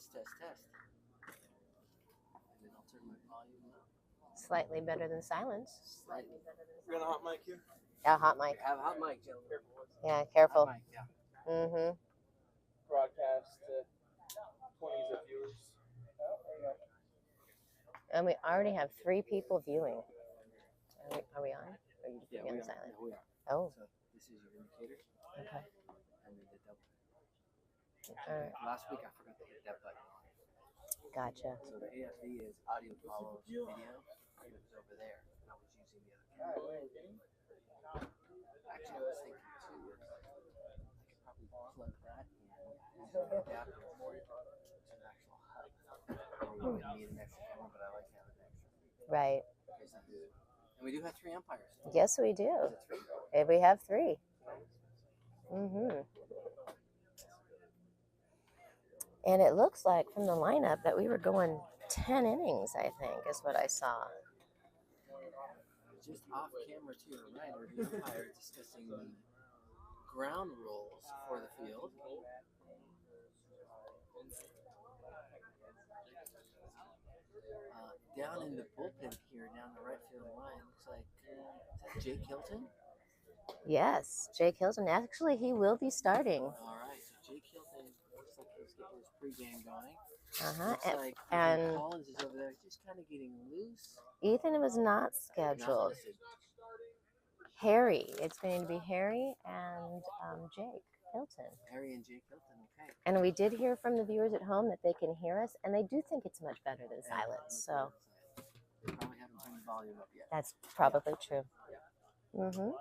Test. And then I'll turn my volume up. Slightly better than silence. Slightly. You got a hot mic here? Yeah, hot mic. Have a hot mic, gentlemen. Yeah, careful. Hot mic, yeah. Mm-hmm. Broadcast to 20s of viewers. And we already have 3 people viewing. Are we on? Or are you Yeah, on we are. silent? Yeah, we are. Oh, So this is your indicator. okay. And then the double. All right. Last week I forgot to hit that button. Gotcha. So the AFV is audio follows video. It was over there. I was using the other camera. Actually, I was thinking too. I could probably plug that in and use an adapter to an actual hub. Or we would need an extra camera, but I like having an extra. Right. And we do have 3 umpires. Yes, we do. Is it 3? And we have 3. Mm-hmm. And it looks like from the lineup that we were going 10 innings, I think, is what I saw. Just off camera to your right are the umpires discussing the ground rules for the field. Down in the bullpen here, down the right field line, looks like is that Jake Hilton? Yes, Jake Hilton. Actually, he will be starting. All right, so Jake Hilton looks like he's getting his pregame going. Uh-huh. Looks like And Collins is over there, just kind of getting loose. Ethan was not scheduled. Harry. It's going to be Harry and Jake Hilton. Harry and Jake Hilton, okay. And we did hear from the viewers at home that they can hear us, and they do think it's much better than silence. So they probably haven't turned the volume up yet. that's probably true. Mm-hmm.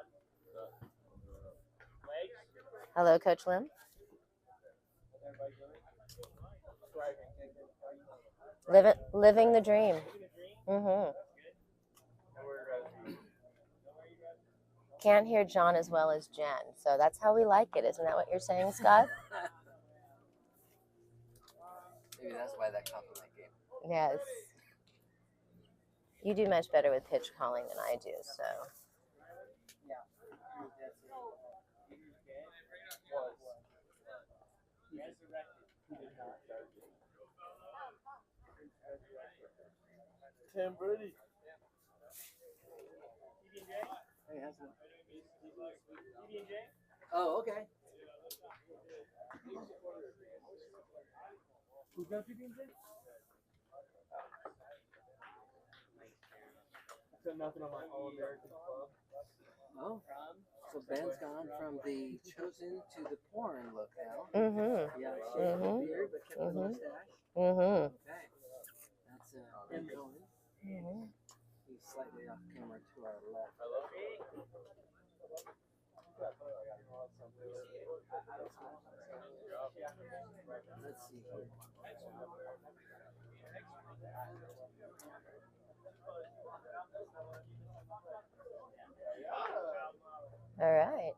Hello, Coach Lim. Living the dream. Mm-hmm. Can't hear John as well as Jen, so that's how we like it. Isn't that what you're saying, Scott? Maybe that's why that caught in that game. Yes. You do much better with pitch calling than I do, so. Tim Brady. Hey, how's it? Oh, okay. Who's got PB&J? I said nothing on my All-American club. Oh, so Ben's gone from the chosen to the porn look now. Mm-hmm. Yeah, shaved the beard, but kept the mustache. Mm-hmm. Okay. That's him going. Mm-hmm. He's slightly off camera to our left. Let's see here. All right.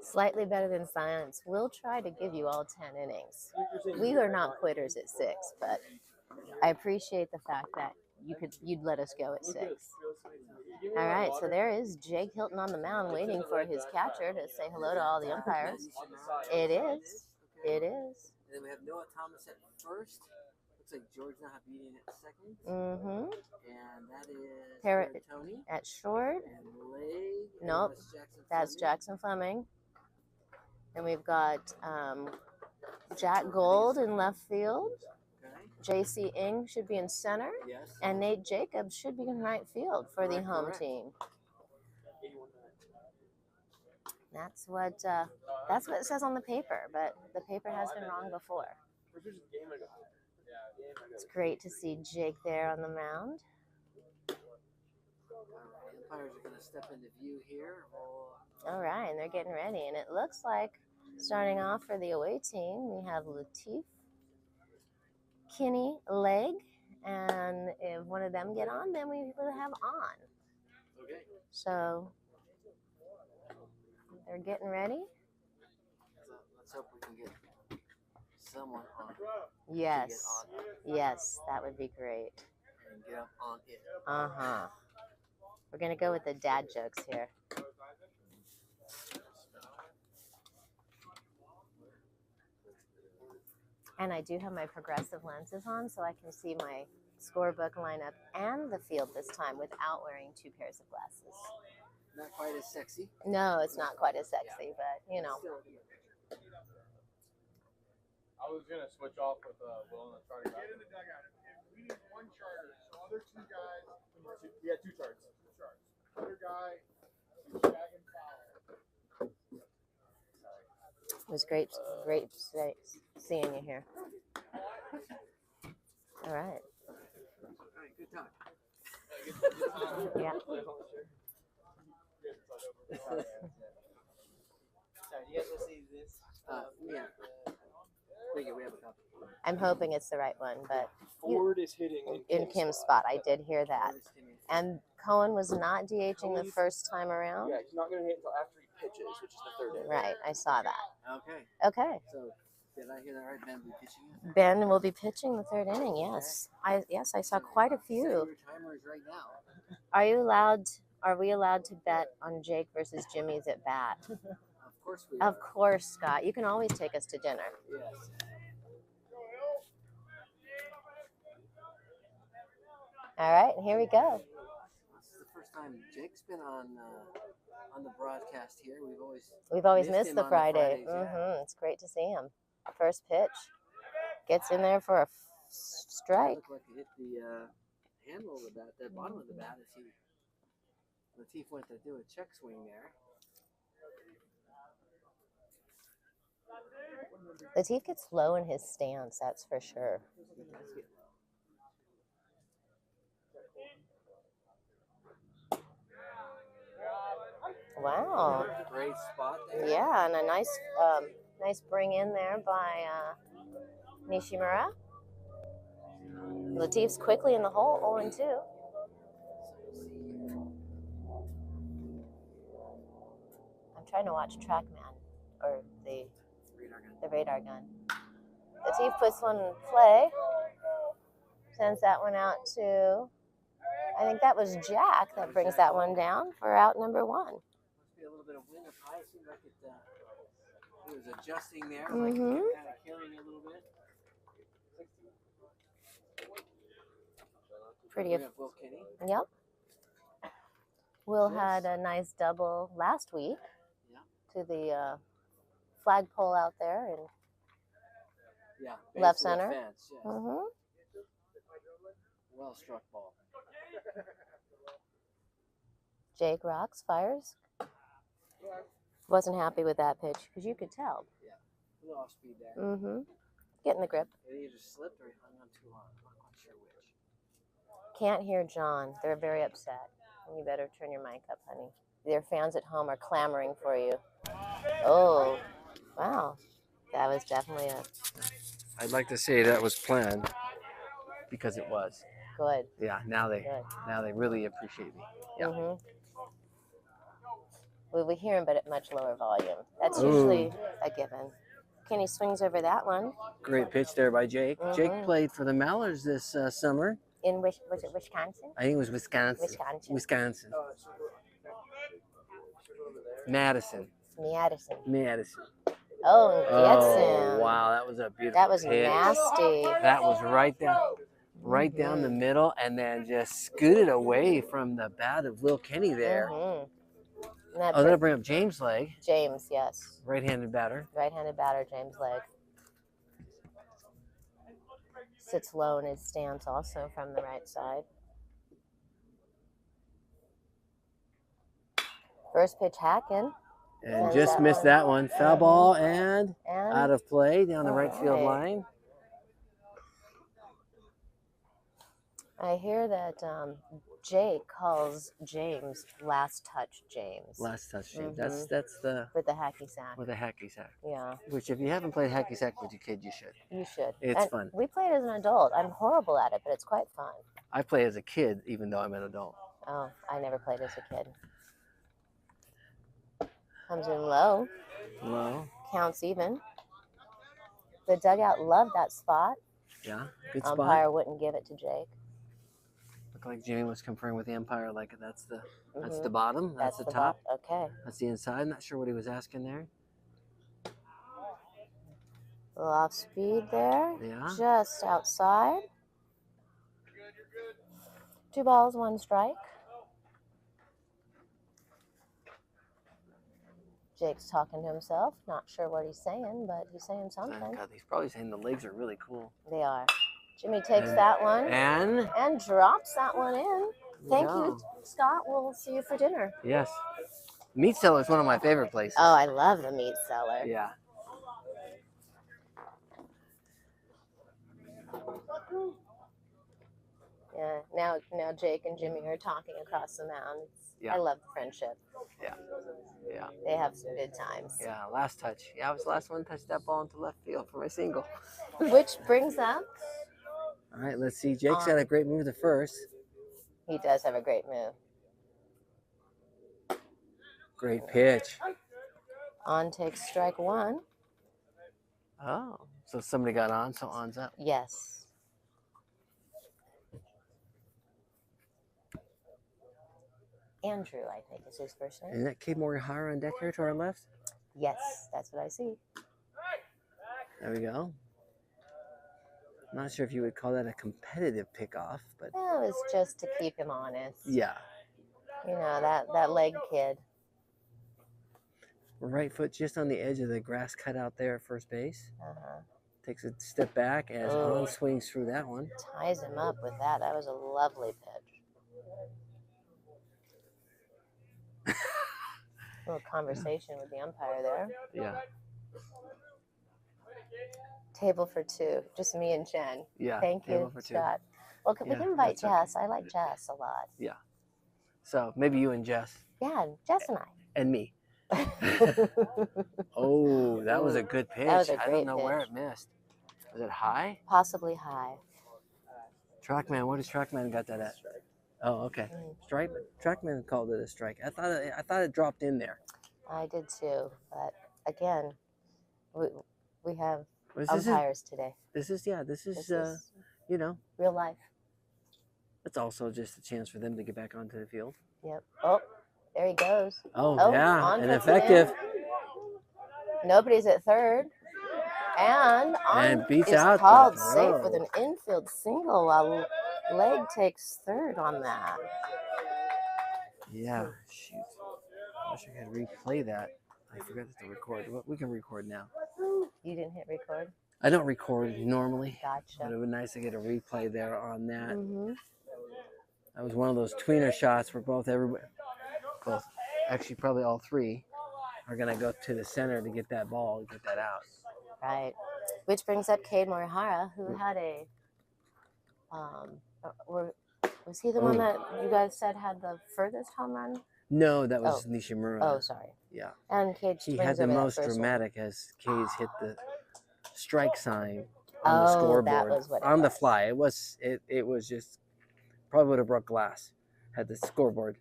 Slightly better than silence. We'll try to give you all 10 innings. We are not quitters at 6, but I appreciate the fact that you'd let us go at 6. All right, so there is Jake Hilton on the mound waiting for his catcher to say hello to all the umpires. It is. It is. And then we have Noah Thomas at first. Looks like George Nahabedian at second. Mm-hmm. And that is Parrot Tony. at short. And Leg. Nope. That's Jackson Fleming. And we've got Jack Gold in left field. J.C. Ng should be in center. Yes. And Nate Jacobs should be in right field for the home team. That's what it says on the paper, but the paper has been wrong before. It's great to see Jake there on the mound. Umpires are going to step into view here. All right, and they're getting ready, and it looks like starting off for the away team, we have Latif, Kinney, Leg, and if one of them get on, then we will have on. Okay. So they're getting ready. Let's hope we can get someone on Yes. to get on it Yes, that would be great. and get up on it. Uh-huh. We're going to go with the dad jokes here. And I do have my progressive lenses on, so I can see my scorebook lineup and the field this time without wearing 2 pairs of glasses. Not quite as sexy. No, it's not quite as sexy, but, you know. I was gonna switch off with Will and the charter. Get in the dugout. We need 1 charter. So other 2 guys. We got 2 charts. 2 charts. Other guy is shagging foul. It was great seeing you here. All right. All right, good talk. Yeah. Sorry, do you guys want to see this? Yeah. We have a copy. I'm hoping it's the right one, but Ford is hitting in Kim's spot. I did hear that. And Cohen was not DHing the first time around? Yeah, he's not going to hit until after he pitches, which is the 3rd inning. Right, I saw that. Okay. Okay. So, did I hear that right? Ben will be pitching it? Ben will be pitching the 3rd inning, yes. I saw quite a Set few. your timers right now. Are we allowed to bet on Jake versus Jimmy's at bat? Of course we are. Of course, Scott. You can always take us to dinner. Yes. All right, here we go. This is the first time Jake's been on the broadcast here. We've always missed missed him the on the Friday. Fridays, yeah. It's great to see him. First pitch. Gets in there for a strike. Looked like it hit the handle of the bat, the bottom of the bat as Latif went to do a check swing there. Latif gets low in his stance, that's for sure. Wow. Great spot there. Yeah, and a nice bring in there by Nishimura. Latif's quickly in the hole, 0-2. I'm trying to watch TrackMan, or the radar gun. Latif puts one in play. Sends that one out to, I think that was Jack that brings that one down for out number 1. Must be a little bit of wind up high. Seemed like it was adjusting there, Mm-hmm. like kind of carrying a little bit. Pretty. We have Will Kenny. Yep. Will had a nice double last week to the flagpole out there and left center. Fence, yes. Mm-hmm. Well struck ball. Jake rocks, fires. Wasn't happy with that pitch because you could tell. Yeah, a little off speed there. Mm-hmm. Getting the grip. It either slipped or he hung on too long. I'm not quite sure which. Can't hear John. They're very upset. You better turn your mic up, honey. Their fans at home are clamoring for you. Oh, wow. That was definitely a I'd like to say that was planned because it was. good. Yeah, now they Good. really appreciate me. Yeah. Mm-hmm. We hear him, but at much lower volume. That's Ooh. usually a given. Kenny swings over that one. Great pitch there by Jake. Mhm. Jake played for the Mallards this summer. In was it Wisconsin? I think it was Wisconsin. Wisconsin. Madison. Madison. Oh, and gets Oh, him. wow, that was a beautiful That was pitch. nasty. That was right down the middle, and then just scooted away from the bat of Will Kenny there. Mm-hmm. And that Oh, that'll bring up James Legg, James, yes. right-handed batter. Right-handed batter, James Legg. Sits low in his stance also from the right side. First pitch hacking. And Sends just that missed one. that one. Foul ball and And out of play down the right field Alright. line. I hear that Jake calls James last touch James Last touch, James. Mhm. That's the with the hacky sack. with a hacky sack. Yeah, Which, if you haven't played hacky sack with your kid, you should. you should. It's And fun. We play it as an adult. I'm horrible at it, but it's quite fun. I play as a kid, even though I'm an adult. Oh, I never played as a kid. Comes in low, Well, counts even. The dugout loved that spot. Yeah, good spot. Umpire wouldn't give it to Jake. Looked like Jimmy was conferring with the umpire, like that's the bottom, that's the the top, okay. That's the inside. Not sure what he was asking there. A little off speed there. Yeah. Just outside. 2 balls, 1 strike. Jake's talking to himself. Not sure what he's saying, but he's saying something. God, he's probably saying the legs are really cool. They are. Jimmy takes that one and drops that one in. Thank you, Scott. We'll see you for dinner. Yes. Meat Cellar is one of my favorite places. Oh, I love the Meat Cellar. Yeah. Yeah. Now Jake and Jimmy are talking across the mound. Yeah. I love the friendship. Yeah. Yeah. They have some good times. Yeah. Last touch. Yeah, I was the last one to touch that ball into left field for my single. Which brings up. All right, let's see. Jake's got a great move to first. He does have a great move. Great pitch. On takes strike 1. Oh, so somebody got on, so on's up. Yes. Andrew, I think, is his first name. Isn't that Kate Morihara on deck here to our left? Yes, that's what I see. There we go. I'm not sure if you would call that a competitive pickoff, but That was just to keep him honest. yeah. You know, that leg kid. Right foot just on the edge of the grass cutout there at first base. Uh-huh. Takes a step back as on swings through that one. Ties him up with that. That was a lovely pitch. A little conversation with the umpire there. Yeah. Table for 2. Just me and Jen. Yeah. Thank you, Scott. Well, we can invite Jess. I like Jess a lot. Yeah. So maybe you and Jess. Yeah, Jess and I. And me. Oh, that was a good pitch. That was a I great don't know where it missed. Was it high? Possibly high. Trackman, what does Trackman got that at? Oh, okay. Strike. Trackman called it a strike. I thought it dropped in there. I did too, but again, we have This umpires today. This is you know, real life. It's also just a chance for them to get back onto the field. Yep. Oh, there he goes. Oh yeah, and effective. Nobody's at third. And beats is out called safe with an infield single while Leg takes third on that. Yeah, shoot. I wish I could replay that. I forgot to record. We can record now. You didn't hit record? I don't record normally. Gotcha. But it would be nice to get a replay there on that. Mm-hmm. That was one of those tweener shots where both, actually probably all three, are going to go to the center to get that ball, get that out. Right. Which brings up Cade Morihara, who had a, was he the one that you guys said had the furthest home run? No, that was Nishimura. Oh, sorry. Yeah. And Cade he had the most dramatic as Cade's hit the strike sign on the scoreboard that was what on the fly. It was just probably would have broke glass had the scoreboard.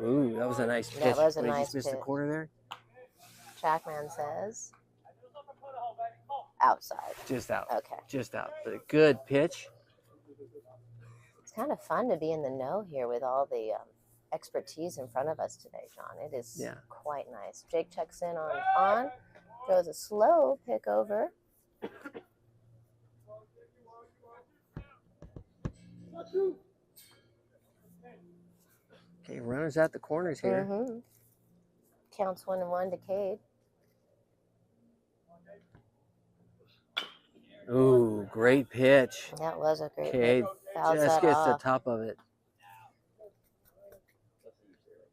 Ooh, that was a nice pitch. That was a Wait, nice just missed pitch. the corner there. Trackman says outside. Just out. Okay. Just out. But a good pitch. It's kind of fun to be in the know here with all the expertise in front of us today, John. It is quite nice. Jake checks in on, throws a slow pick over. Okay, runners at the corners here. Mm-hmm. Counts 1-1 to Cade. Ooh, great pitch. That was a great Cade pitch. just gets the top of it.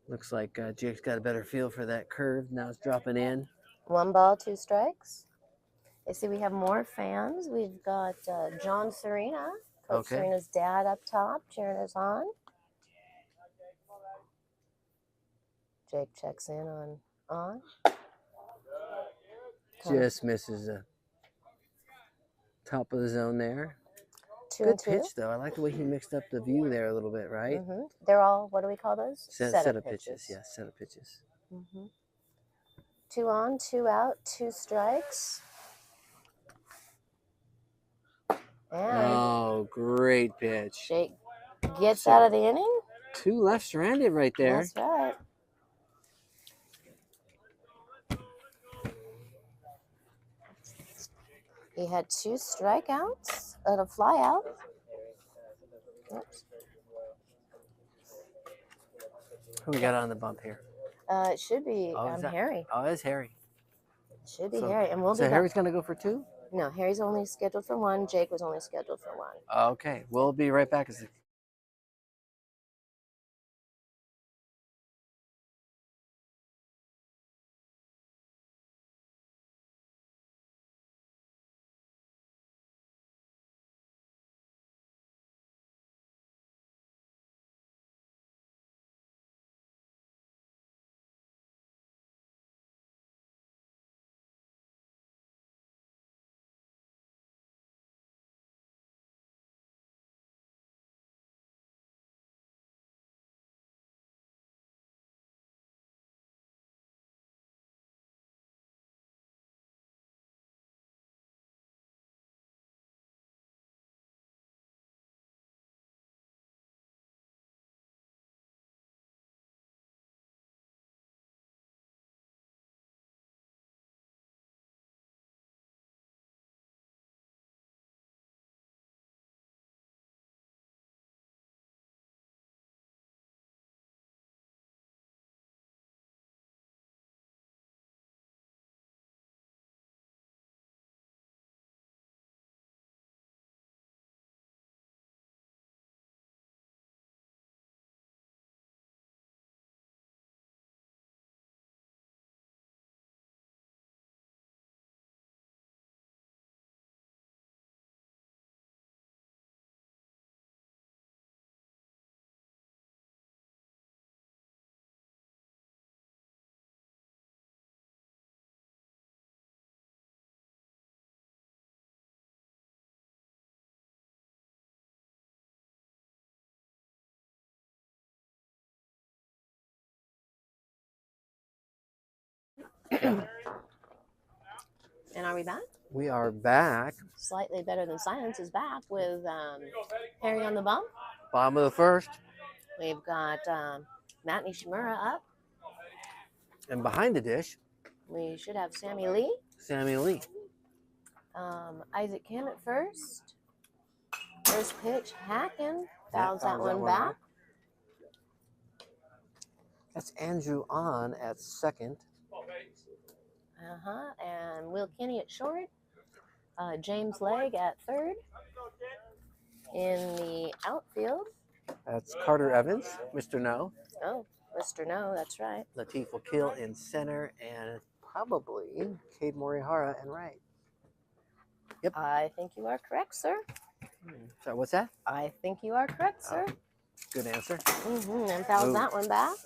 Looks like Jake's got a better feel for that curve. Now it's dropping in. 1 ball, 2 strikes. I see we have more fans. We've got John Serena, Coach Serena's dad up top, cheering us on. Jake checks in on. Just misses the top of the zone there. 2 Good and 2. pitch, though. I like the way he mixed up the view there a little bit, right? Mm-hmm. They're all, what do we call those? Set of pitches. Yeah, set of pitches. Mm-hmm. 2 on, 2 out, 2 strikes. And Oh, great pitch. Jake gets out of the inning. 2 left-stranded right there. That's right. He had 2 strikeouts and a flyout. Oops. Who we got on the bump here? It should be Harry. Oh, it's Harry. Should be Harry. And we'll So be Harry's going to go for 2? No, Harry's only scheduled for 1. Jake was only scheduled for 1. Okay, we'll be right back. And are we back? We are back. Slightly Better Than Science is back with Harry on the bump. Bottom of the first. We've got Matt Nishimura up. And behind the dish, We should have Sammy Lee. Sammy Lee. Isaac Kim at first. First pitch, hacking. Fouls that one back. That's Andrew on at second. And Will Kinney at short. James Legg at third. In the outfield. That's Carter Evans, Mr. No. Oh, Mr. No, that's right. Latif Wakil in center, and probably Cade Morihara in right. Yep. I think you are correct, sir. So what's that? I think you are correct, sir. Good answer. And fouls that one back.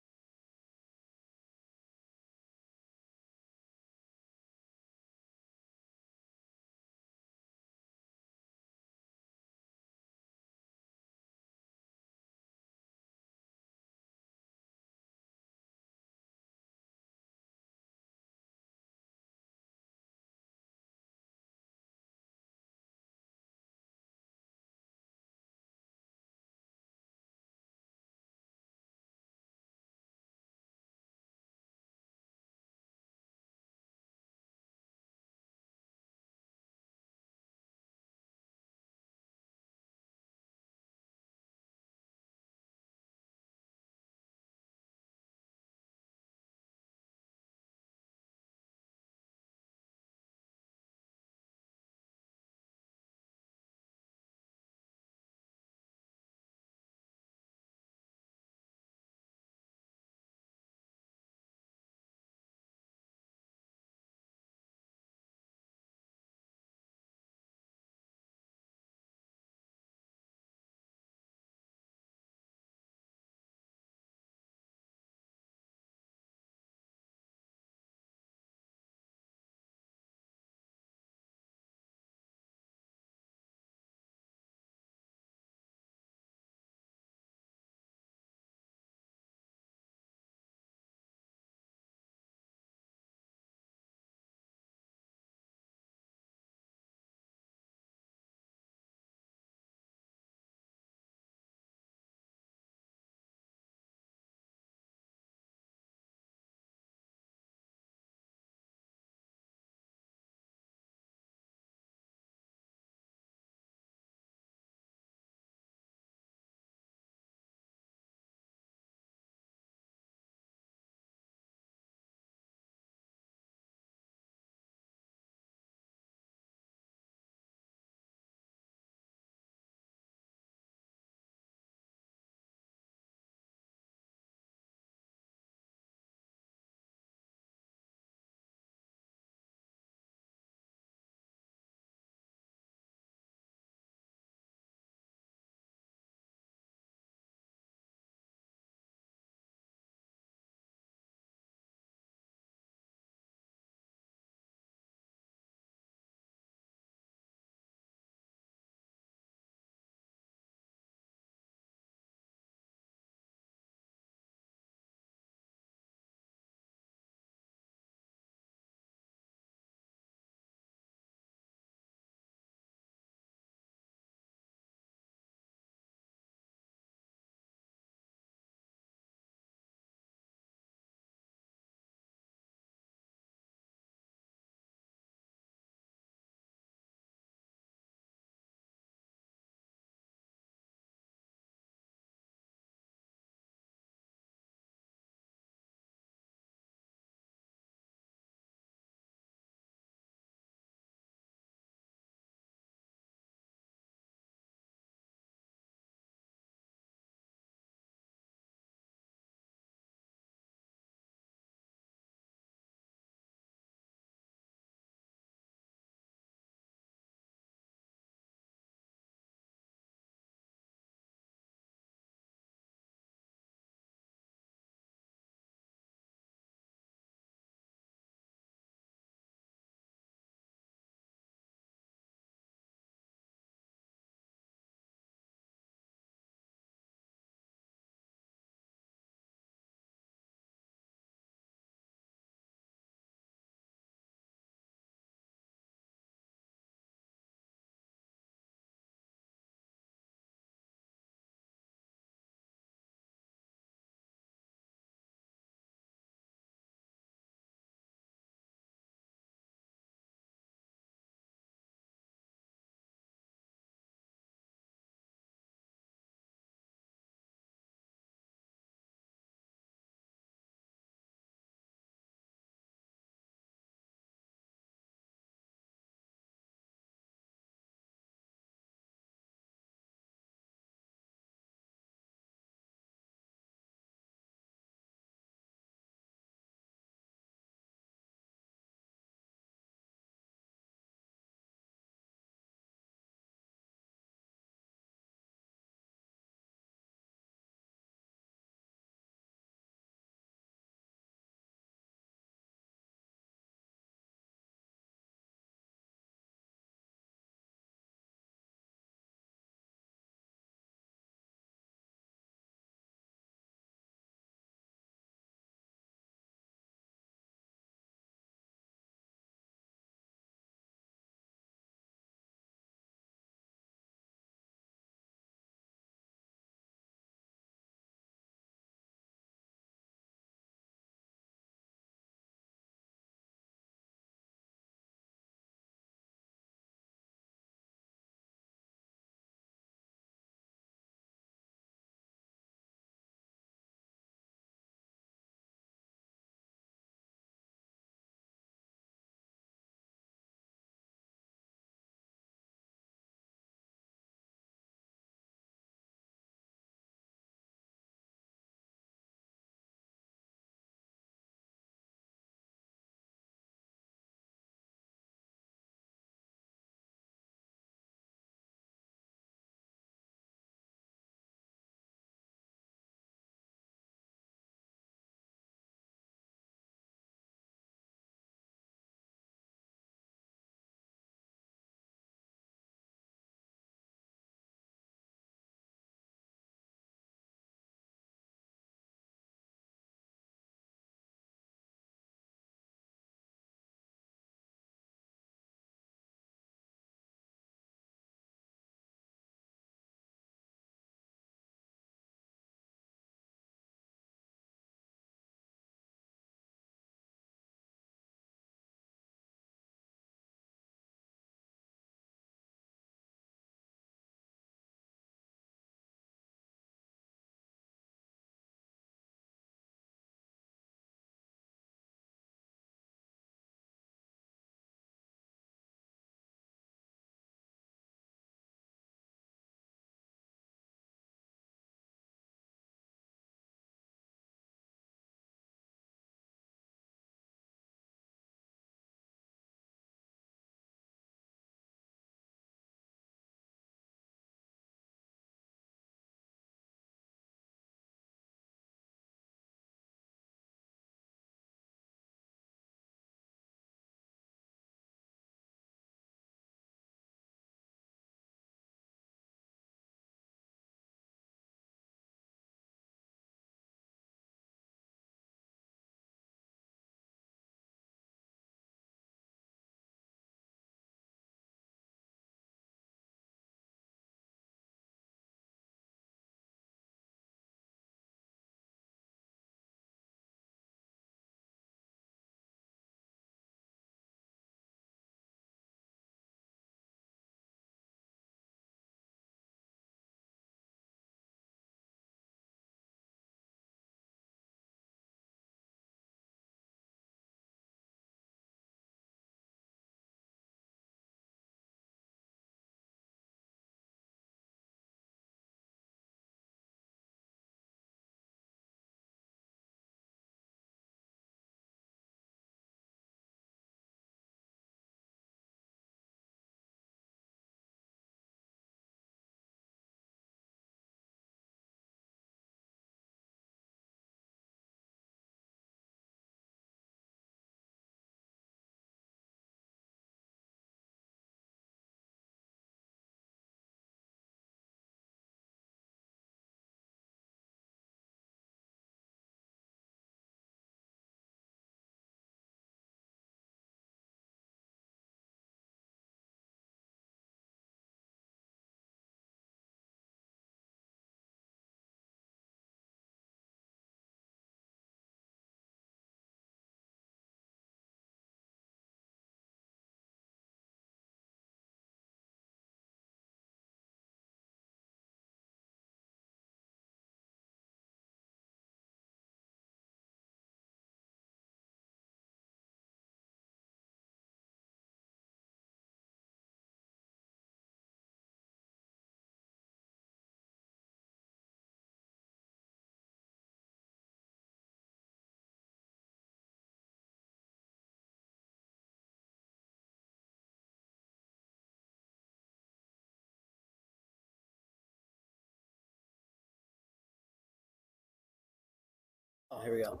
Here we go.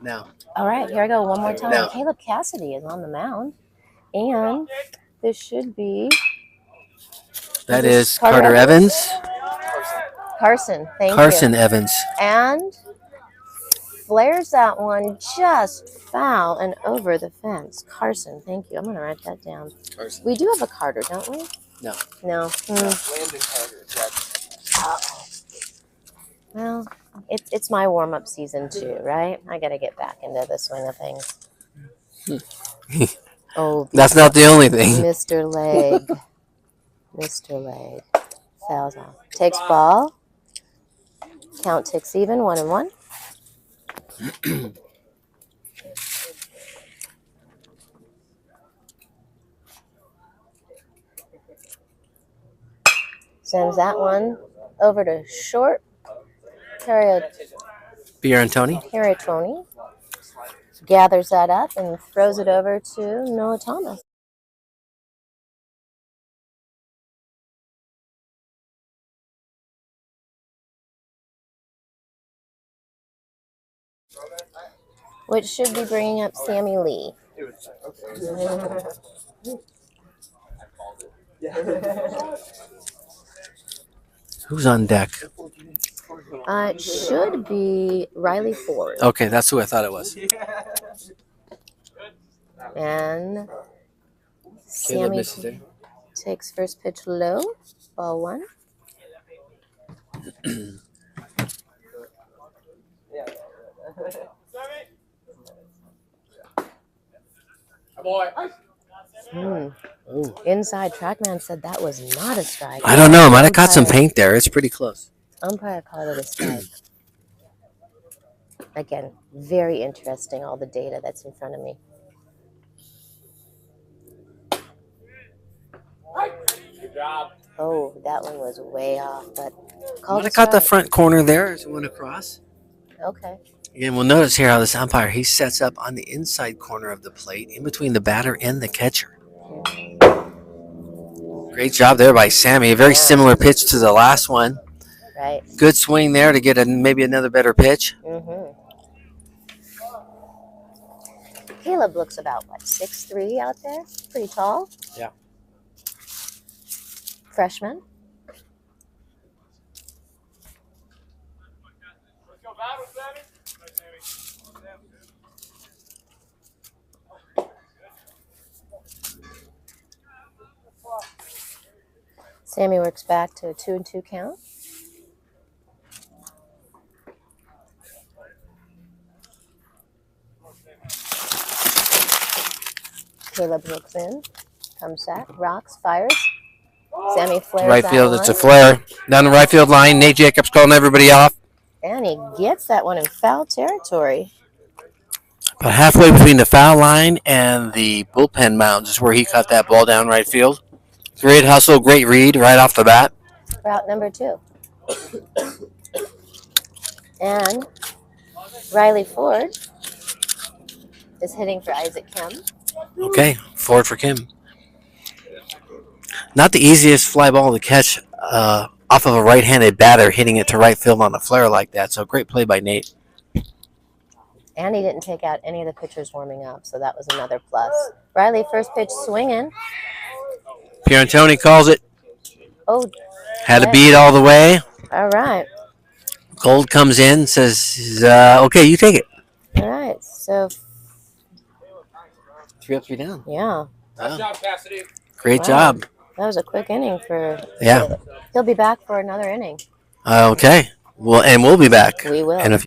Now. All right, here I go one more time. Now. Caleb Cassidy is on the mound. And this should be... That is Carter Evans. Carson, thank you. Carson Evans. And flares that one just foul and over the fence. Carson, thank you. I'm going to write that down. Carson. We do have a Carter, don't we? No. No. Landon Carter. Well, it's my warm-up season too, right? I got to get back into the swing of things. Oh, that's not the only thing. Mr. Leg. Mr. Leg. Fouls off. Takes ball. Count ticks even, 1-1. Sends that one over to short. Pierantoni gathers that up and throws it over to Noah Thomas. Which should be bringing up Sammy Lee. Who's on deck? It should be Riley Ford. Okay, that's who I thought it was. And Sammy takes first pitch low, ball 1. Inside Trackman said that was not a strike. I don't know. Might have caught some paint there. It's pretty close. Umpire called it a strike. Again, very interesting, all the data that's in front of me. Good job. Oh, that one was way off, but Might have caught the front corner there as it went across. Okay. Again, we'll notice here how this umpire, he sets up on the inside corner of the plate in between the batter and the catcher. Great job there by Sammy. A very similar pitch to the last one. Right. Good swing there to get maybe another better pitch. Caleb looks about, 6'3" out there? Pretty tall. Yeah. Freshman. Sammy works back to a 2-2 count. Caleb looks in, comes back, rocks, fires. Sammy flares Right that field, one. it's a flare. Down the right field line, Nate Jacobs calling everybody off. And he gets that one in foul territory. About halfway between the foul line and the bullpen mounds is where he caught that ball down right field. Great hustle, great read right off the bat. Route number 2. And Riley Ford is hitting for Isaac Kim. Okay, Ford for Kim. Not the easiest fly ball to catch off of a right-handed batter hitting it to right field on a flare like that. So great play by Nate. And he didn't take out any of the pitchers warming up, so that was another plus. Riley, first pitch swinging. Pierantoni calls it. Oh, had to beat all the way. All right. Gold comes in, says, okay, you take it. All right, so 3 up, 3 down. Yeah. Nice job, Cassidy. Great job. That was a quick inning for. Yeah. He'll be back for another inning. Okay. We'll be back. We will. In a few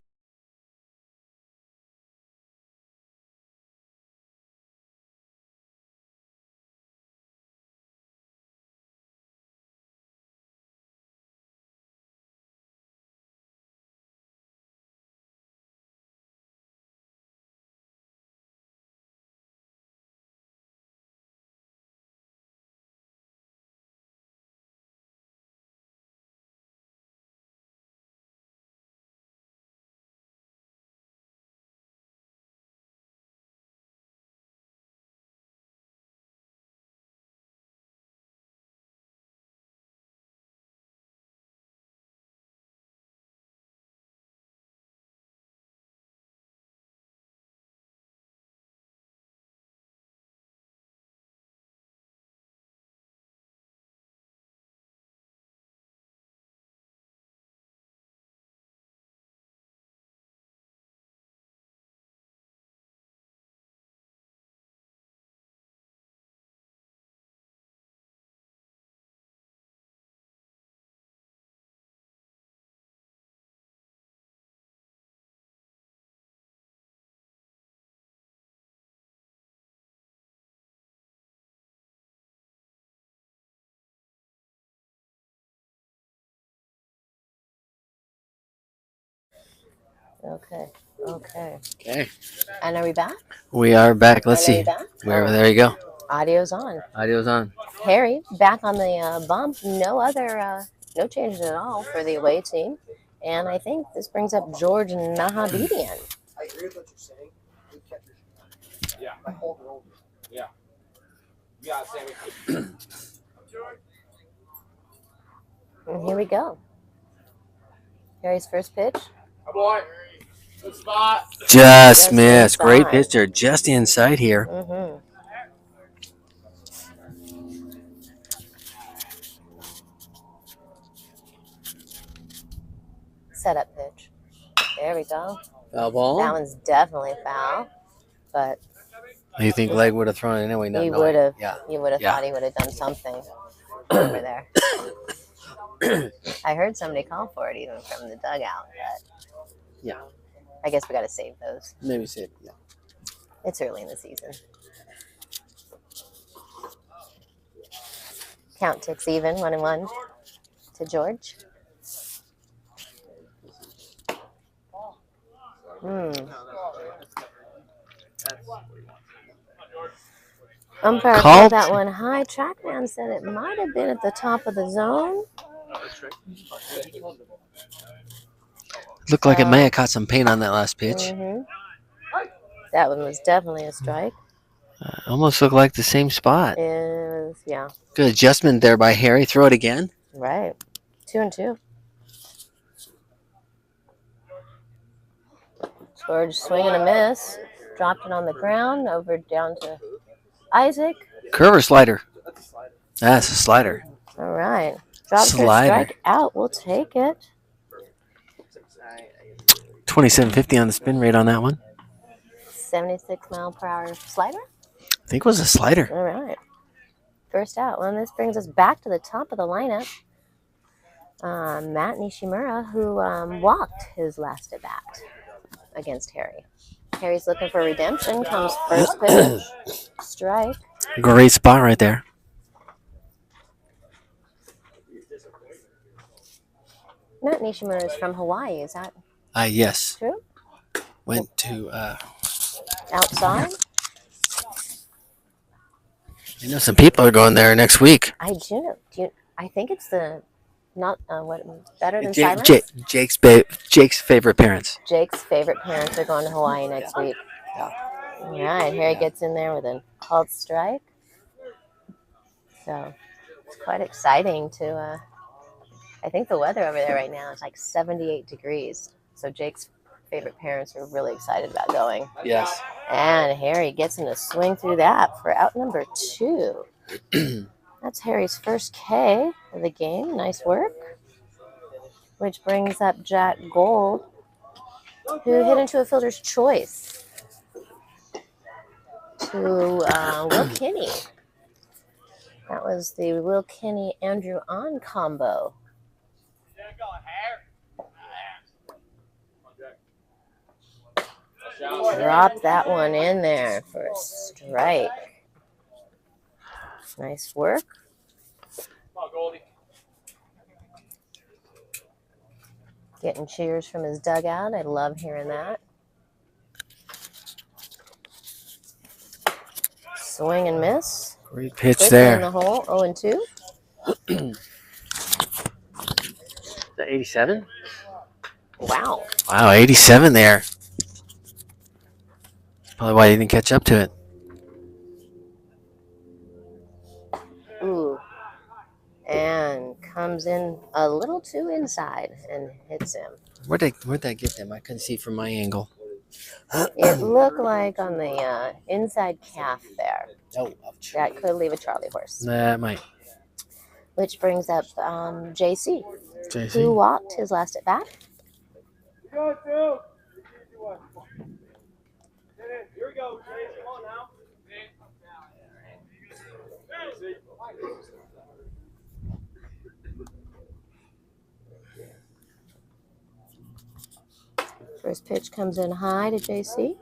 Okay. Okay. Okay. And are we back? We are back. Let's And are see. we back? Wherever. Oh, There you go. audio's on. Audio's on. Harry back on the bump. No other, no changes at all for the away team. And I think this brings up George Nahabedian. I agree with what you're saying. We kept your Yeah. I hold it over. Yeah. You got Sammy. And here we go. Harry's first pitch. Oh boy. Good spot. Just missed. inside. Great pitcher. Just inside here. Mm-hmm. Setup pitch. There we go. Foul ball. That one's definitely foul, but You think Leg would have thrown it anyway? he would have. Yeah. You would have Yeah. thought he would have done something over there. I heard somebody call for it even from the dugout, but Yeah. I guess we got to save those. Maybe say yeah. It's early in the season. Count ticks even, 1-1 to George. Umpire called that one high. Trackman said it might have been at the top of the zone. Looked like it may have caught some paint on that last pitch. That one was definitely a strike. Almost looked like the same spot. It was, yeah, Good adjustment there by Harry. Throw it again. right. 2-2. George swinging a miss. Dropped it on the ground. Over down to Isaac. Curve or slider? That's a slider. All right. Drop for a Slider. strike out. We'll take it. 2750 on the spin rate on that one. 76 mile per hour slider. I think it was a slider. All right. First out. Well, and this brings us back to the top of the lineup. Matt Nishimura, who walked his last at bat against Harry. Harry's looking for redemption. Comes first pitch. Strike. Great spot right there. Matt Nishimura is from Hawaii. Is that Yes. true? Went to, Outside? you know, some people are going there next week. I do. I think it's the not what better than Ja- silence. Ja- Jake's favorite parents. Jake's favorite parents are going to Hawaii next week. Yeah. All right, Harry gets in there with a called strike. So it's quite exciting to. I think the weather over there right now is like 78 degrees. So Jake's favorite parents are really excited about going. Yes. And Harry gets in a swing through that for out number 2. That's Harry's first K of the game. Nice work. Which brings up Jack Gold, who hit into a fielder's choice to Will Kinney. That was the Will Kinney Andrew On combo. Drop that one in there for a strike. Nice work. Getting cheers from his dugout. I love hearing that. Swing and miss. Great pitch Quickly in there. the hole. 0-2. Is that 87? Wow. Wow, 87 there. Probably why he didn't catch up to it. Ooh. And comes in a little too inside and hits him. Where'd that get them? I couldn't see from my angle. It looked like on the inside calf there. Oh, ouch. That could leave a Charlie horse. That might. Which brings up JC, who JC. walked his last at bat. Go, Phil. Here we go, Jay. Come on now. First pitch comes in high to JC.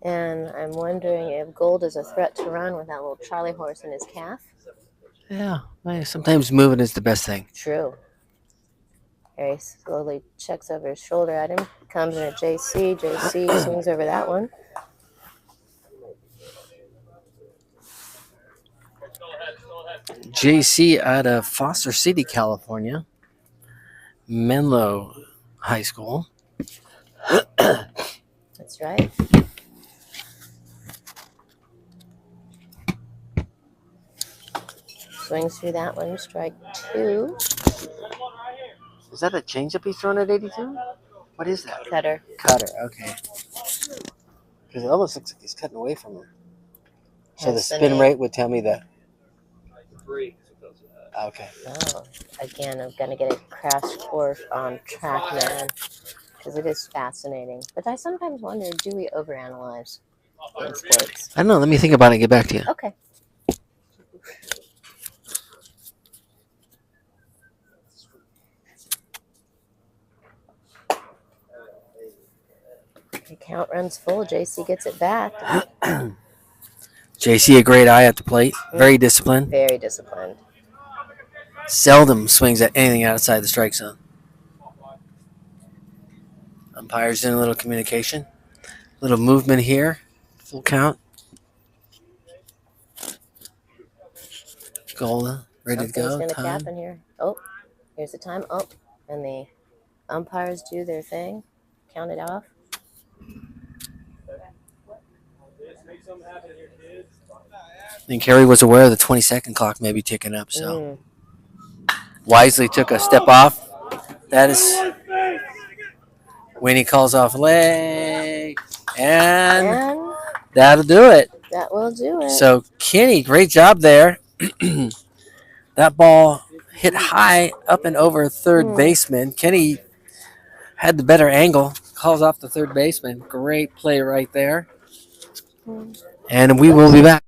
And I'm wondering if Gold is a threat to run with that little Charlie horse in his calf. Yeah. Sometimes moving is the best thing. True. Harry slowly checks over his shoulder at him. Comes in at JC. JC swings over that one. JC out of Foster City, California. Menlo High School. That's right. Swings through that one. Strike 2. Is that a changeup he's throwing at 82? What is that? Cutter. Cutter, okay. Because it almost looks like he's cutting away from him. So the spin rate would tell me that. Okay. Oh, again, I'm going to get a crash course on TrackMan because it is fascinating. But I sometimes wonder, do we overanalyze in sports? I don't know. Let me think about it and get back to you. Okay. The count runs full. JC gets it back. JC, a great eye at the plate. Very disciplined. Very disciplined. Seldom swings at anything outside the strike zone. Umpires doing a little communication. Little movement here. Full count. Goal ready to go. Something's going to Time. happen here. Oh, here's the time. Oh, and the umpires do their thing. Count it off. I think Harry was aware of the 20-second clock maybe ticking up, so wisely took a step off. That is when he calls off leg, and that'll do it. That will do it. So Kenny, great job there. That ball hit high up and over third baseman. Kenny had the better angle, calls off the third baseman. Great play right there. And we will be back.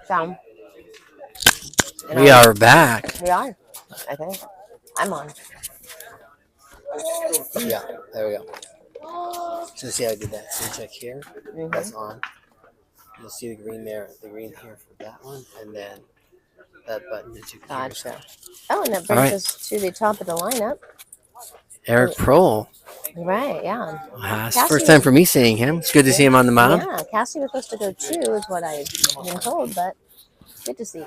Down. We are back. We are. I think. I'm on. Yeah, there we go. So see how I did that. So check here. That's on. You'll see the green there, the green here for that one, and then that button that you can Gotcha. Oh, and that brings us to the top of the lineup. Eric Prohl. Right, yeah. It's the first time for me seeing him. It's good to see him on the mound. Yeah, Cassie was supposed to go 2 is what I've been told, but good to see.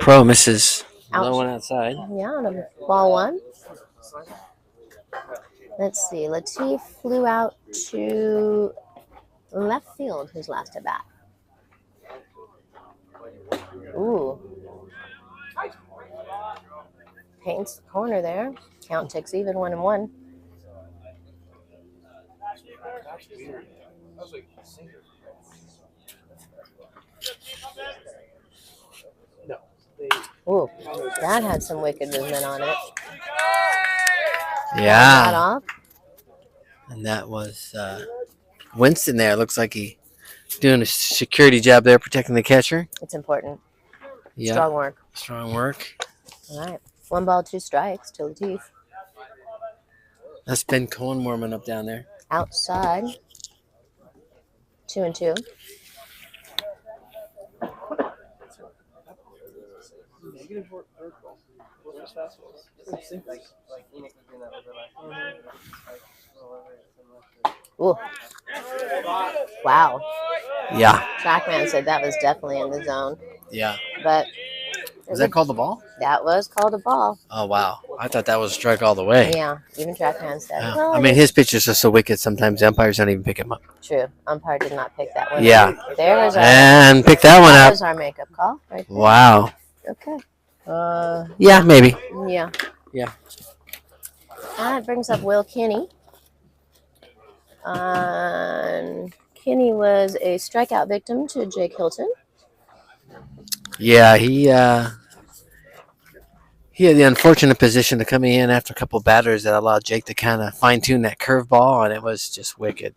Pro misses. Low one outside. Yeah, and a ball 1. Let's see. Latif flew out to left field his last at bat. Ooh. Paints the corner there. Count ticks even 1-1. Ooh, that had some wicked movement on it. That Yeah. off. And that was Winston there. Looks like he doing a security job there, protecting the catcher. It's important. Yeah. Strong work. Strong work. All right. 1 ball, 2 strikes to Latif. That's Ben Cohen warming up down there. Outside. 2-2. Ooh. Wow. Yeah. Trackman said that was definitely in the zone. Yeah. But Was that called the ball? that was called a ball. Oh, wow. I thought that was a strike all the way. Yeah. Even Trackman said. Yeah. Well, I mean, his pitches are so wicked sometimes the umpires don't even pick him up. true. Umpire did not pick that one. Yeah. There was our, And pick that one that up. was our makeup call right there. Wow. Okay. Yeah, maybe. Yeah. Yeah. That brings up Will Kinney. Kinney was a strikeout victim to Jake Hilton. Yeah, he had the unfortunate position to come in after a couple batters that allowed Jake to kind of fine-tune that curveball, and it was just wicked.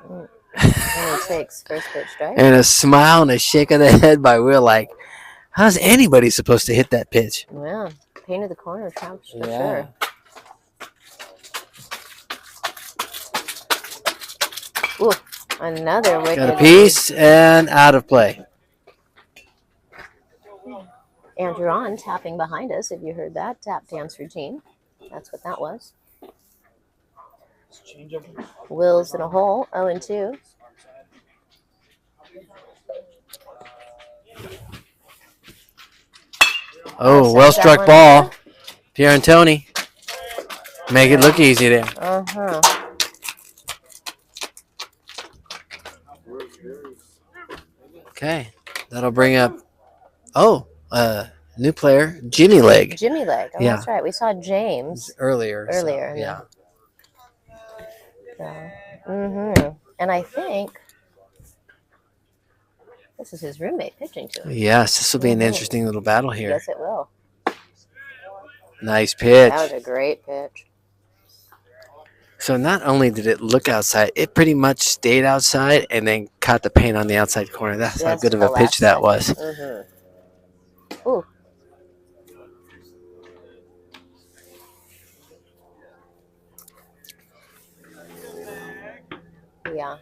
And he takes first pitch strike. And a smile and a shake of the head by Will, like, how's anybody supposed to hit that pitch? Yeah. Painted the corner for Yeah. sure. Ooh, another wicked. Got a piece and out of play. Andrew on tapping behind us. If you heard that tap dance routine, that's what that was. Will's in a hole, 0-2. Oh, well struck ball. Pierre and Tony. Make it look easy there. Uh-huh. Okay. That'll bring up, new player, Jimmy Leg. Jimmy Leg. Oh, Yeah. that's right. We saw James Earlier. so, earlier. yeah. And I think this is his roommate pitching to him. Yes, this will be an interesting little battle here. Yes, it will. Nice pitch. That was a great pitch. So not only did it look outside, it pretty much stayed outside and then caught the paint on the outside corner. That's how Just good of the a pitch last that was. second. Ooh. Yeah,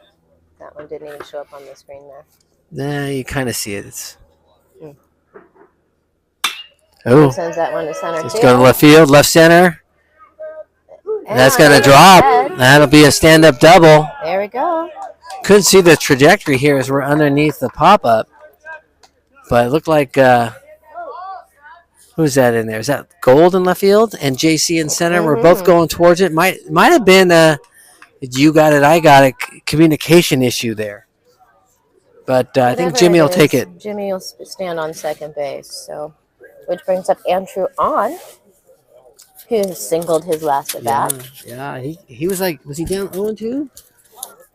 that one didn't even show up on the screen there. Nah, you kind of see it. It's Hmm. oh, Sends that one to center let's field. go to left field, left center. That's And gonna drop. dead. That'll be a stand-up double. There we go. Couldn't see the trajectory here as we're underneath the pop-up, but it looked like who's that in there? Is that Gold in left field and JC in center? We're both going towards it. Might have been you got it, I got it communication issue there. But I think Whatever Jimmy will is, take it. Jimmy will stand on second base. So, which brings up Andrew on, who singled his last at bat. Yeah. He was like, was he down 0-2?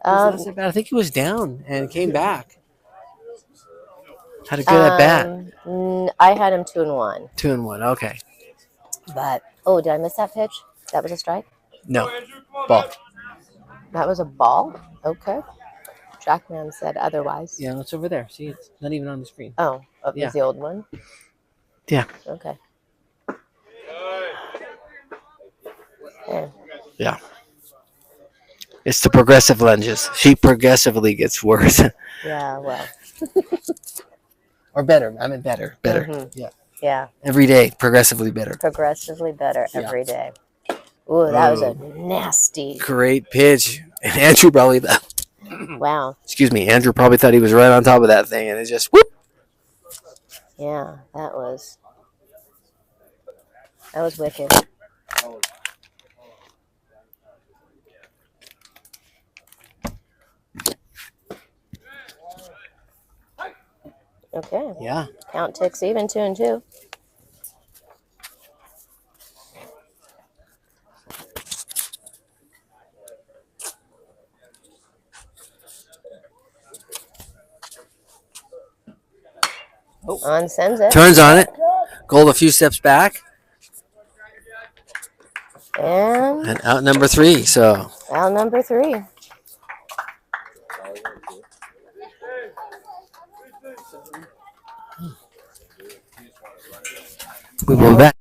Um, I think he was down and came back. Had a good at bat. I had him 2-1. 2-1. Okay. But did I miss that pitch? That was a strike. No. Ball. That was a ball. Okay. Trackman said otherwise. Yeah, it's over there. See, it's not even on the screen. Oh, it Yeah. was the old one. Yeah. Okay. There. Yeah. It's the progressive lenses. She progressively gets worse. Yeah. Well. Or better. I meant better. Better. Mhm. Yeah. Yeah. Every day, progressively better. Progressively better Yeah. every day. Ooh, that was a Ooh. nasty. Great pitch. And Andrew probably Wow. Andrew probably thought he was right on top of that thing, and it just whoop. Yeah, that was wicked. Okay. Yeah. Count ticks even, 2-2. On sends it. Turns on it. Gold a few steps back. And out number 3. So out number 3. we will be back.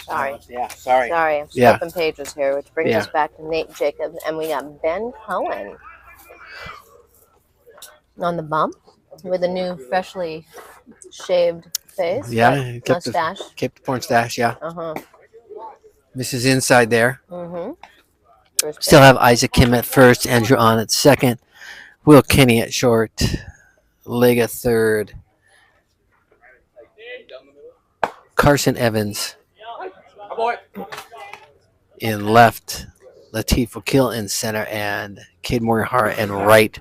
Sorry. Yeah, sorry. Sorry, I'm Yeah. flipping pages here, which brings Yeah. us back to Nate Jacobs, and we got Ben Cohen on the bump with a new, freshly shaved face. Yeah, but he kept the- mustache. Kept the porn stash. Yeah. Uh-huh. This is inside there. Mm-hmm. Still have Isaac Kim at first, Andrew on at second, Will Kenny at short, Leg at third, Carson Evans in left, Latif Wakil in center, and Cade Morihara in right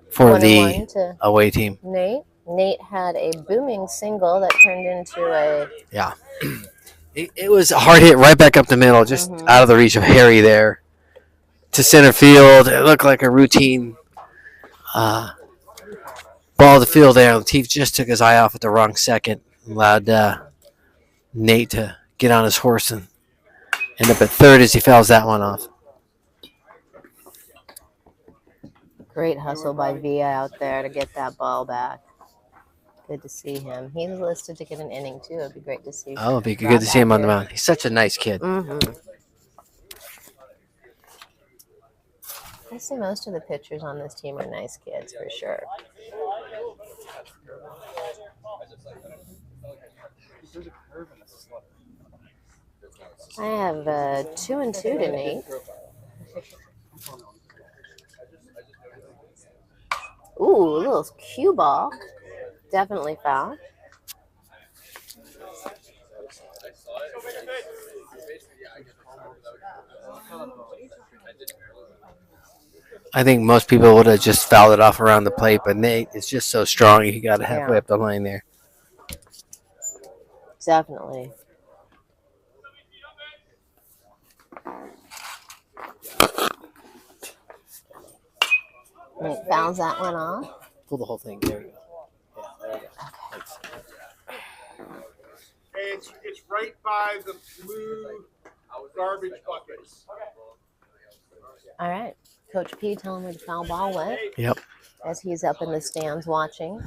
for the 1-1 to away team. Nate. Nate had a booming single that turned into a Yeah. It was a hard hit right back up the middle, just out of the reach of Harry there. To center field. It looked like a routine ball to field there. Latif just took his eye off at the wrong second. Allowed Nate to get on his horse and end up at third as he fouls that one off. great hustle by Via out there to get that ball back. Good to see him. He's listed to get an inning, too. It'd be great to see. Oh, it'd be good to see him on the mound. He's such a nice kid. Mm-hmm. I see most of the pitchers on this team are nice kids, for sure. I have 2-2 to Nate. Ooh, a little cue ball. Definitely foul. I think most people would have just fouled it off around the plate, but Nate is just so strong. He got it halfway up the line there. Definitely. Nate fouls that one off. Pull the whole thing. There we go. Yeah, there we go. Thanks. Hey, it's right. right by the blue garbage buckets. All right. Coach P telling where the foul ball went. Yep. As he's up in the stands watching.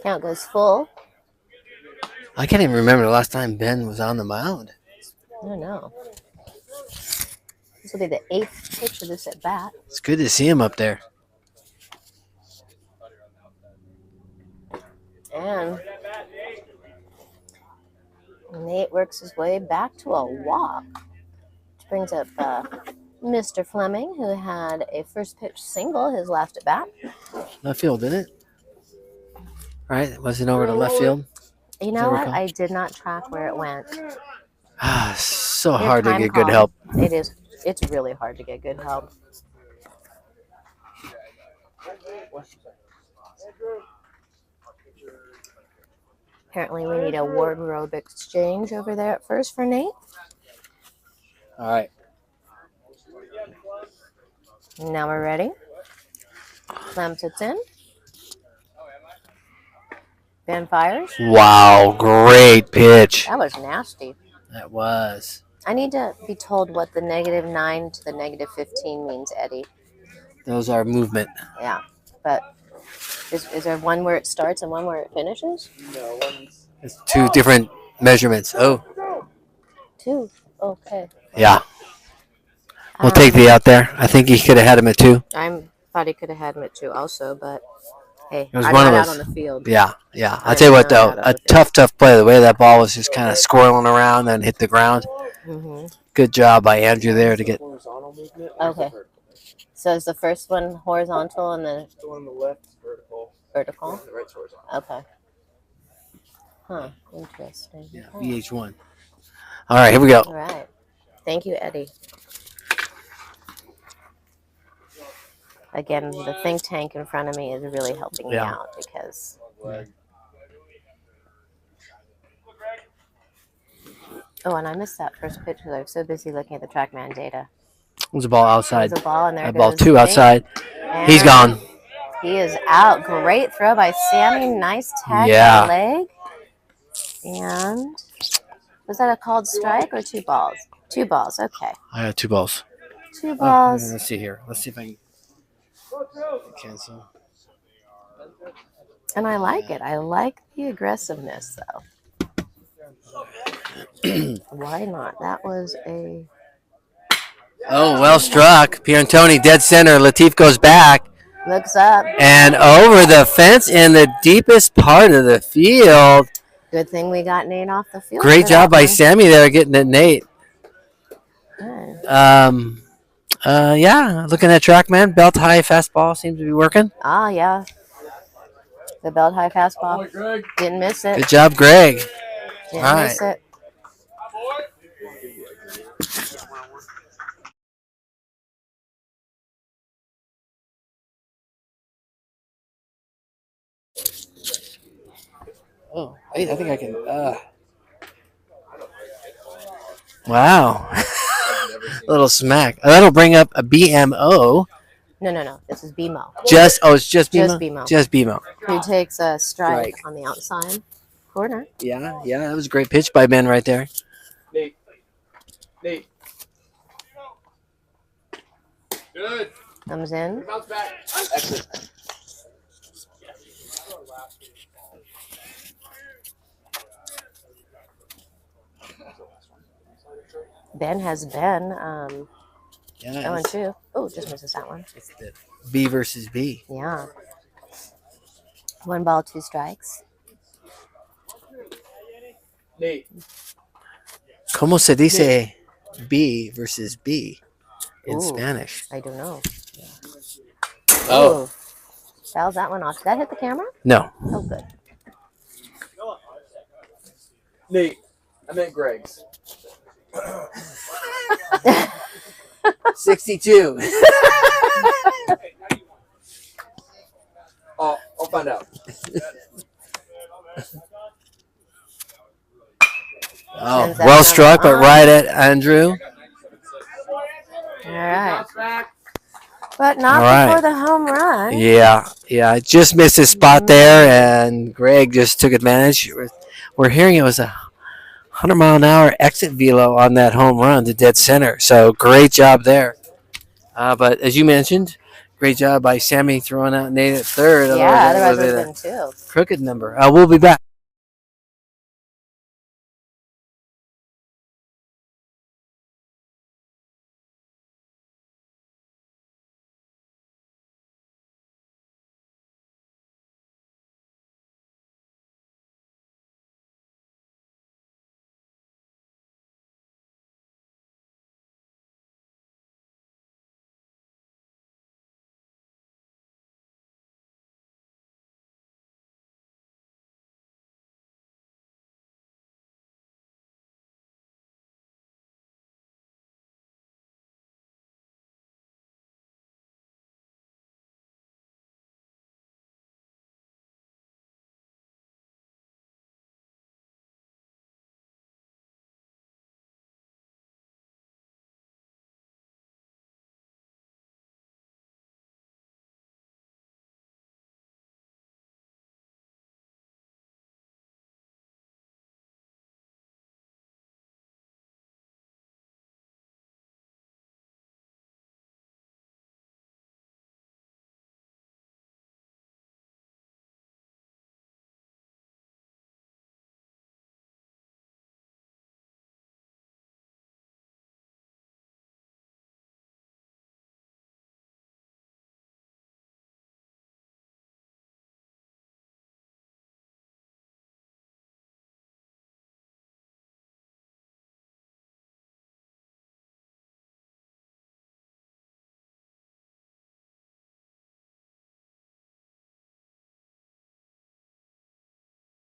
Count goes full. I can't even remember the last time Ben was on the mound. I don't know. This will be the 8th pitch of this at bat. It's good to see him up there. And Nate works his way back to a walk. Which brings up Mr. Fleming, who had a first pitch single his last at bat. Left field, didn't it? Right? Was it over to left field? You know what? I did not track where it went. So hard to get good help. It is. It's really hard to get good help. Apparently, we need a wardrobe exchange over there at first for Nate. All right. Now we're ready. Clem sits in. Ben fires. Wow, great pitch. That was nasty. That was. I need to be told what the -9 to the -15 means, Eddie. Those are movement. Yeah, but is there one where it starts and one where it finishes? No, It's two different measurements. Oh, 2. Okay. yeah. We'll take the out there. I think he could have had him at 2. I thought he could have had him at 2 also, but hey, It was I'm one not of out those. on the field. Yeah. I'll tell you what, though. A tough play. The way that ball was just kind of squirreling around and hit the ground. Mm-hmm. Good job by Andrew there to get. Okay. So is the first one horizontal and the The one on the left is vertical. vertical? The right's horizontal. Okay. Huh. Interesting. Yeah, Okay. VH1. All right, here we go. All right. Thank you, Eddie. Again, the think tank in front of me is really helping me Yeah. out because and I missed that first pitch because I was so busy looking at the TrackMan data. There's a ball outside. There's a ball, and there That ball goes 2 Nate. outside. And He's gone. He is out. Great throw by Sammy. Nice tag Yeah. by leg. And was that a called strike or 2 balls? 2 balls. Okay. I got 2 balls. 2 balls. Let's see here. Let's see if I can cancel. And I like it. I like the aggressiveness, though. Why not? That was a... Oh, well struck. Pierantoni dead center. Latif goes back Looks up. and over the fence in the deepest part of the field. Good thing we got Nate off the field. Great for job that by one. Sammy there getting at Nate. Good. Yeah, looking at TrackMan, belt high fastball seems to be working. Ah, yeah. The belt high fastball. Boy, Greg. Didn't miss it. Good job, Greg. Didn't All miss it. Oh, wait, I think I can. Wow. A little smack. That'll bring up a BMO. No. This is BMO. It's just BMO? Just BMO. Just BMO. Who takes a strike Strike. on the outside corner. Yeah, that was a great pitch by Ben right there. Nate. Good. Comes in. Bounce back. Excellent. Ben has been Yeah, 0-2. Oh, just misses that one. it's the B versus B. Yeah. 1 ball, 2 strikes. Nate. ¿Cómo se dice B versus B in Ooh. Spanish? I don't know. Oh. Ooh. Fouls that one off. Did that hit the camera? No. Oh, good. Nate. I meant Greg's. 62. I'll find out. Oh, Sends that well one struck, but on. right at Andrew. All right. But not All right. before the home run. Yeah, just missed his spot there, and Greg just took advantage. we're hearing it was a 100-mile-an-hour exit velo on that home run to dead center. So great job there. But as you mentioned, great job by Sammy throwing out Nate at third. Yeah, otherwise Otherwise, it it would would have been have been two. a crooked number. We'll be back.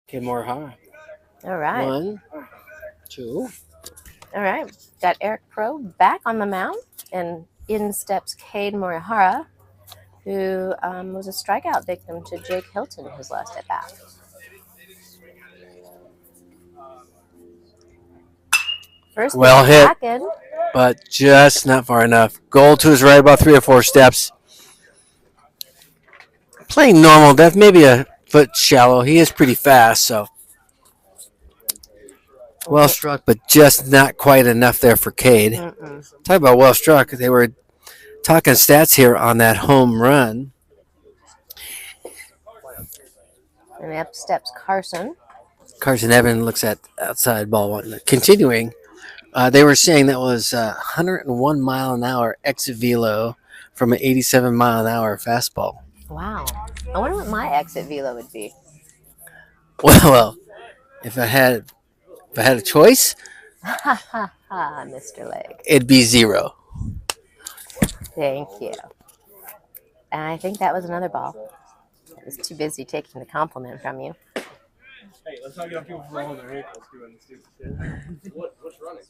Okay, more high. All right. 1, 2. All right. Got Eric Pro back on the mound, and in steps Cade Morihara, who was a strikeout victim to Jake Hilton his last at bat. First Well pitch hit. back in. But just not far enough. Goal to his right, about 3 or 4 steps. Playing normal depth, maybe a foot shallow. He is pretty fast, so well struck, but just not quite enough there for Cade. Talk about well struck. They were talking stats here on that home run. And up steps Carson. Carson Evan looks at outside ball one. Continuing, they were saying that was 101 mile an hour exit velo from an 87 mile an hour fastball. Wow. I wonder what my exit velo would be. Well, if I had a choice, Ha ha ha, Mr. Leg. it'd be 0. Thank you. And I think that was another ball. I was too busy taking the compliment from you. Hey, let's not get on people for rolling their ankles doing stupid shit. What's running?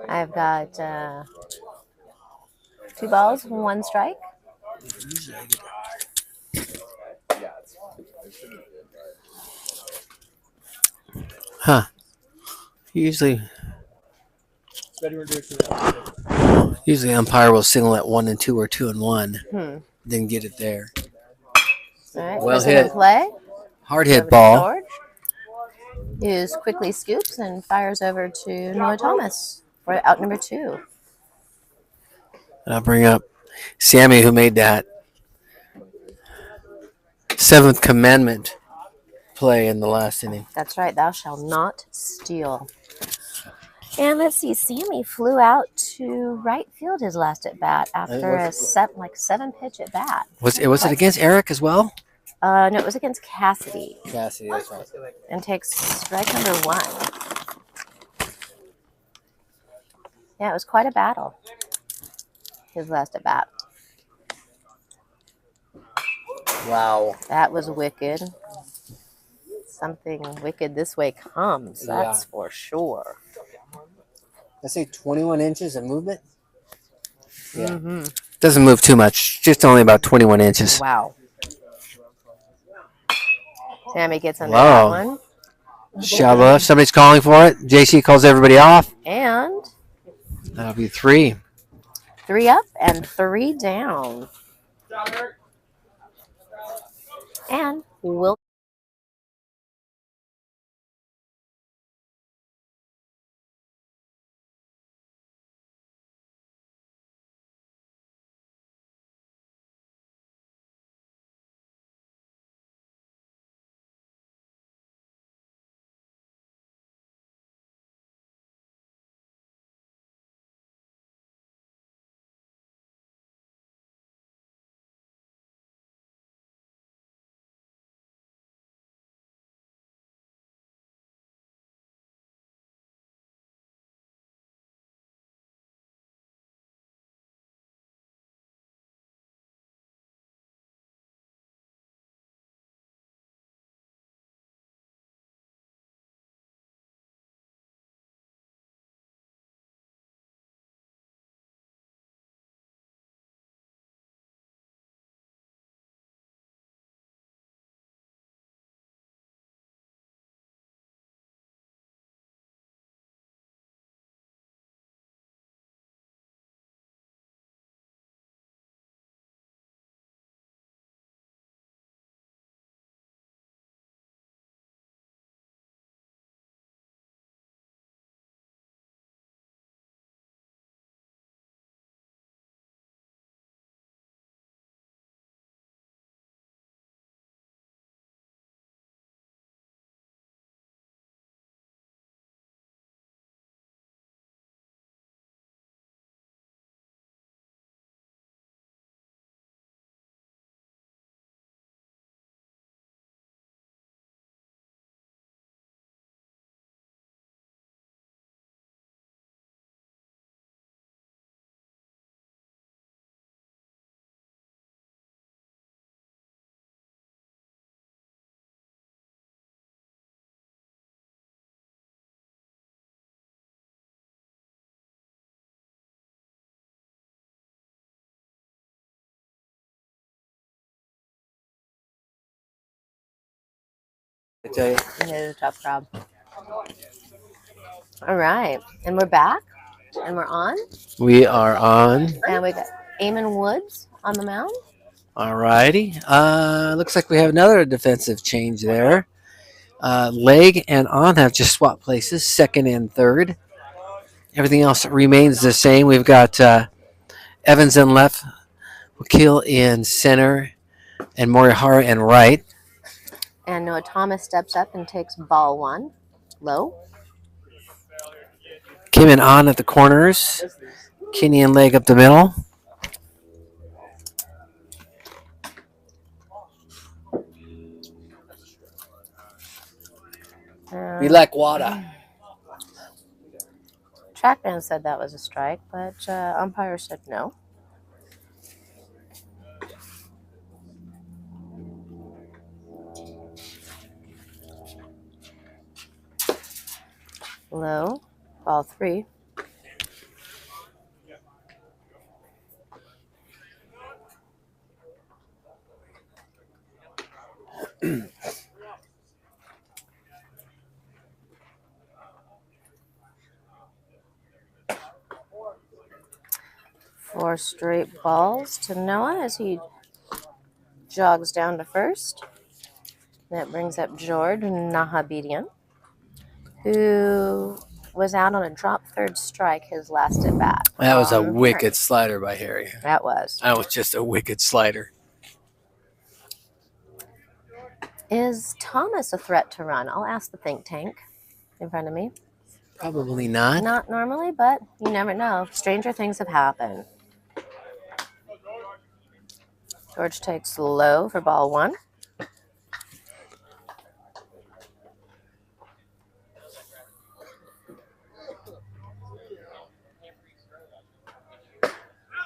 I've got 2 balls, 1 strike. Huh. Usually umpire will signal at 1 and 2 or 2 and 1. Then get it there. All right, Well person hit. in play. Hard hit Over to ball. George, who's quickly scoops and fires over to Noah Thomas for out number 2. I'll bring up Sammy, who made that 7th commandment play in the last inning. That's right. Thou shalt not steal. And let's see. Sammy flew out to right field his last at bat after a 7-pitch at bat. Was it against Eric as well? No, it was against Cassidy. Cassidy, that's right. And takes strike number 1. Yeah, it was quite a battle. His last at bat. Wow. That was wicked. Something wicked this way comes. That's for sure. I say 21 inches of movement. Yeah. Doesn't move too much. Just only about 21 inches. Wow. Sammy gets under that one. Shallow. Somebody's calling for it. JC calls everybody off. And That'll be 3. 3 up and 3 down. And we'll I tell you. It is a tough crowd. All right. And we're back. And we're on. We are on. And we got Eamon Woods on the mound. All righty. Looks like we have another defensive change there. Leg and On have just swapped places, second and third. Everything else remains the same. We've got Evans in left, Wakil in center, and Morihara in right. And Noah Thomas steps up and takes ball 1. Low. Kim and On at the corners. Kenny and Leg up the middle. We lack water. Trackman said that was a strike, but umpire said no. Low. Ball 3. Four straight balls to Noah as he jogs down to first. That brings up George Nahabedian, who was out on a drop third strike his last at bat. That was a wicked slider by Harry. That was. That was just a wicked slider. Is Thomas a threat to run? I'll ask the think tank in front of me. Probably not. Not normally, but you never know. Stranger things have happened. George takes low for ball 1.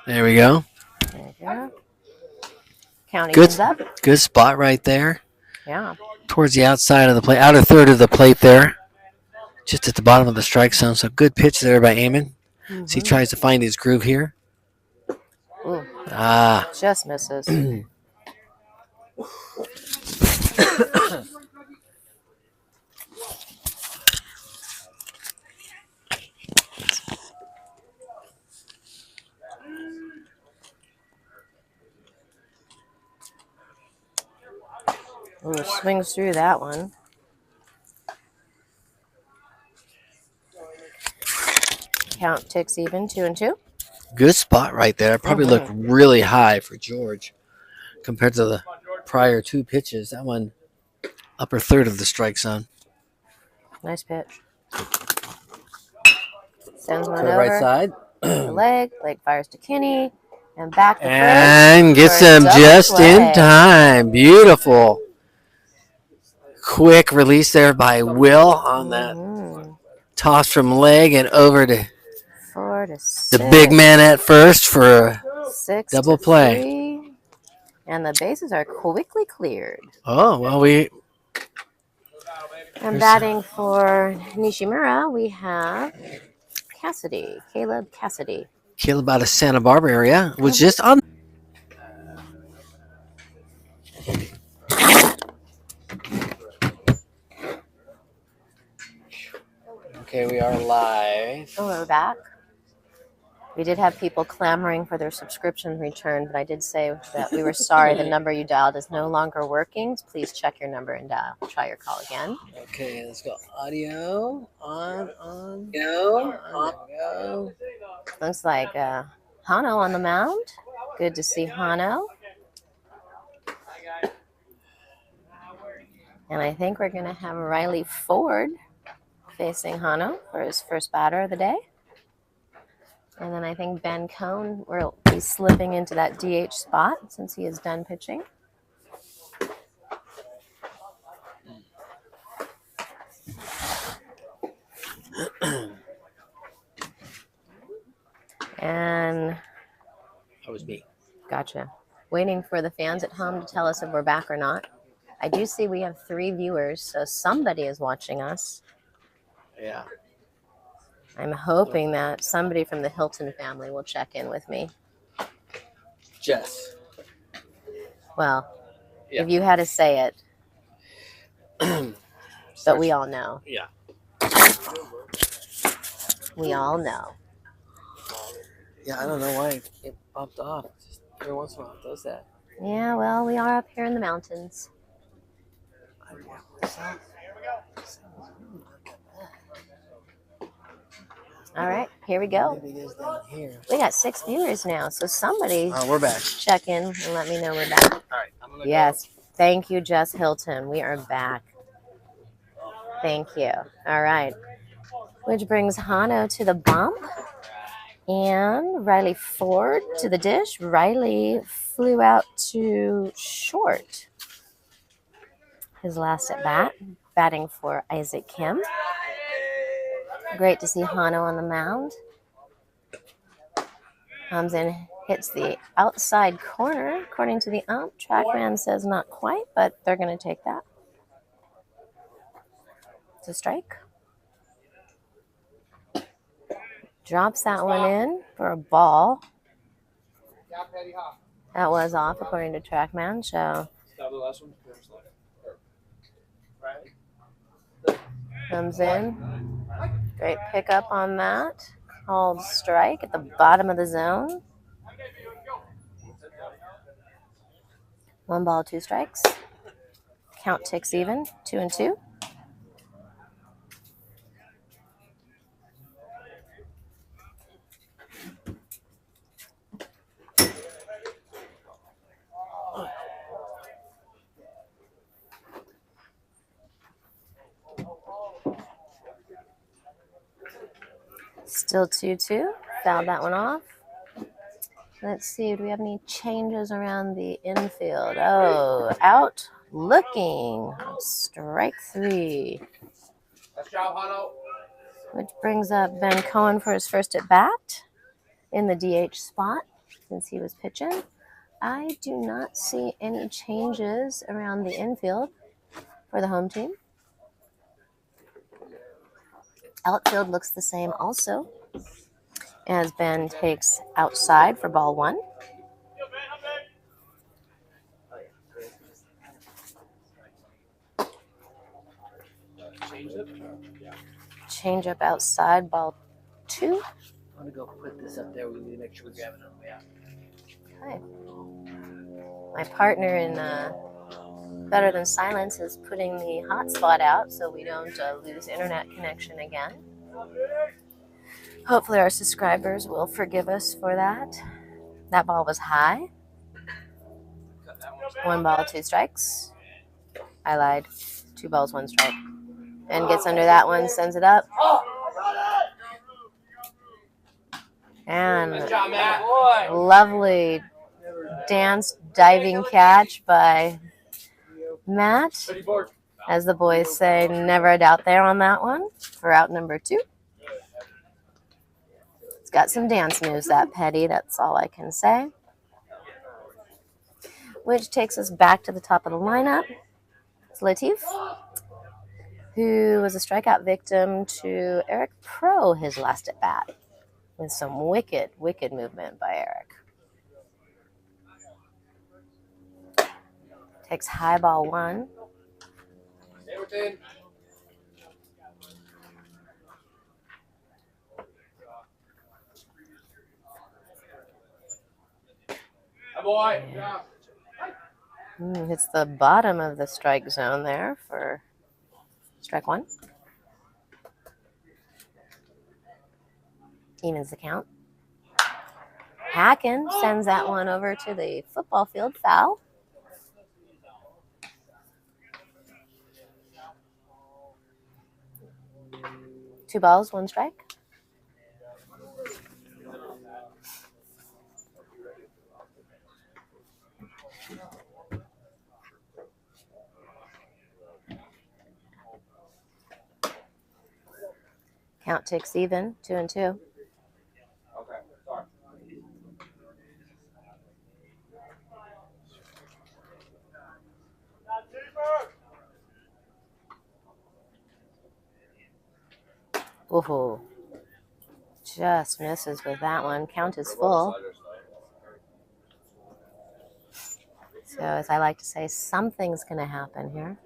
There we go. There you go. Counting Good. is up. Good spot right there. Yeah. Towards the outside of the plate, outer third of the plate there. Just at the bottom of the strike zone. So good pitch there by Eamon. As he tries to find his groove here. Ooh, Ah. just misses. Ooh, swings through that one. Count ticks even, 2-2. Good spot right there. Probably looked really high for George compared to the prior 2 pitches. That one, upper third of the strike zone. Nice pitch. Sends one To the over. right side. The leg fires to Kinney. And back to first. And gets for a him double just play. in time. Beautiful. Quick release there by Will on that toss from Leg and over to 4-6. the big man at first for a 6 double to play. 3. And the bases are quickly cleared. Oh, well, we... And batting for Nishimura, we have Cassidy, Caleb Cassidy. Caleb out of Santa Barbara area was just on. Okay, we are live. Oh, we're back. We did have people clamoring for their subscription return, but I did say that we were sorry the number you dialed is no longer working. So please check your number and try your call again. Okay, let's go. Audio on, go. Looks like Hano on the mound. Good to see Hano. And I think we're going to have Riley Ford facing Hano for his first batter of the day. And then I think Ben Cohn will be slipping into that DH spot since he is done pitching. And That was me. gotcha. Waiting for the fans at home to tell us if we're back or not. I do see we have 3 viewers, so somebody is watching us. Yeah. I'm hoping that somebody from the Hilton family will check in with me. Jess. Well, Yeah. if you had to say it. But we all know. Yeah. We all know. Yeah, I don't know why it popped off. Just every once in a while it does that. Yeah, well, we are up here in the mountains. All right, here we go. Maybe it is down here. We got 6 viewers now, so somebody We're back. check in and let me know we're back. All right. I'm gonna Yes, thank you, Jess Hilton. We are back. Thank you. All right, which brings Hano to the bump and Riley Ford to the dish. Riley flew out to short his last at bat, batting for Isaac Kim. Great to see Hano on the mound. Comes in, hits the outside corner, according to the ump. Trackman says not quite, but they're going to take that. It's a strike. Drops that one in for a ball. That was off, according to Trackman. So comes in. Great pickup on that. Called strike at the bottom of the zone. 1 ball, 2 strikes. Count ticks even, 2-2. Still 2-2. Fouled that one off. Let's see, do we have any changes around the infield? Oh, out looking. Strike 3. Nice job, Hano. Which brings up Ben Cohen for his first at bat in the DH spot since he was pitching. I do not see any changes around the infield for the home team. Outfield looks the same also, as Ben takes outside for ball 1. Change up outside, ball 2. I'm gonna go put this up there. We need to make sure we grab it on the way out. Okay. My partner in Better Than Silence is putting the hotspot out so we don't lose internet connection again. Hopefully our subscribers will forgive us for that. That ball was high. 1 ball, 2 strikes. I lied. 2 balls, 1 strike. And gets under that one, sends it up. And lovely dance diving catch by Matt. As the boys say, never a doubt there on that one for out number 2. It's got some dance moves, that Petty. That's all I can say. Which takes us back to the top of the lineup. It's Latif, who was a strikeout victim to Eric Pro his last at bat, with some wicked, wicked movement by Eric. Takes high ball 1. Stay within. Good boy. Yeah. Hits the bottom of the strike zone there for strike 1. Evens the count. Hacken sends that one over to the football field, foul. Two balls, 1 strike. Count ticks even, 2-2. Okay, sorry. Ooh, just misses with that one. Count is full. So as I like to say, something's going to happen here.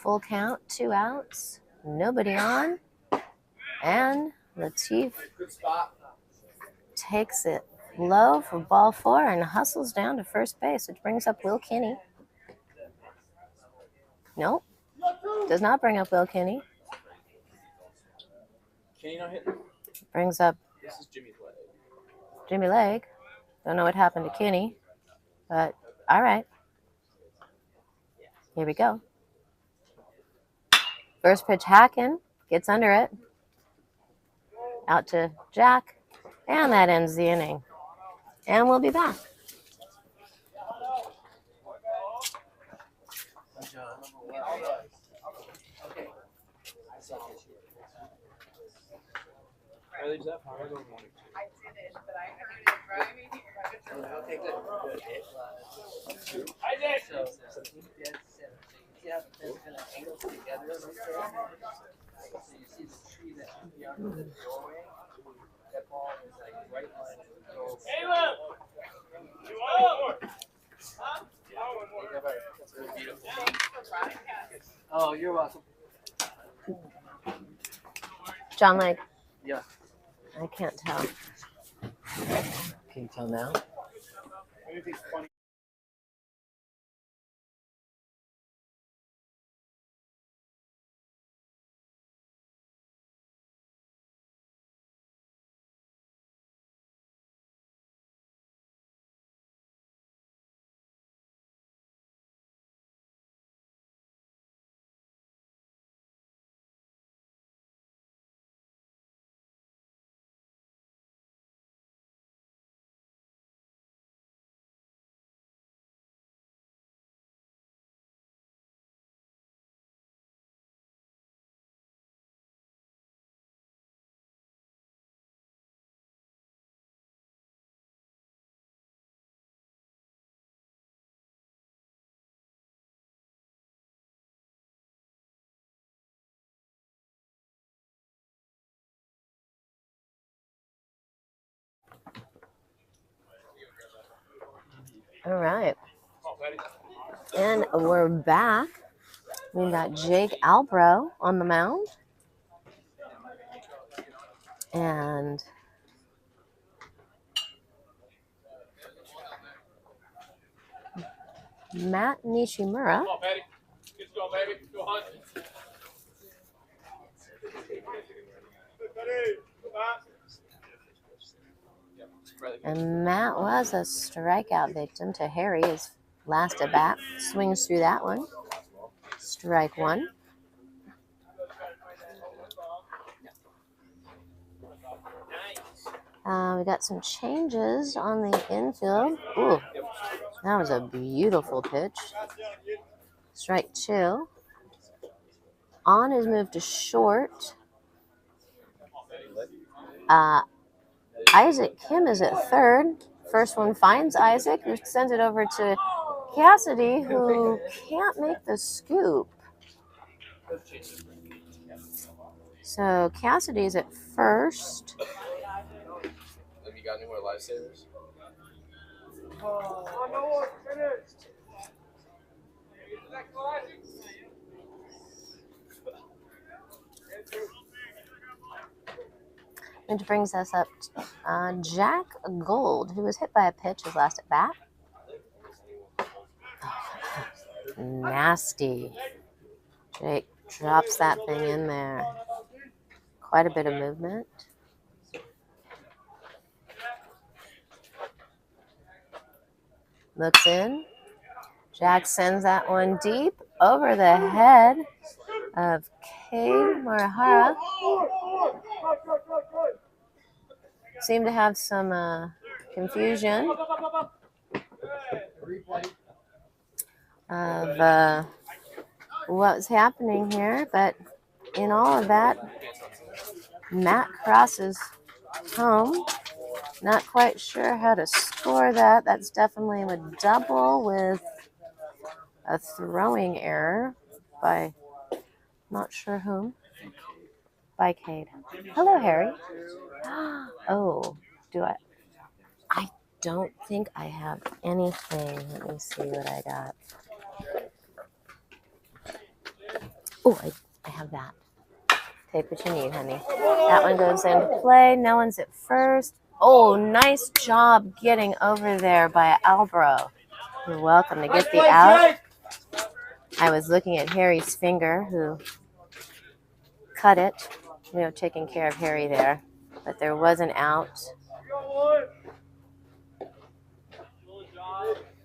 Full count, 2 outs, nobody on, and Latif takes it low for ball 4 and hustles down to first base, which brings up Will Kinney. Nope, does not bring up Will Kinney. Kenny not hitting? Brings up This is Jimmy's leg. Jimmy Leg. Don't know what happened to Kinney, but all right. Here we go. First pitch, Hacken gets under it. Out to Jack, and that ends the inning. And we'll be back. Okay, good. So he did 7. So you see how the fence kind of angles together like that? So you see the tree that's beyond the doorway? That ball is like right line to the doorway. That's really beautiful. Oh, you're welcome. John Leg. Yeah. I can't tell. Can you tell now? Anything's funny. All right. And we're back. We got Jake Albro on the mound. And Matt Nishimura. Come on, Patty. Let's go, baby. Go hunt. And Matt was a strikeout victim to Harry. His last at bat swings through that one. Strike 1. We got some changes on the infield. Ooh, that was a beautiful pitch. Strike 2. On is moved to short. Isaac Kim is at third. First one finds Isaac, who sends it over to Cassidy, who can't make the scoop. So Cassidy's at first. Have you got any more lifesavers? Which brings us up to Jack Gold, who was hit by a pitch his last at bat. Oh, nasty. Jake drops that thing in there. Quite a bit of movement. Looks in. Jack sends that one deep over the head of Cade Morihara. Seemed to have some confusion of what was happening here, but in all of that, Matt crosses home. Not quite sure how to score that. That's definitely a double with a throwing error by not sure whom. By Cade. Hello, Harry. Oh, do I? I don't think I have anything. Let me see what I got. Oh, I have that. Take what you need, honey. That one goes into play. No one's at first. Oh, nice job getting over there by Albro. You're welcome to get the out. I was looking at Harry's finger, who cut it. Taking care of Harry there. But there was an out.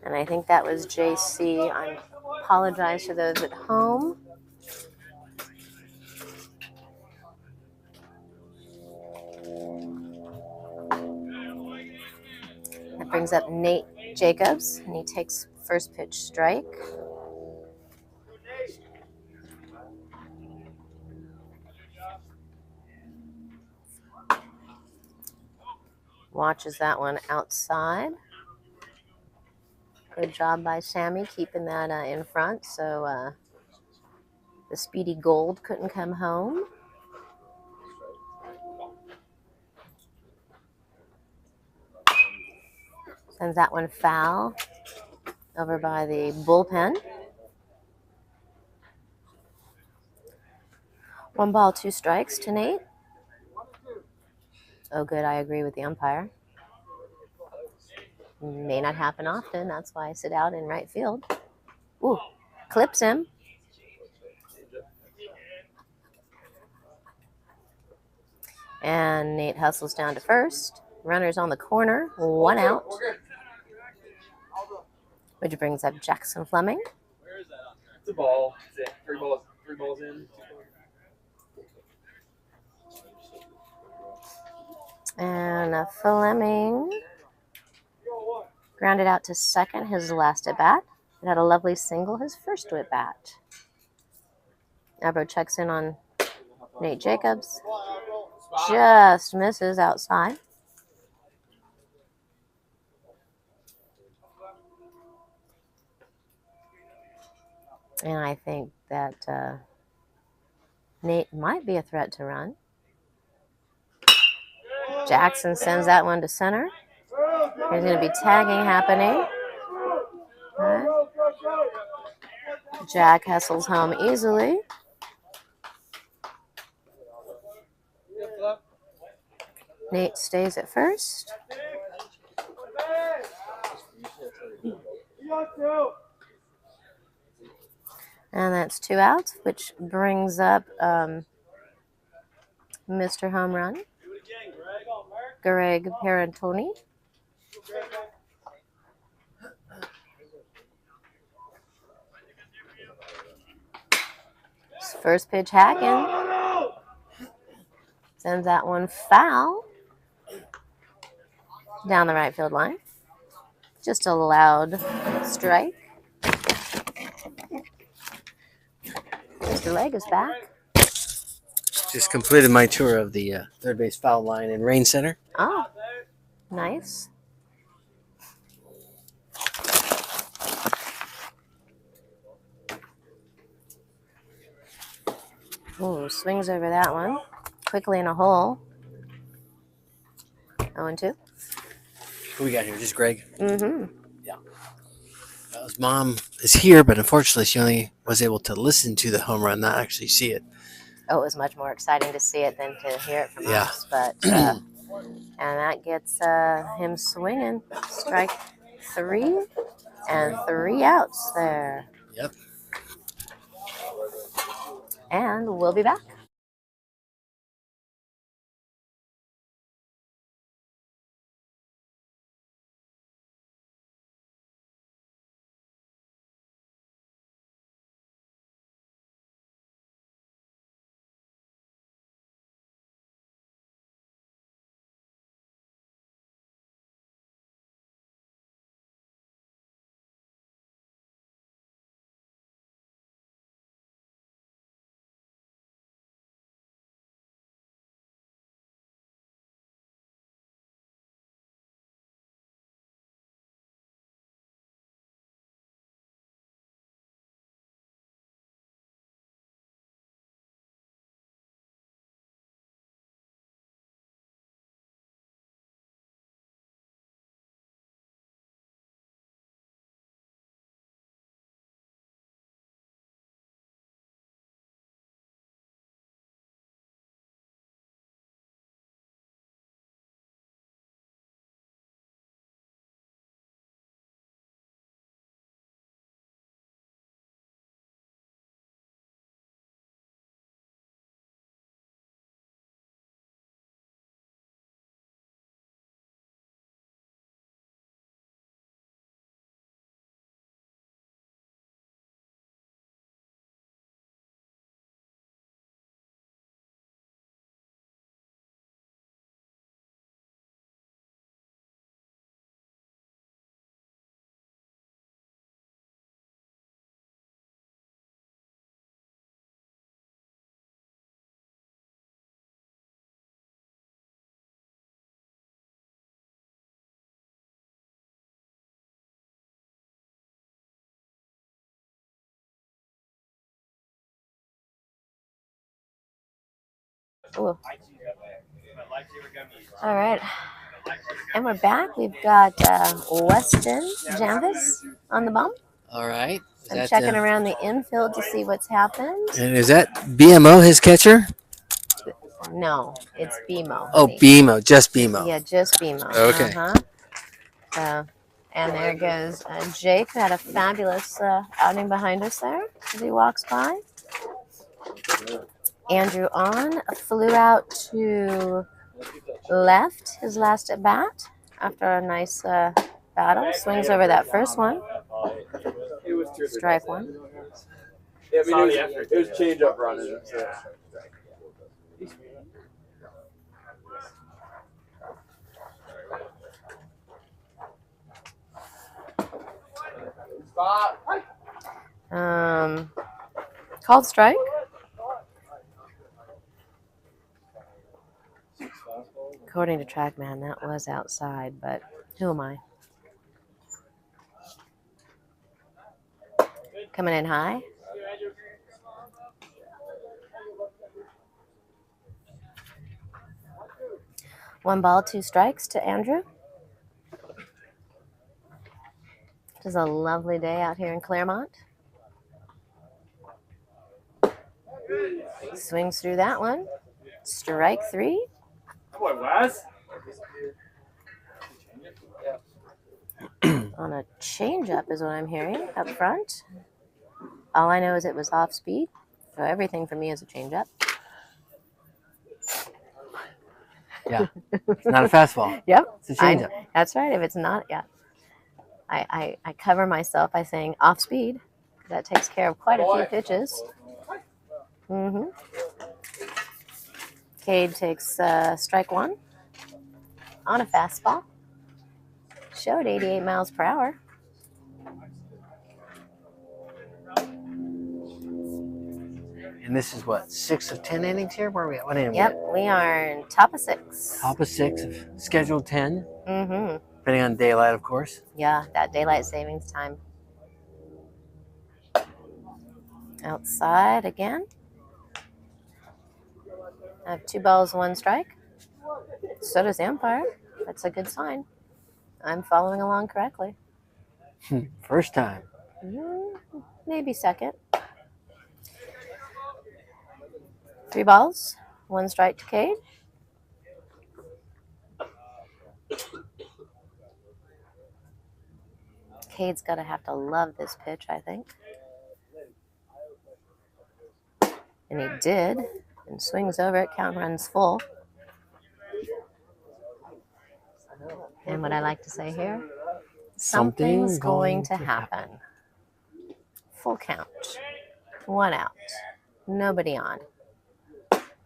And I think that was JC. I apologize to those at home. That brings up Nate Jacobs, and he takes first pitch strike. Watches that one outside. Good job by Sammy keeping that in front, so the Speedy Gold couldn't come home. Sends that one foul over by the bullpen. 1 ball, 2 strikes to Nate. Oh, good. I agree with the umpire. May not happen often. That's why I sit out in right field. Ooh, clips him. And Nate hustles down to first. Runner's on the corner. 1 out. Which brings up Jackson Fleming. Where is that on there? It's a ball. It's 3 balls. 3 balls in. And Fleming grounded out to second his last at bat. It had a lovely single his first at bat. Abro checks in on Nate Jacobs. Just misses outside. And I think that Nate might be a threat to run. Jackson sends that one to center. There's going to be tagging happening. Right. Jack hustles home easily. Nate stays at first. And that's 2 outs, which brings up Mr. Home Run, Greg Parentoni. First pitch hacking. Sends that one foul down the right field line. Just a loud strike. Mr. Leg is back. Just completed my tour of the third base foul line in Rain Center. Oh, nice. Ooh, swings over that one. Quickly in a hole. 0-2. Who we got here? Just Greg? Mm-hmm. Yeah. His mom is here, but unfortunately she only was able to listen to the home run, not actually see it. Oh, it was much more exciting to see it than to hear it from us. But and that gets him swinging. Strike 3 and 3 outs there. Yep. And we'll be back. Ooh. All right. And we're back. We've got Weston Janvis on the bump. All right. I'm checking around the infield to see what's happened. And is that BMO his catcher? No, it's BMO. Oh, BMO, just BMO. Yeah, just BMO. Okay. And there goes Jake, who had a fabulous outing behind us there as he walks by. Andrew on flew out to left his last at bat after a nice battle. Swings over that first one. Strike one. Yeah, I mean, it was change up running. So. Called strike. According to TrackMan, that was outside, but who am I? Coming in high. One ball, two strikes to Andrew. It is a lovely day out here in Claremont. Swings through that one. Strike three. Boy, Wes. On a changeup is what I'm hearing up front. All I know is it was off speed. So everything for me is a changeup. Yeah. It's not a fastball. Yep. It's a changeup. That's right. If it's not, yeah. I cover myself by saying off speed. That takes care of quite a few pitches. Mm-hmm. Cade takes strike one on a fastball. Showed 88 miles per hour. And this is what, 6 of 10 innings here? Where are we at? What inning? Yep, we are in top of 6. Top of 6 of scheduled 10. Mm-hmm. Depending on daylight, of course. Yeah, that daylight savings time. Outside again. I have 2 balls, 1 strike. So does the umpire. That's a good sign. I'm following along correctly. First time. Maybe second. 3 balls, 1 strike to Cade. Cade's got to have to love this pitch, I think. And he did. And swings over it, count runs full. And what I like to say here, something's going to happen. Full count. 1 out. Nobody on.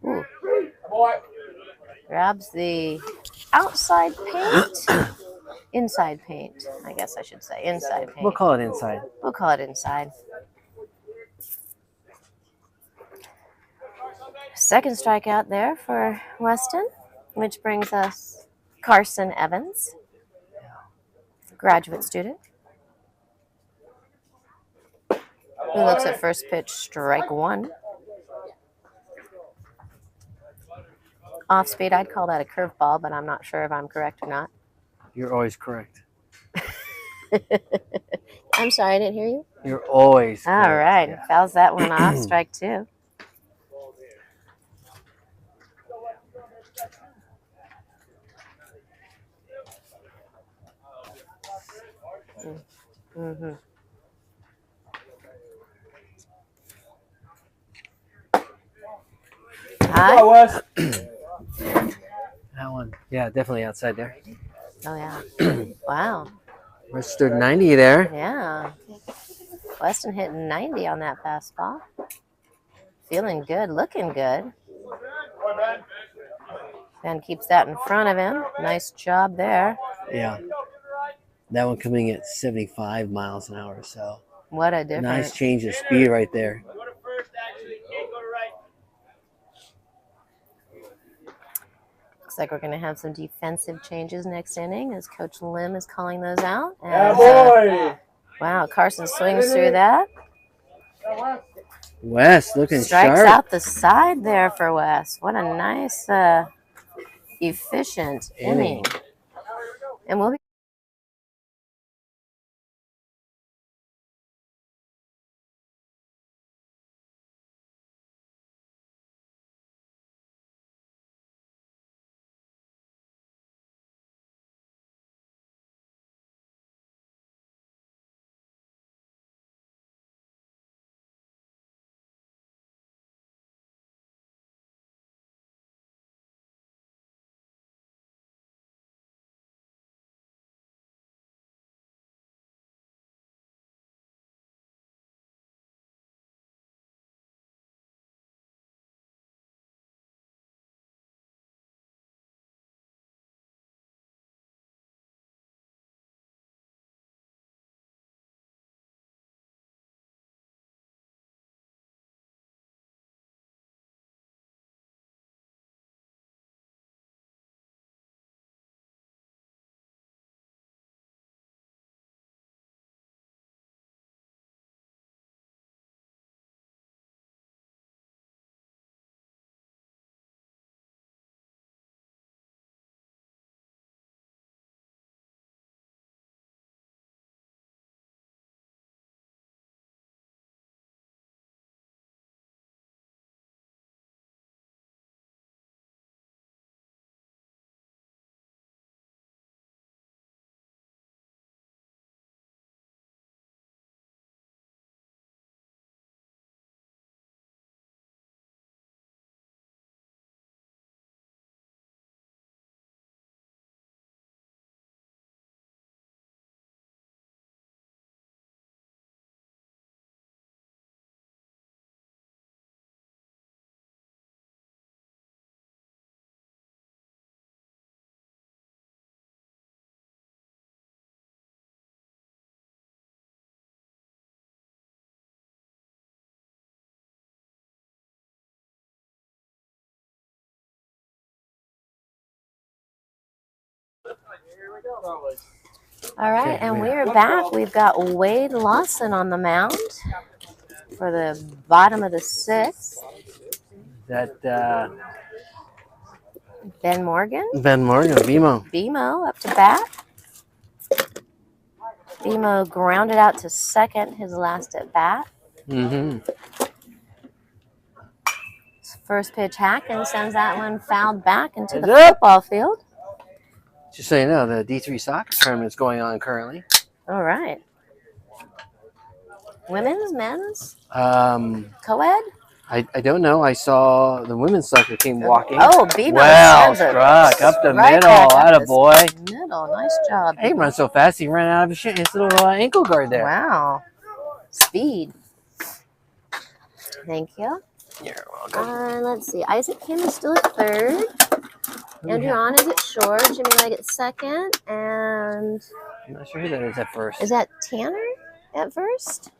Ooh. Grabs the outside paint. Inside paint, I guess I should say. Inside paint. We'll call it inside. We'll call it inside. Second strikeout there for Weston, which brings us Carson Evans, graduate student, who looks at first pitch, strike one. Off speed, I'd call that a curveball, but I'm not sure if I'm correct or not. You're always correct. I'm sorry, I didn't hear you. You're always correct. All right, Yeah. fouls that one off, strike two. Mm-hmm. Hi. Wes. That one. Yeah, definitely outside there. Oh, yeah. Wow. Registered 90 there. Yeah. Weston hitting 90 on that fastball. Feeling good, looking good. Ben keeps that in front of him. Nice job there. Yeah. That one coming at 75 miles an hour. So What a difference. nice change of speed right there. Looks like we're going to have some defensive changes next inning as Coach Lim is calling those out. And, Yeah, boy. wow, Carson swings through that. Wes looking Strikes sharp. out the side there for Wes. What a nice, efficient inning. And we'll be all right, and we are back. We've got Wade Lawson on the mound for the bottom of the sixth. That Ben Morgan. BMO. BMO up to bat. BMO grounded out to second his last at bat. First pitch hack and sends that one fouled back into the football field. Just so you know, the D3 soccer tournament is going on currently. All right. Women's, men's, Co-ed? I don't know. I saw the women's soccer team walking. Oh, BMO well struck up the middle. Attaboy. Middle, nice job. He runs so fast, he ran out of his little ankle guard there. Wow. Speed. Thank you. You're welcome. Let's see. Isaac Kim is still at third. Andrew On is at short. Jimmy Legg at second. And I'm not sure who that is at first. is that Tanner at first?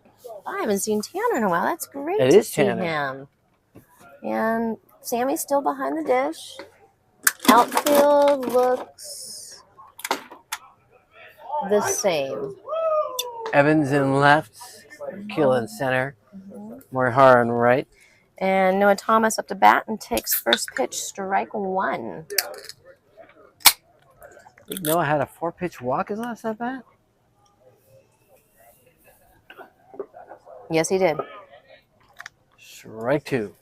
I haven't seen Tanner in a while. That's great to see Tanner. Him. And Sammy's still behind the dish. Outfield looks the same. Evans in left, Keel in center, Morihara in right. And Noah Thomas up to bat and takes first pitch, strike one. I think Noah had a 4-pitch walk his last at bat. Yes, he did. Strike two.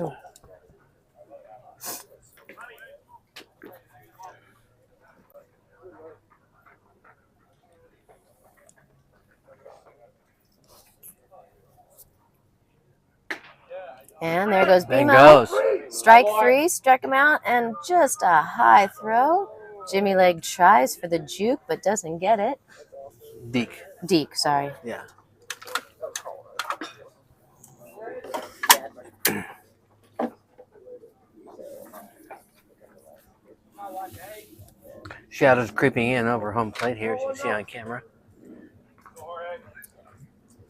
Oh. And there goes BMO. Strike three, struck him out, and just a high throw. Jimmy Legg tries for the juke, but doesn't get it. Deke, sorry. Yeah. Shadows creeping in over home plate here, as you can see on camera.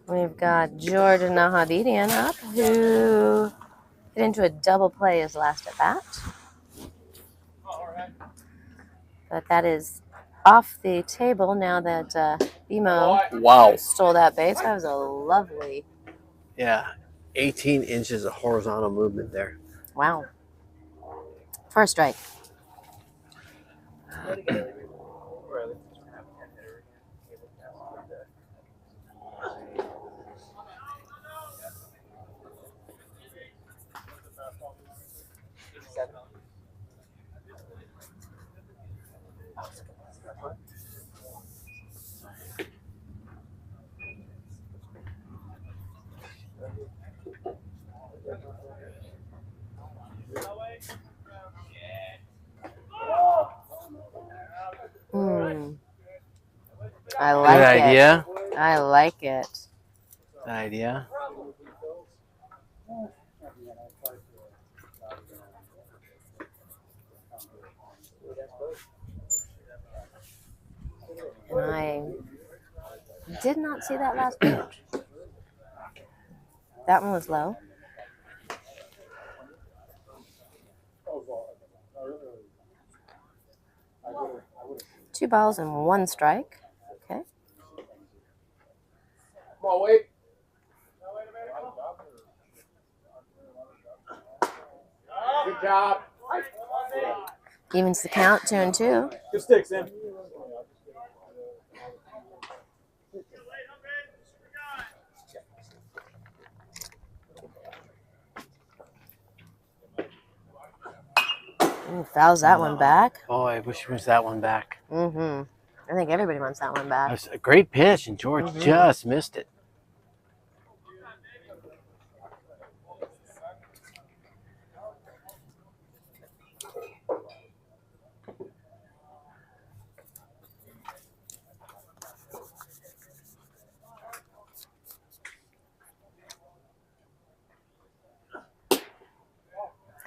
We've got Jordan Nahadidian up, who hit into a double play his last at bat. But that is off the table now that Emo Wow. stole that base. That was a lovely. Yeah. 18 inches of horizontal movement there. Wow. First strike. I like Good it. idea. I like it. Good idea. And I did not see that last pitch. That one was low. Two balls and one strike. Okay. Come on, wait. Good job. Evens the count, 2-2. Good stick, Sam. Ooh, fouls that one back. Boy, I wish he was that one back. Mm-hmm. I think everybody wants that one back. That was a great pitch, and George just missed it.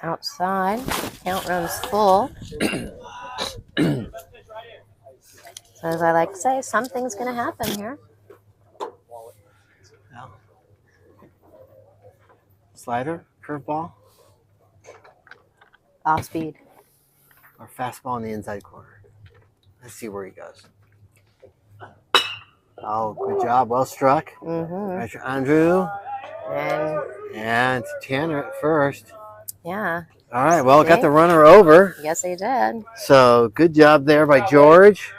Outside. Count runs full. So as I like to say, something's going to happen here. Slider, curveball, Off speed. or fastball in the inside corner. Let's see where he goes. Oh, good job. Well struck. Pressure Andrew. And Tanner at first. Yeah. All right, well, got the runner over. Yes, he did. So good job there by George.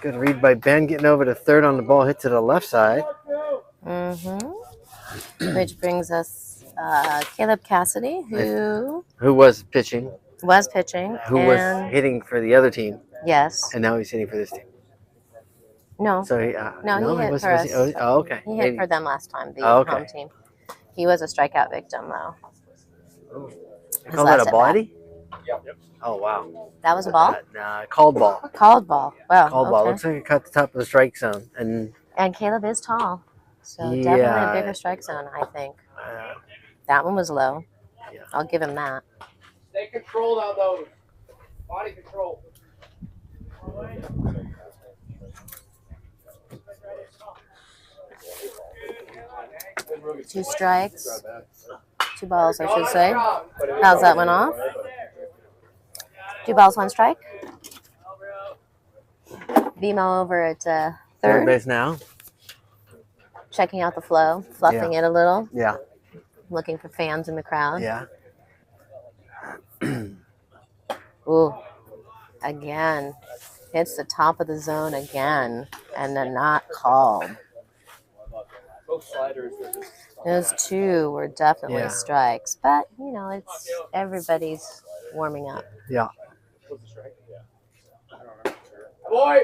Good read by Ben, getting over to third on the ball, hit to the left side. Which brings us Caleb Cassidy, who was pitching. Was pitching. Who was hitting for the other team. Yes. And now he's hitting for this team. No. So he, he hit for us. Oh, okay. He hit for them last time, the home team. He was a strikeout victim, though. Oh. They call that a body? Yep. Oh, wow. That was a ball? Called ball. Called ball. Wow. Called ball. Looks like it cut the top of the strike zone. And Caleb is tall. So definitely a bigger strike zone, I think. That one was low. Yeah. I'll give him that. Stay controlled on those. Body control. Two strikes. Two balls, I should say. How's that one off? 2 balls, 1 strike. Vimo over at third base now. Checking out the flow, fluffing it a little. Yeah. Looking for fans in the crowd. Yeah. Ooh. Again. Hits the top of the zone again. And then not called. Both sliders. Those two were definitely strikes. But, you know, it's everybody's warming up. Yeah. Boy.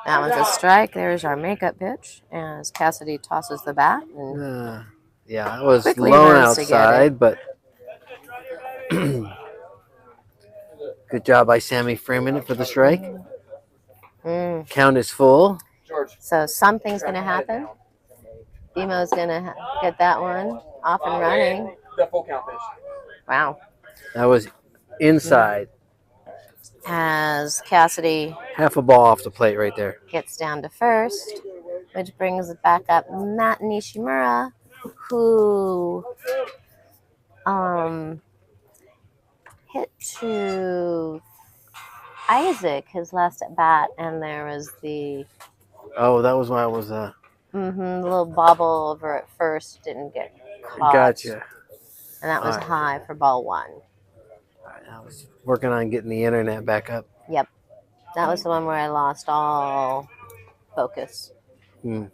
That one's a strike. There's our makeup pitch as Cassidy tosses the bat. And yeah, it was quickly low runs to get outside, but good job by Sammy framing it for the strike. Count is full. So something's going to happen. Vimo's going to get that one off and running. The full count pitch. Wow. That was inside. As Cassidy Half a ball off the plate right there. gets down to first, which brings it back up Matt Nishimura, who hit to Isaac his last at bat, and there was the Oh, that was when I was The little bobble over at first didn't get caught. gotcha. And that was All right. high for ball 1. I was working on getting the internet back up. Yep. That was the one where I lost all focus. Hmm.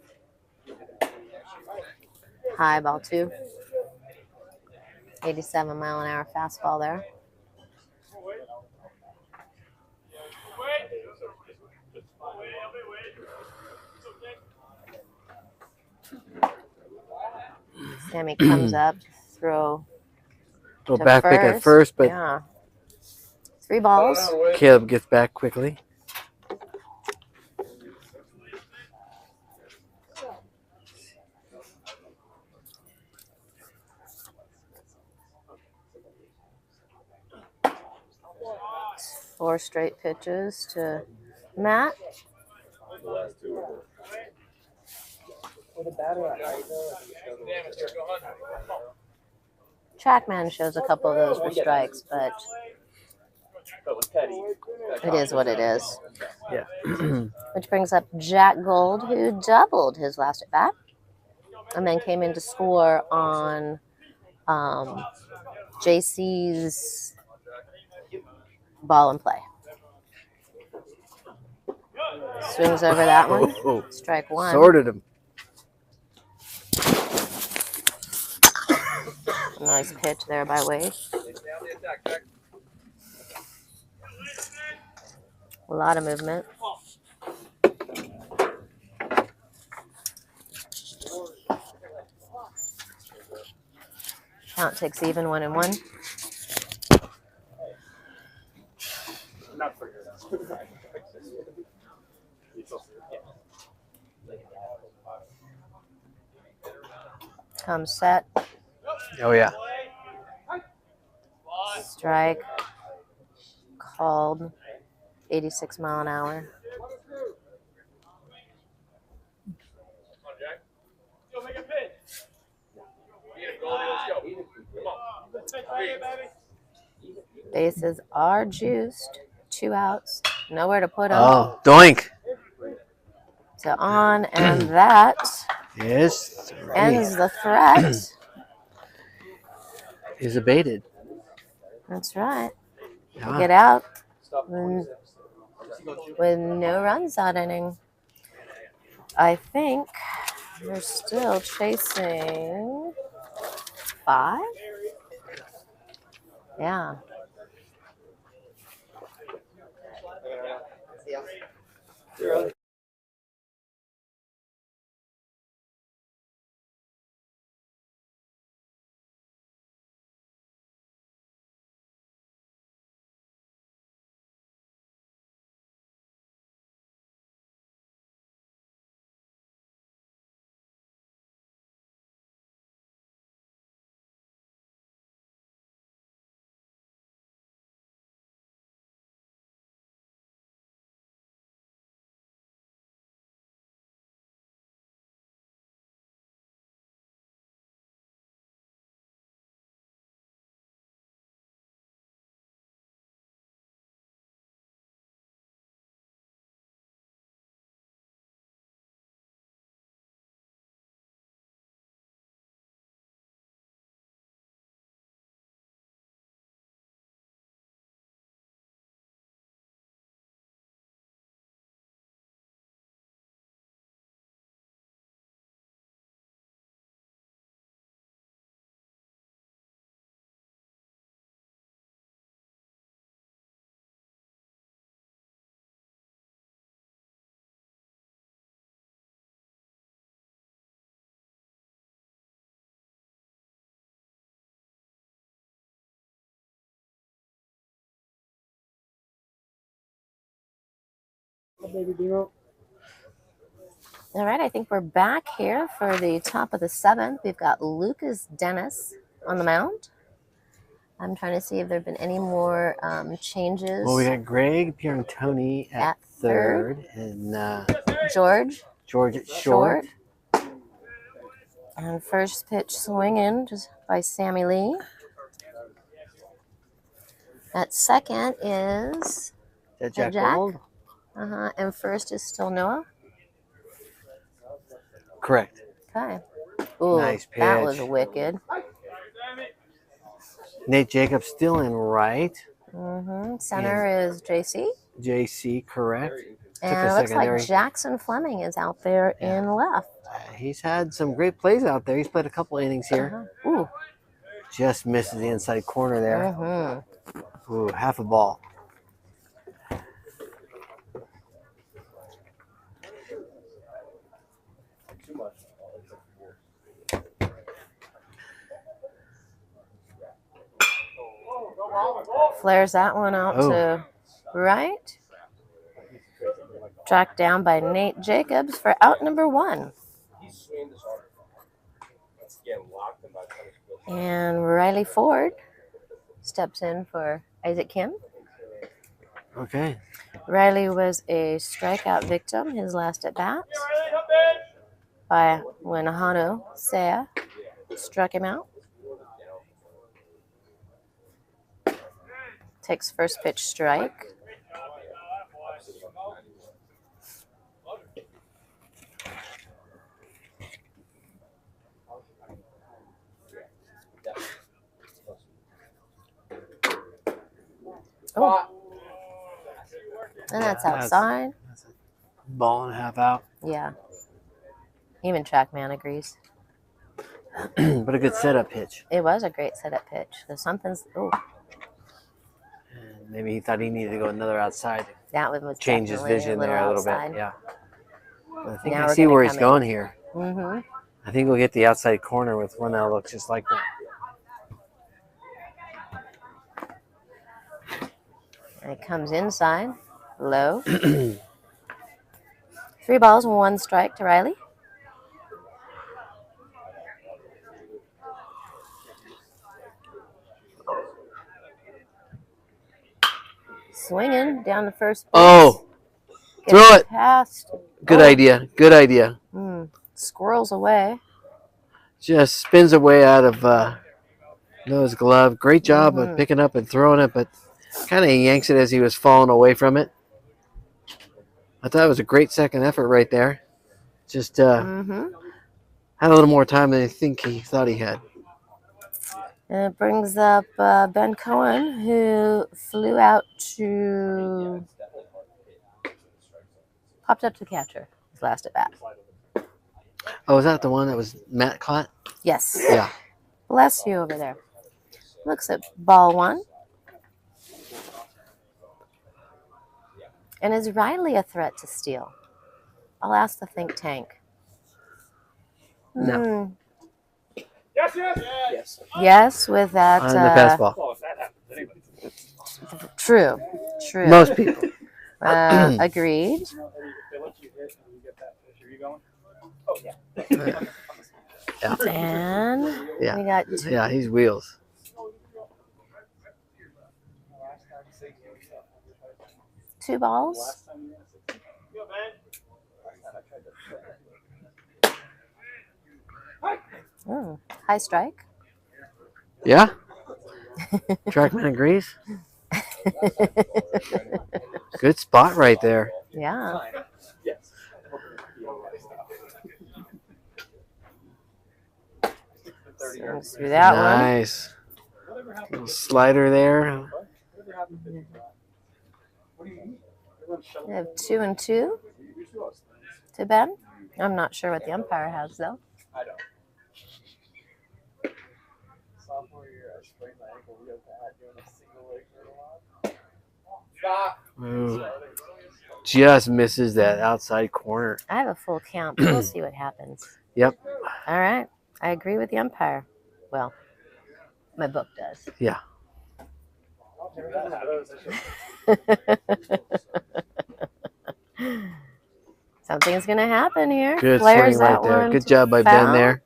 High ball 2. 87-mile-an-hour fastball there. Sammy comes up to throw Little to back pick at first, but yeah. 3 balls. Caleb gets back quickly. Four straight pitches to Matt. Trackman shows a couple of those for strikes, but it is what it is. Yeah. Which brings up Jack Gold, who doubled his last at bat and then came in to score on JC's ball and play. Swings over that one. Oh, Strike 1. sorted him. Nice pitch there by Wade. A lot of movement. Count takes even 1-1. Comes set. Oh, yeah. Strike. Called. 86-mile-an-hour. Bases are juiced. 2 outs. Nowhere to put them. Oh, doink. So on, and that Yes. ends the threat. Is abated. That's right. Yeah. Get out with no runs that inning. I think they're still chasing 5. Yeah. All right, I think we're back here for the top of the 7th. We've got Lucas Dennis on the mound. I'm trying to see if there have been any more changes. Well, we got Greg Pierantoni at third and George at short. And first pitch swinging just by Sammy Lee. At second is Jack Jack. Gold. And first is still Noah. Correct. Okay. Ooh, Nice that was pitch. wicked. Nate Jacobs still in right. Center is JC. JC, correct. Took And a it looks like secondary. Jackson Fleming is out there in left. He's had some great plays out there. He's played a couple innings here. Ooh. Just misses the inside corner there. Ooh, half a ball. Flares that one out to right. Tracked down by Nate Jacobs for out number 1. And Riley Ford steps in for Isaac Kim. Okay. Riley was a strikeout victim his last at bat by when Hano Saya struck him out. Takes first pitch strike. Oh. And that's outside. That's a ball and a half out. Yeah. Even TrackMan agrees. But a good setup pitch. It was a great setup pitch. There's something's. Oh, And maybe he thought he needed to go another outside. that one was Change his definitely vision there a little outside. bit. Yeah. I think Now I we're see gonna where he's come going here. Mm-hmm. I think we'll get the outside corner with one that looks just like that. And it comes inside, low. 3 balls, 1 strike to Riley. Swinging down the first base. Oh, Gets throw it. Past. Good Oh. idea. Good idea. Squirrels away. Just spins away out of nose glove. Great job of picking up and throwing it, but kind of yanks it as he was falling away from it. I thought it was a great second effort right there. Just had a little more time than I think he thought he had. And it brings up Ben Cohen, who flew out to. Popped up to catcher his last at bat. Oh, was that the one that was Matt caught? Yes. Yeah. Bless you over there. Looks at ball 1. And is Riley a threat to steal? I'll ask the think tank. No. Yes, with that. On the fastball. True. Most people. Agreed. Yeah. And we got Yeah, he's wheels. two balls. High strike. Yeah. Trackman agrees. Good spot right there. Yeah. Swings through that one. Nice. Little slider there. We have 2-2 to Ben. I'm not sure what the umpire has though. I don't. Sophomore year, I sprained my ankle real bad doing a single leg for a lot. Stop. Just misses that outside corner. I have a full count, but we'll see what happens. Yep. All right. I agree with the umpire. Well, my book does. Yeah. Something's going to happen here. Good Flares swing right that there. one Good to job by foul. Ben there.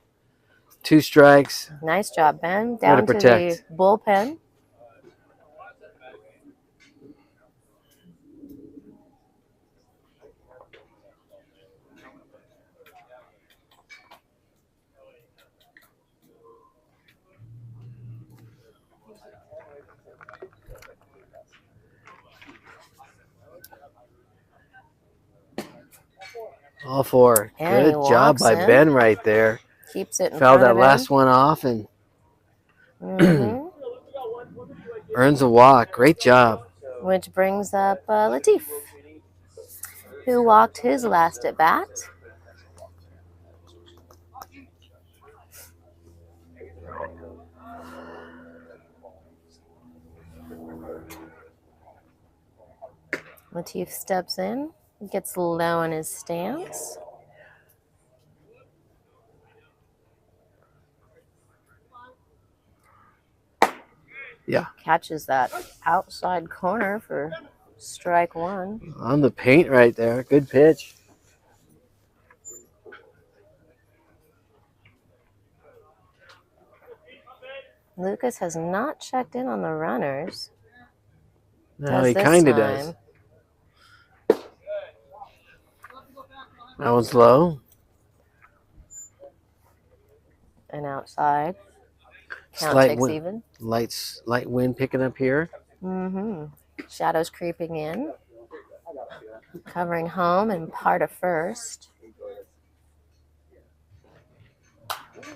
2 strikes. Nice job, Ben. Way Down to to the protect. bullpen. All four. And he Good job walks by in. Ben right there. Keeps it in Fouled front that of last him. one off and Mhm. earns a walk. Great job. Which brings up Latif, who walked his last at bat. Latif steps in, gets low in his stance. Yeah. Catches that outside corner for strike one. On the paint right there. Good pitch. Lucas has not checked in on the runners. No, he kind of does. That one's low. And outside. Count Slight takes wind, even. light wind picking up here. Mm-hmm. Shadows creeping in. Covering home and part of first.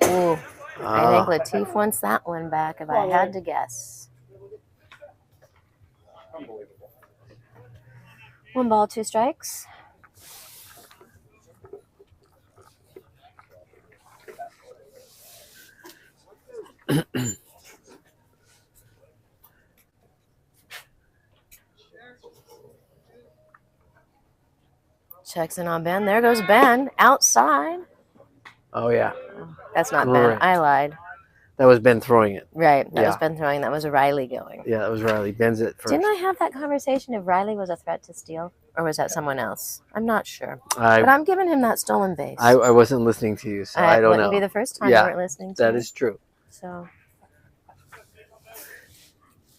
Ooh, I think Latif wants that one back if I had to guess. 1 ball, 2 strikes. Checks in on Ben. There goes Ben outside. Oh, yeah. That's not Correct. Ben. I lied. That was Ben throwing it. Right. That Yeah. was Ben throwing. That was Riley going. Yeah, that was Riley. Ben's it first. Didn't I have that conversation if Riley was a threat to steal? Or was that someone else? I'm not sure. But I'm giving him that stolen base. I wasn't listening to you, so I don't know. It wouldn't be the first time Yeah, you weren't listening to That me. is true. So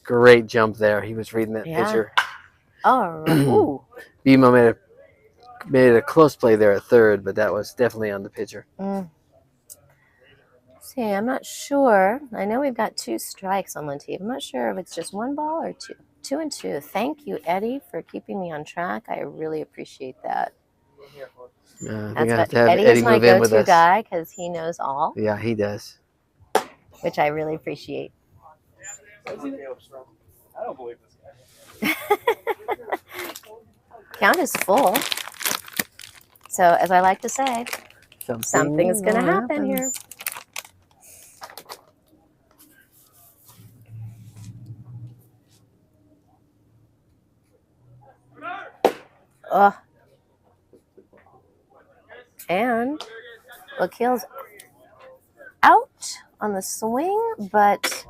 Great jump there. He was reading that Yeah. pitcher. all right. Ooh. Bimo made it a close play there at third, but that was definitely on the pitcher. See, I'm not sure. I know we've got 2 strikes on Latif. I'm not sure if it's just 1 ball or 2. 2 and 2. Thank you, Eddie, for keeping me on track. I really appreciate that. I think That's I have what to have Eddie is my move in with go-to us. guy because he knows all, Yeah, he does. which I really appreciate. I don't believe this guy. Count is full. So, as I like to say, something's going to happen here. And Wakil's out on the swing, but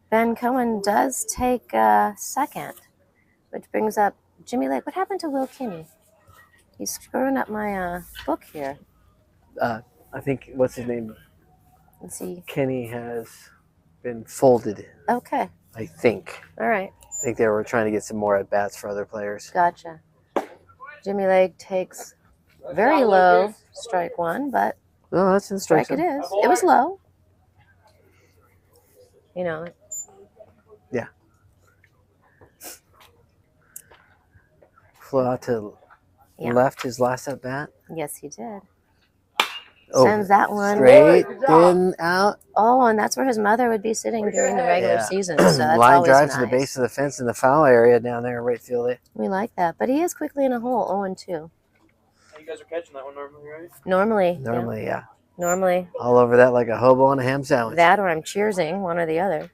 Ben Cohen does take second, which brings up Jimmy Lake. What happened to Will Kinney? He's screwing up my book here. I think, what's his name? Let's see. Kenny has been folded, Okay. I think. All right. I think they were trying to get some more at-bats for other players. Gotcha. Jimmy Lake takes very low strike one, but No, that's in strike it zone. is. It was low. You know. Yeah. Flew out to left his last at-bat. Yes, he did. Oh, Sends that one straight in, out. Oh, and that's where his mother would be sitting during the regular season. So that's Line always drive nice. to the base of the fence in the foul area down there in right field. We like that. But he is quickly in a hole, 0-2. You guys are catching that one normally, right? Normally, yeah. Normally. All over that like a hobo on a ham sandwich. That or I'm cheersing, one or the other.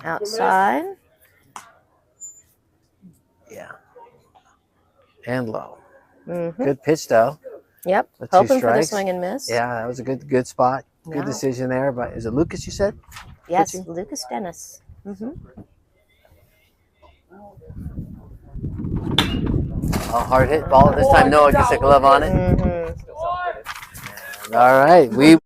Outside. Yeah. And low. Mm-hmm. Good pitch, though. Yep. The 2 Hoping for the strikes. swing and miss. Yeah, that was a good spot. Good Yeah. decision there. But is it Lucas, you said? Yes, pitching? Lucas Dennis. Mm-hmm. A hard hit ball. This time Noah gets a glove on it. Mm-hmm. All right. We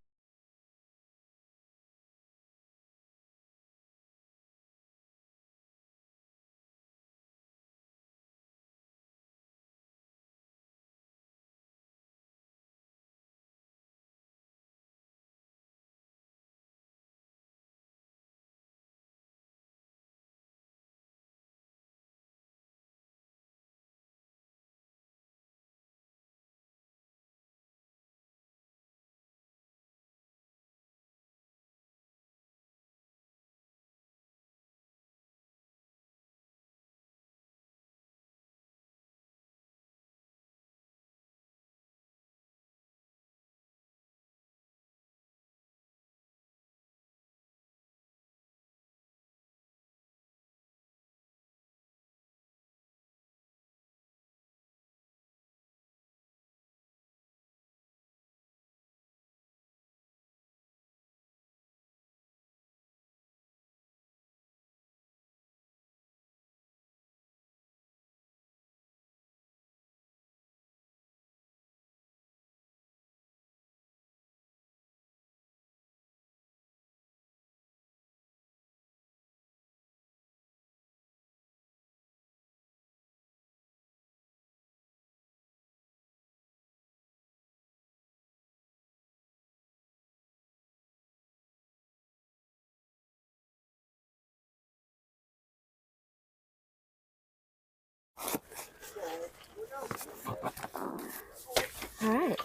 All right.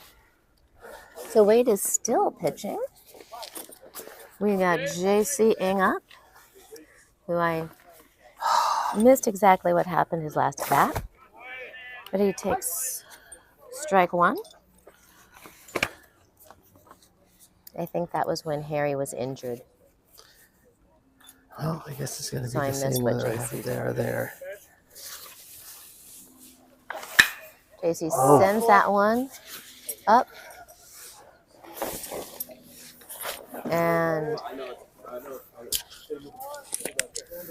So Wade is still pitching. We got JC Ing up, who I missed exactly what happened his last at bat, but he takes strike one. I think that was when Harry was injured. Well, I guess it's going to So be I the missed same what whether I have JC it there or there. JC Oh. sends that one up. And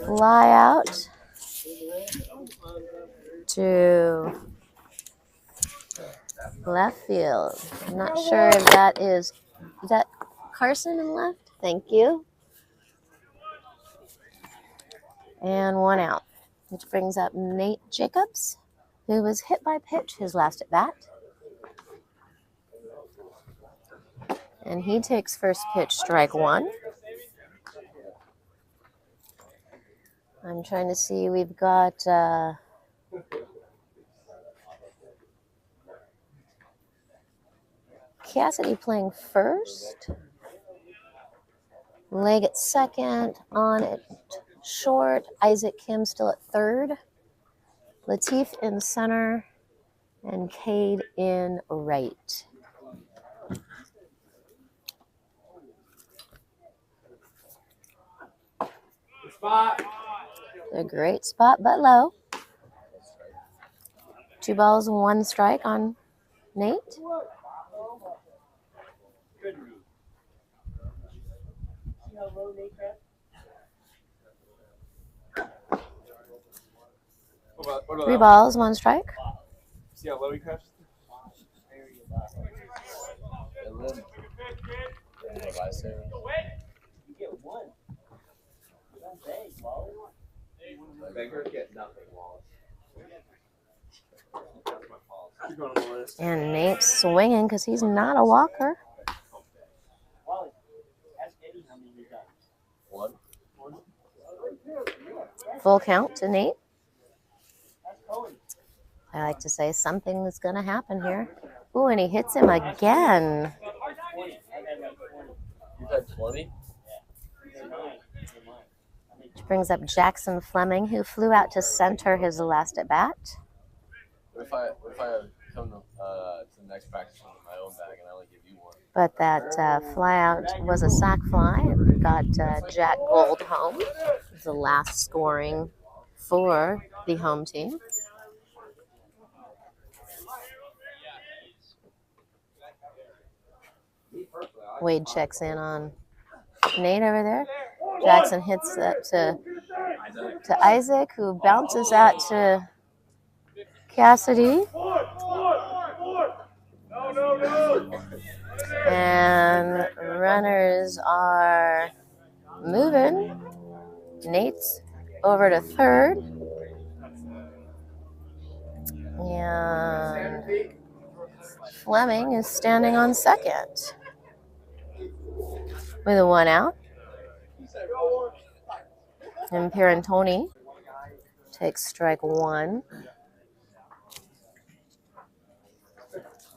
fly out to left field. I'm not sure if that is that Carson in left? Thank you. And one out, which brings up Nate Jacobs, who was hit by pitch his last at bat. And he takes first pitch, strike one. I'm trying to see, we've got Cassidy playing first. Leg at second, on at short. Isaac Kim still at third. Latif in center, and Cade in right. A great spot, but low. 2 balls and 1 strike on Nate. What 3 balls, 1 strike. See how low he crashed? And Nate's swinging because he's not a walker. Full count to Nate. I like to say something is going to happen here. Ooh, and he hits him again. You had 20? Which brings up Jackson Fleming, who flew out to center his last at bat. What if I come to the next practice with my own bag and I only give you one? But that fly out was a sac fly and got Jack Gold home. It was the last scoring for the home team. Wade checks in on Nate over there. Jackson hits that to Isaac, who bounces that to Cassidy. And runners are moving. Nate's over to third. And Fleming is standing on second with a 1 out. And Perantoni takes strike 1.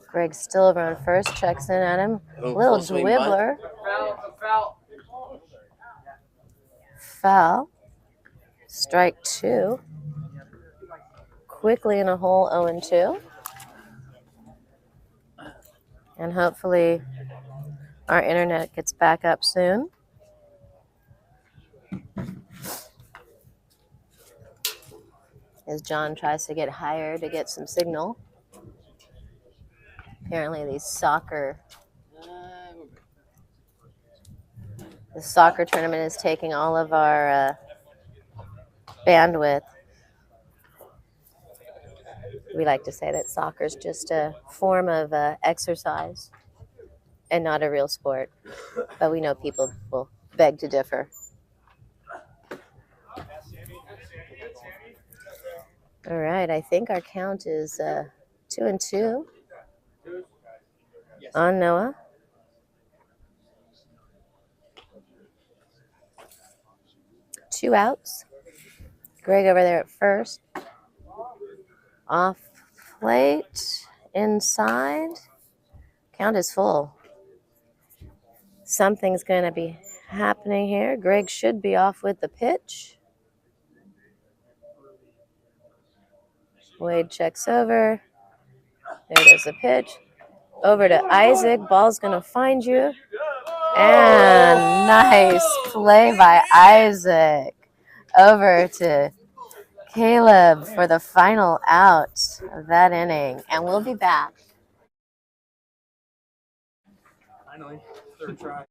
Greg still over on first, checks in at him. Little dribbler. Foul. Strike 2. Quickly in a hole, 0-2. And hopefully our internet gets back up soon. As John tries to get higher to get some signal. Apparently the soccer tournament is taking all of our bandwidth. We like to say that soccer is just a form of exercise and not a real sport. But we know people will beg to differ. All right, I think our count is 2-2 on Noah. Two outs. Greg over there at first. Off plate inside. Count is full. Something's going to be happening here. Greg should be off with the pitch. Wade checks over. There goes the pitch. Over to Isaac. Ball's going to find you. And nice play by Isaac. Over to Caleb for the final out of that inning. And we'll be back. Finally, third try.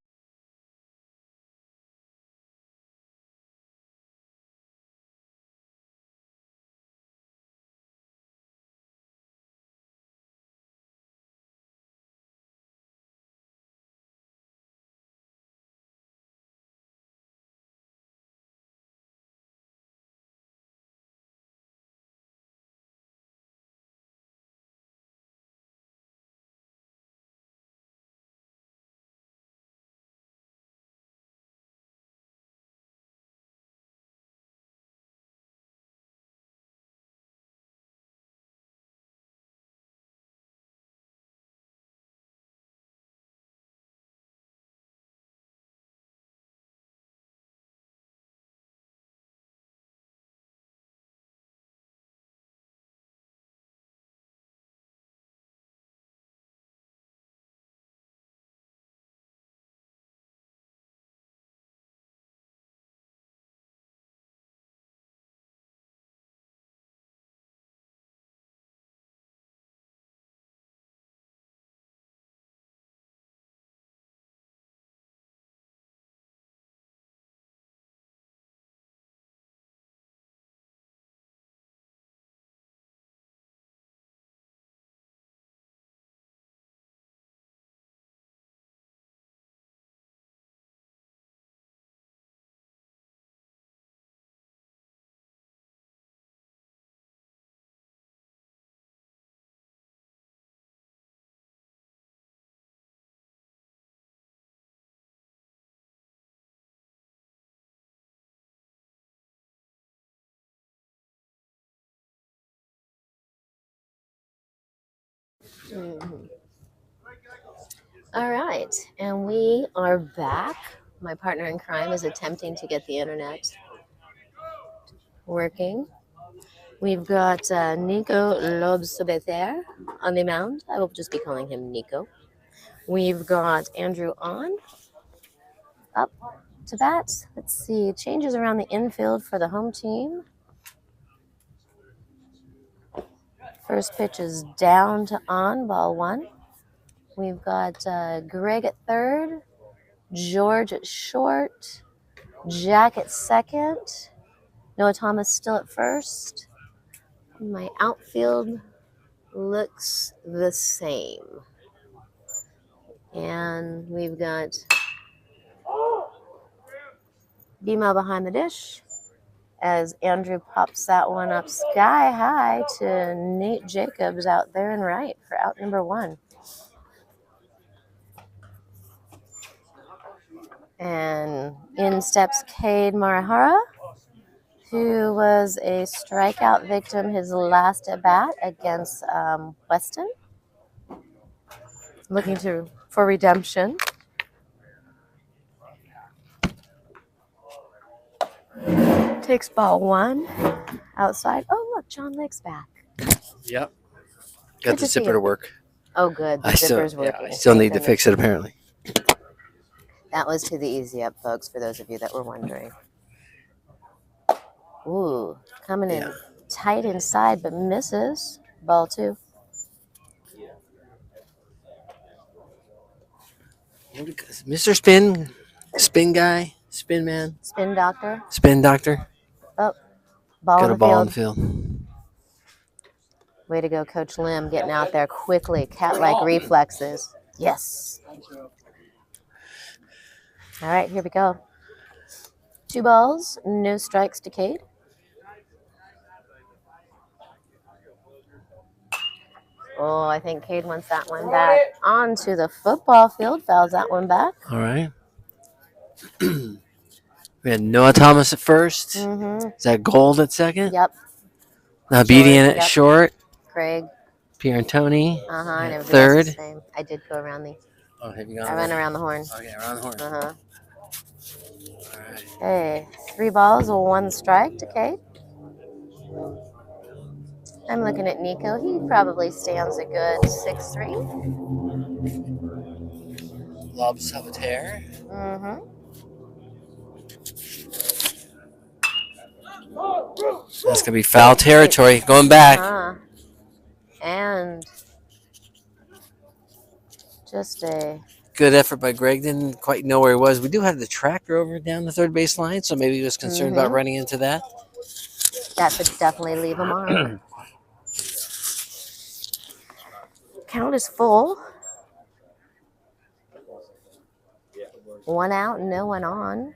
All right, and we are back. My partner in crime is attempting to get the internet working. We've got Nico Lobsobeter on the mound. I will just be calling him Nico. We've got Andrew on up to bat. Let's see, changes around the infield for the home team. First pitch is down to on, ball one. We've got Greg at third, George at short, Jack at second, Noah Thomas still at first. My outfield looks the same. And we've got B-Mail behind the dish as Andrew pops that one up sky high to Nate Jacobs out there and right for out number one. And in steps Cade Marihara, who was a strikeout victim his last at bat against Weston. Looking for redemption. Takes ball one outside. Oh, look, John Lake's back. Yep. Good Got to the see zipper you. to work. Oh, good. The I zipper's working. still need to fix it, apparently. That was to the easy up, folks, for those of you that were wondering. Ooh, coming in tight inside, but misses. Ball two. Mr. Spin guy, spin man, Spin doctor. spin doctor. Oh, ball Got in a the ball field. in the field. Way to go, Coach Lim, getting out there quickly. Cat-like reflexes. Yes. All right, here we go. 2 balls, no strikes to Cade. Oh, I think Cade wants that one back. Onto the football field, fouls that one back. All right. We had Noah Thomas at first. Mm-hmm. Is that Gold at second? Yep. Now Beatty in at Yep. short. Craig. Pierantoni And at everybody else the third. same. I did go around the. Oh, have you I gone ran there? around the horn. Okay, around the horn. Uh-huh. All right. Hey, 3 balls, 1 strike to Kate. I'm looking at Nico. He probably stands a good 6'3". Lob Saboteur. Mm-hmm. That's gonna be foul territory. Going back. And just a Good effort by Greg. Didn't quite know where he was. We do have the tractor over down the third base line, so maybe he was concerned about running into that. that could definitely leave a mark. Count is full. 1 out, no one on.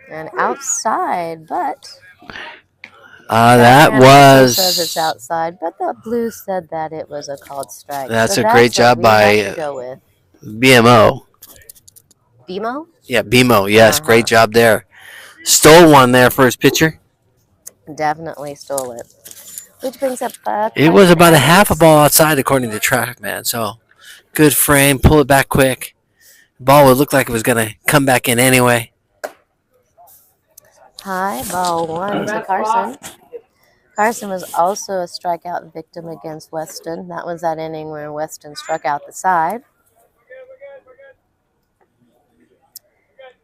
And outside, but That says it's was. outside, but the blue said that it was a called strike. That's so a that's great what job we by have to go with. BMO. BMO? Yeah, BMO. Yes, great job there. Stole one there for his pitcher. Definitely stole it. Which brings up. It was about a half a ball outside, according to TrackMan. So, good frame. Pull it back quick. Ball would look like it was going to come back in anyway. High ball 1 to Carson. Carson was also a strikeout victim against Weston. That was that inning where Weston struck out the side.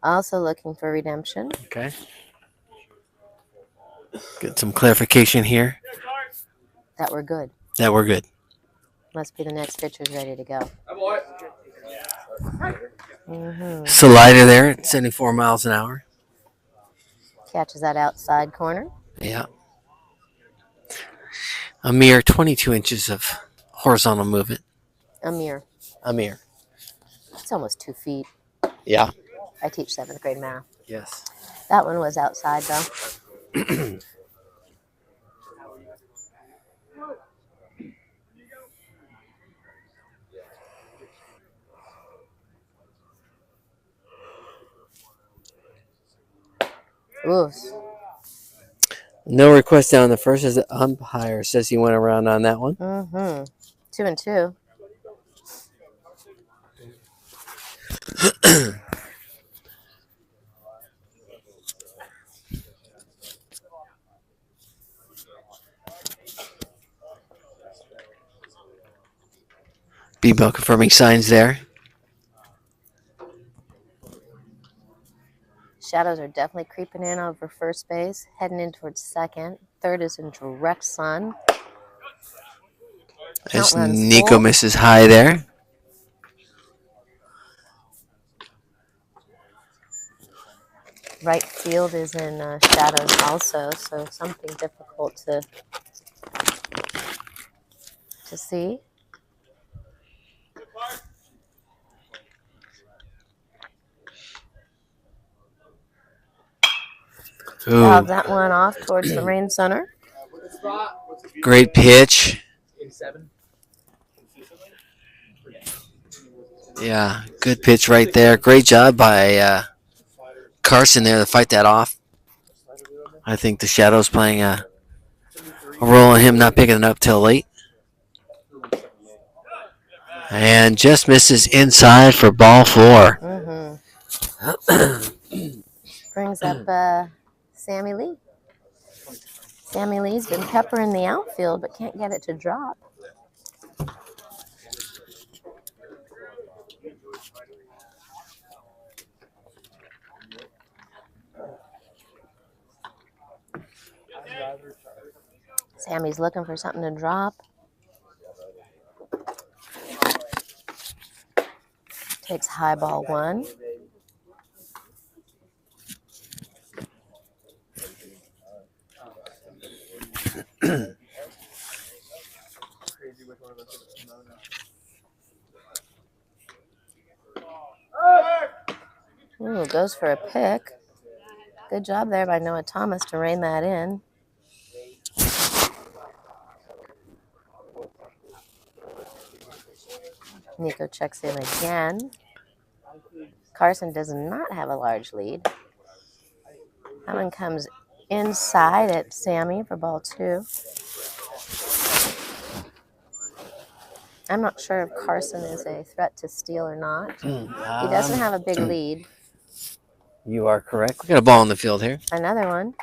Also looking for redemption. Okay. Get some clarification here. That we're good. That we're good. Must be the next pitcher's ready to go. Slider there at 74 miles an hour. Catches that outside corner. Yeah. A mere 22 inches of horizontal movement. A mere. It's almost 2 feet. Yeah. I teach 7th grade math. Yes. That one was outside, though. Oof. No request down the first as the umpire says he went around on that one. 2-2. B-Bell confirming signs there. Shadows are definitely creeping in over first base, heading in towards second. Third is in direct sun. As Nico misses high there. Right field is in shadows also, so something difficult to see. Fouled that one off towards the main center. Great pitch. Yeah, good pitch right there. Great job by Carson there to fight that off. I think the Shadows playing a role in him not picking it up till late. And just misses inside for ball 4. Brings up Sammy Lee. Sammy Lee's been peppering the outfield, but can't get it to drop. Sammy's looking for something to drop. Takes high ball 1. Ooh, goes for a pick. Good job there by Noah Thomas to rein that in. Nico checks in again. Carson does not have a large lead. That one comes inside at Sammy for ball 2. I'm not sure if Carson is a threat to steal or not. He doesn't have a big lead. You are correct. We got a ball in the field here. Another one.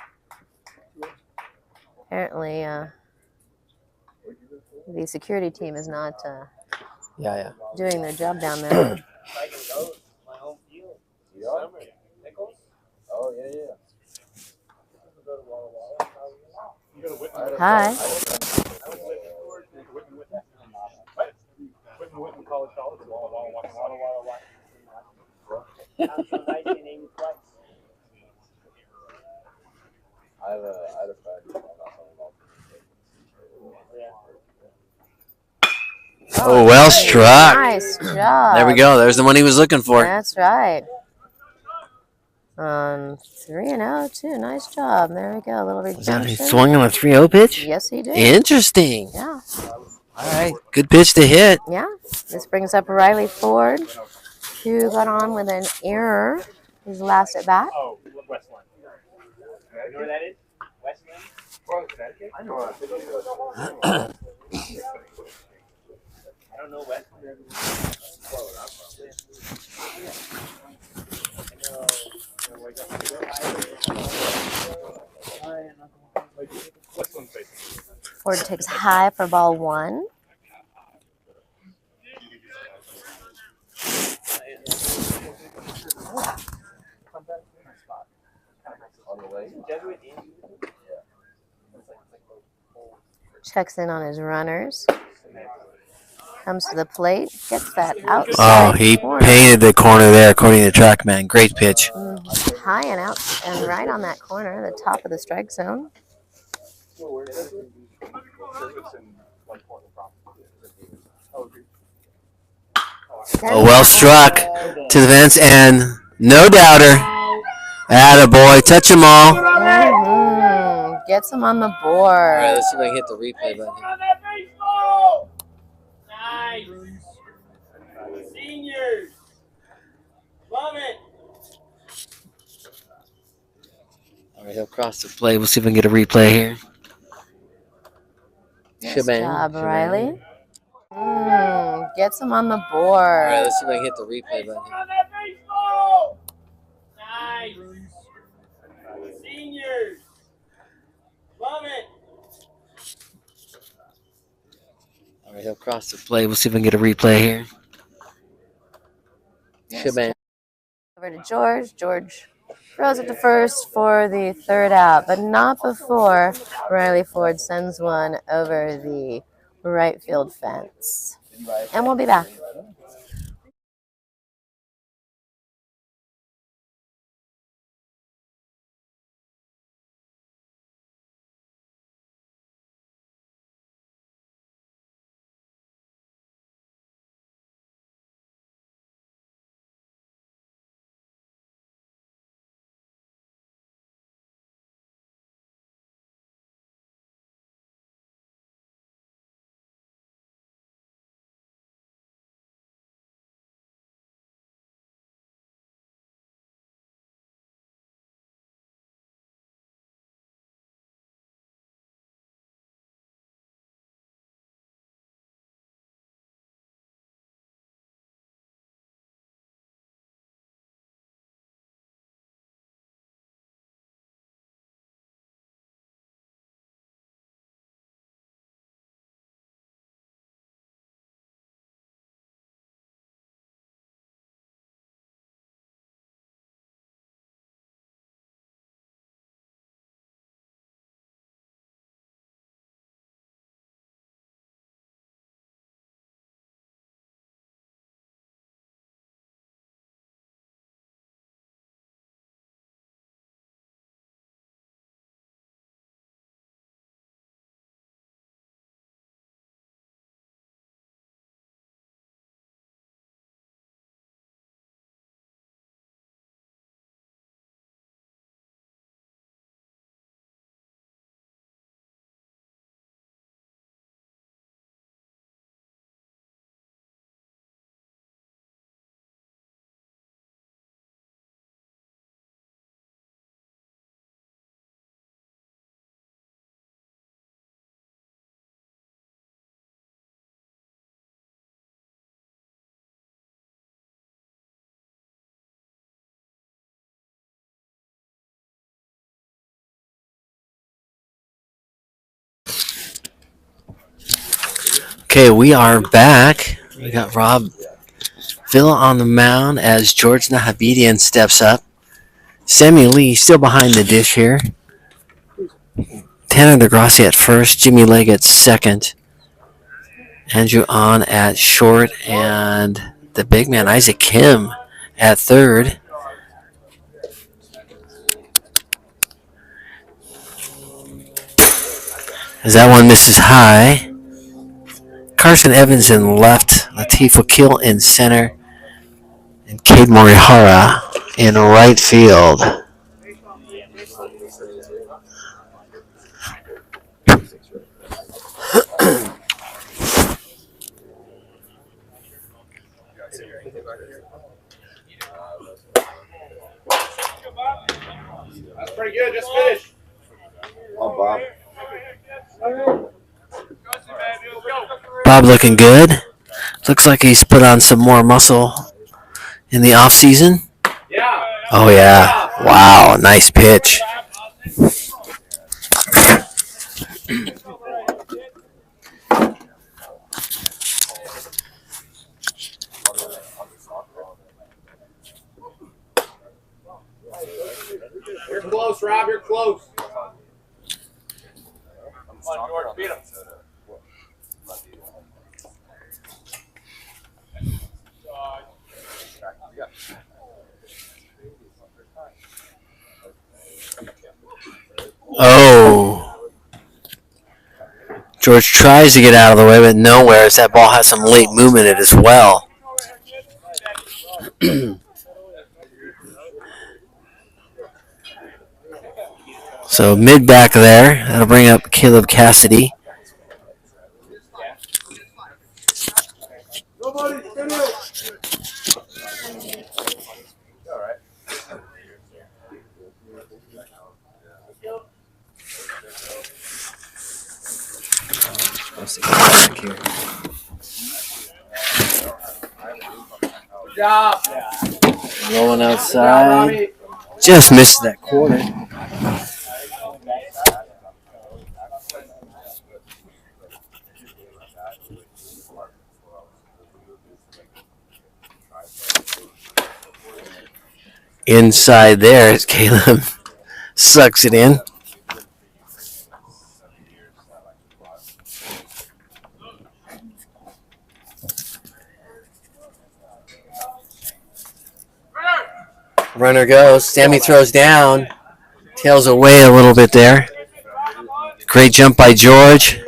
Apparently, the security team is not doing their job down there. Hi. Oh, well struck. Nice job. There we go. There's the one he was looking for. That's right. 3-0 too. Nice job. There we go. A little redemption. He swung on a 3-0 pitch? Yes, he did. Interesting. Yeah. All right. Good pitch to hit. Yeah. This brings up Riley Ford, who got on with an error his last at bat. Oh, Westland. You know where that is? Westland? Connecticut? I know. I don't know Westland. Ford takes high for ball 1. Checks in on his runners. Comes to the plate. Gets that outside. Oh, he corner. painted the corner there, according to TrackMan. Great pitch. High and out and right on that corner, the top of the strike zone. Oh, well struck to the fence, and no doubter. Attaboy. Touch them all. Gets him on the board. All right, let's see if I can hit the replay button. Nice. Seniors. Love it. All right, he'll cross the play. We'll see if we can get a replay here. Nice job, Riley. Gets him on the board. All right, let's see if I can hit the replay button. Nice. Seniors. Love it. All right, he'll cross the play. We'll see if we can get a replay here. Shebang. Over to George. George throws it to first for the 3rd out, but not before Riley Ford sends one over the right field fence. And we'll be back. Okay, we are back. We got Rob Villa on the mound as George Nahabedian steps up. Sammy Lee still behind the dish here. Tanner DeGrassi at first. Jimmy Legg at second. Andrew On at short. And the big man, Isaac Kim, at third. As that one misses high. Carson Evans in left. Latif Wakil in center. And Cade Morihara in right field. That's pretty good. Just finish. Oh, Bob. Bob looking good. Looks like he's put on some more muscle in the off season. Yeah. Oh yeah! Wow, nice pitch. You're close, Rob. You're close. Come on, George. Beat him. Oh. George tries to get out of the way, but nowhere, as that ball has some late movement in it as well. So mid back there, that'll bring up Caleb Cassidy. Good job. Rolling outside. Just missed that corner. Inside there, as Caleb sucks it in. Runner goes. Sammy throws down. Tails away a little bit there. Great jump by George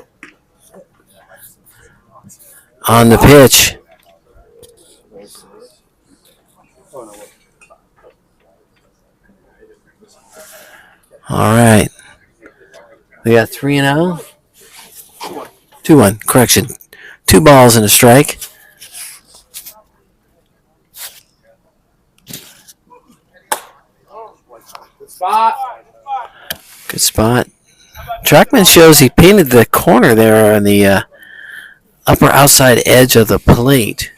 on the pitch. All right. We got 3-0. 2-1. Correction. 2 balls and a strike. Spot. Good spot. Trackman shows he painted the corner there on the upper outside edge of the plate.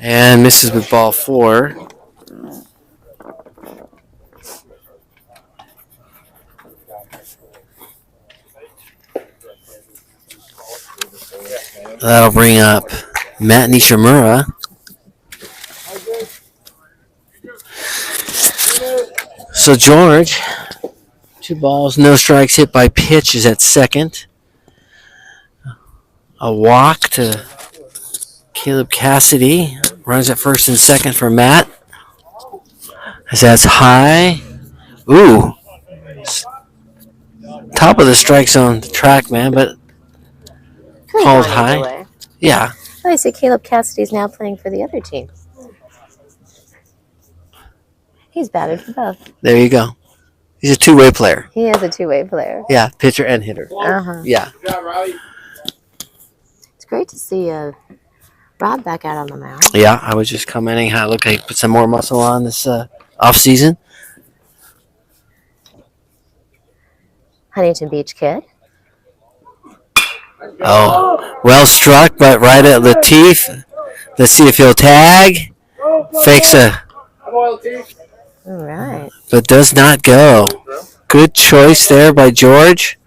And misses with ball 4. That'll bring up Matt Nishimura. So George, 2 balls, no strikes, hit by pitch is at second. A walk to Caleb Cassidy. Runs at first and second for Matt. As that's high. Ooh. Top of the strike zone, the track man, but called high. Yeah. Oh, I see Caleb Cassidy's now playing for the other team. He's batted for both. There you go. He's a two-way player. He is a two-way player. Yeah, pitcher and hitter. Uh-huh. Yeah. Good job, Robbie. It's great to see Rob back out on the mound. Yeah, I was just commenting how it looked like he put some more muscle on this off season. Huntington Beach kid. Oh, well struck, but right at Latif. Let's see if he'll tag. Fakes a All right. but does not go. Good choice there by George.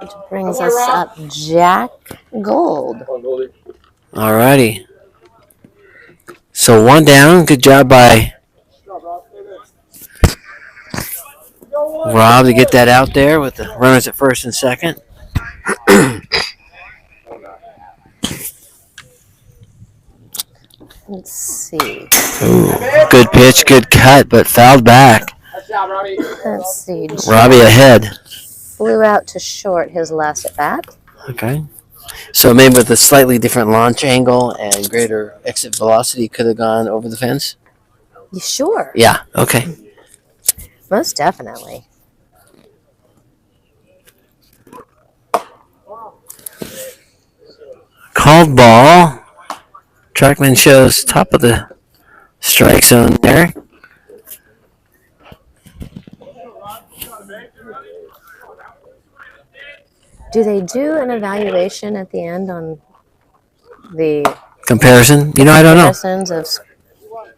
Which brings us up Jack Gold. All righty. So one down. Good job by Rob to get that out there with the runners at first and second. Let's see. Ooh, good pitch, good cut, but fouled back. Let's see. Robbie ahead. Flew out to short his last at bat. Okay. So maybe with a slightly different launch angle and greater exit velocity, could have gone over the fence? You sure? Yeah, okay. Most definitely. Called ball. Trackman shows top of the strike zone there. Do they do an evaluation at the end on the Comparison? You know, I don't know. comparisons of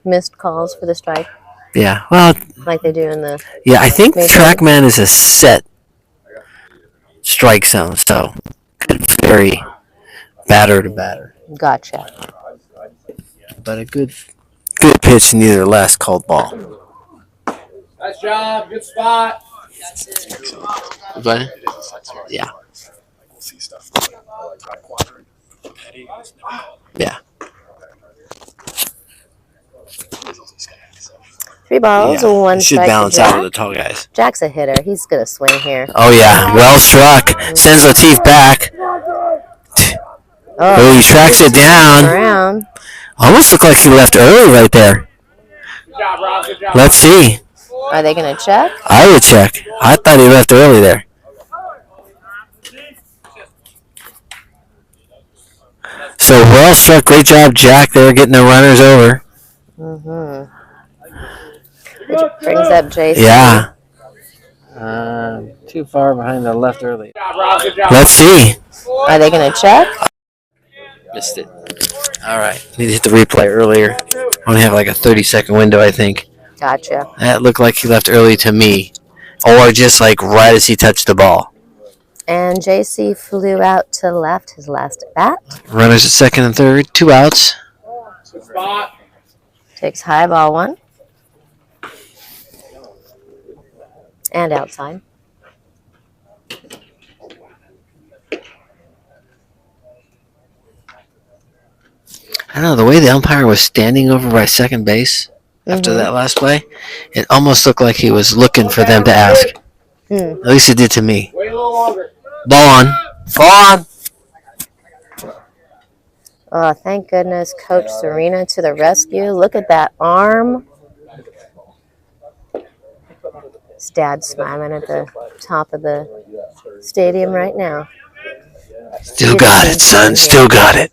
missed calls for the strike, Yeah, well, like they do in the? yeah, I think Maybe. Trackman is a set strike zone, so it's very batter to batter. Gotcha. But a good pitch, nevertheless, called ball. Nice job. Good spot. But, yeah. Yeah. 3 balls, Yeah. one It should strike balance to out Jack. with the tall guys. Jack's a hitter. He's gonna swing here. Oh, yeah. Well struck. Sends Latif back. Oh, he tracks it down. Around. Almost looked like he left early right there. Good job, Rob. Good job. Let's see. Are they gonna check? I would check. I thought he left early there. So well struck. Great job, Jack, there getting the runners over. Mm-hmm. Which brings up Jason. Yeah. Too far behind the left early. Good job, Rob. Good job. Let's see. Are they gonna check? Missed it. All right. Need to hit the replay earlier. Only have like a 30-second window, I think. Gotcha. That looked like he left early to me. Or just like right as he touched the ball. And JC flew out to left his last at bat. Runners at second and third. 2 outs. Good spot. Takes high ball 1. And outside. I don't know, the way the umpire was standing over by second base after that last play, it almost looked like he was looking for them to ask. At least it did to me. Wait a little longer. Ball on. Ball on. Oh, thank goodness Coach Serena to the rescue. Look at that arm. His dad's smiling at the top of the stadium right now. Still got it, son. Still got it.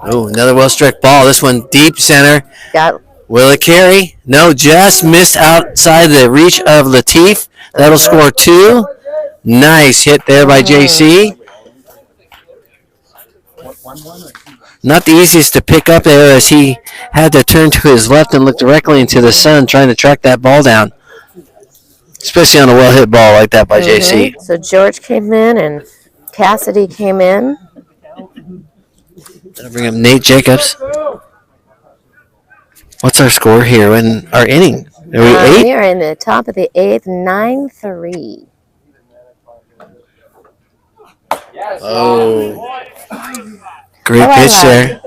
Oh, another well-struck ball. This one deep center. Got. Will it carry? No, just missed outside the reach of Latif. That'll score 2. Nice hit there by JC. Not the easiest to pick up there as he had to turn to his left and look directly into the sun trying to track that ball down. Especially on a well-hit ball like that by JC. So George came in and Cassidy came in. That'll bring up Nate Jacobs. What's our score here in our inning? Are we 8? We are in the top of the 8th, 9-3. Oh. Great Oh, I pitch like there.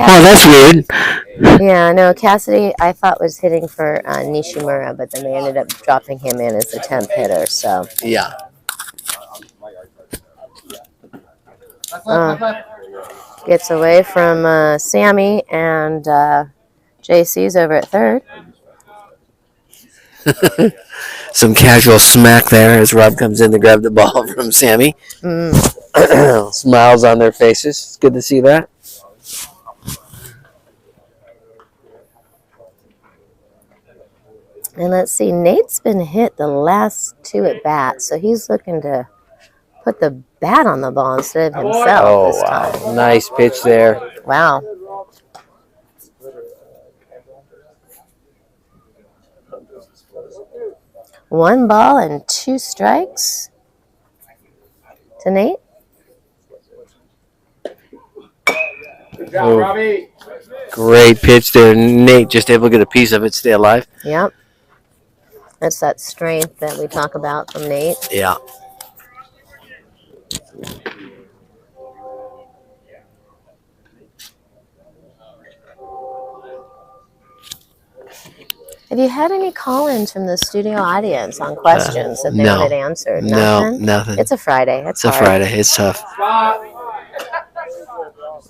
Oh, that's weird. Yeah, no, Cassidy I thought was hitting for Nishimura, but then they ended up dropping him in as the 10th hitter. So Yeah. gets away from Sammy, and JC's over at third. Some casual smack there as Rob comes in to grab the ball from Sammy. Smiles on their faces. It's good to see that. And let's see, Nate's been hit the last 2 at bats, so he's looking to put the bat on the ball instead of himself this time. Nice pitch there. Wow. 1 ball and 2 strikes to Nate. Good job, Oh. Robbie. Great pitch there. Nate just able to get a piece of it, stay alive. Yep. That's that strength that we talk about from Nate. Yeah. Have you had any call-ins from the studio audience on questions that they no. wanted answered? No, Nothing? nothing. It's a Friday. It's a hard. Friday. It's tough. Spot.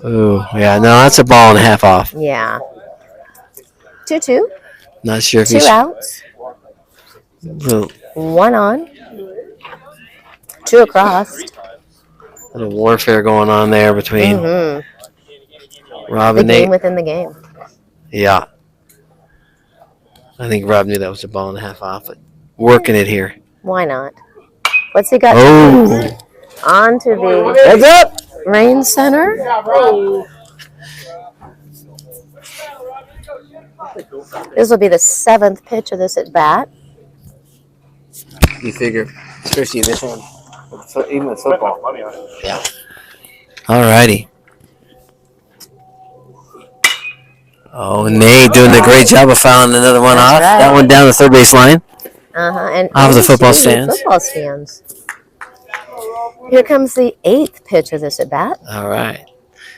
Ooh, yeah. No, that's a ball and a half off. Yeah. 2-2. Not sure if 2 he's. outs. Little, 1 on. 2 across. little warfare going on there between Rob The and Nate. game within the game. Yeah. I think Rob knew that was a ball and a half off, but working it here. Why not? What's he got? Oh. On to the Heads up! rain center. Good job, Rob. This will be the 7th pitch of this at bat. You figure, especially this one, even with football. Yeah. All righty. Oh, Nate doing a great job of fouling another one That's off. right. That one down the third base line. And Off the into football the stands. football stands. Here comes the 8th pitch of this at bat. All right.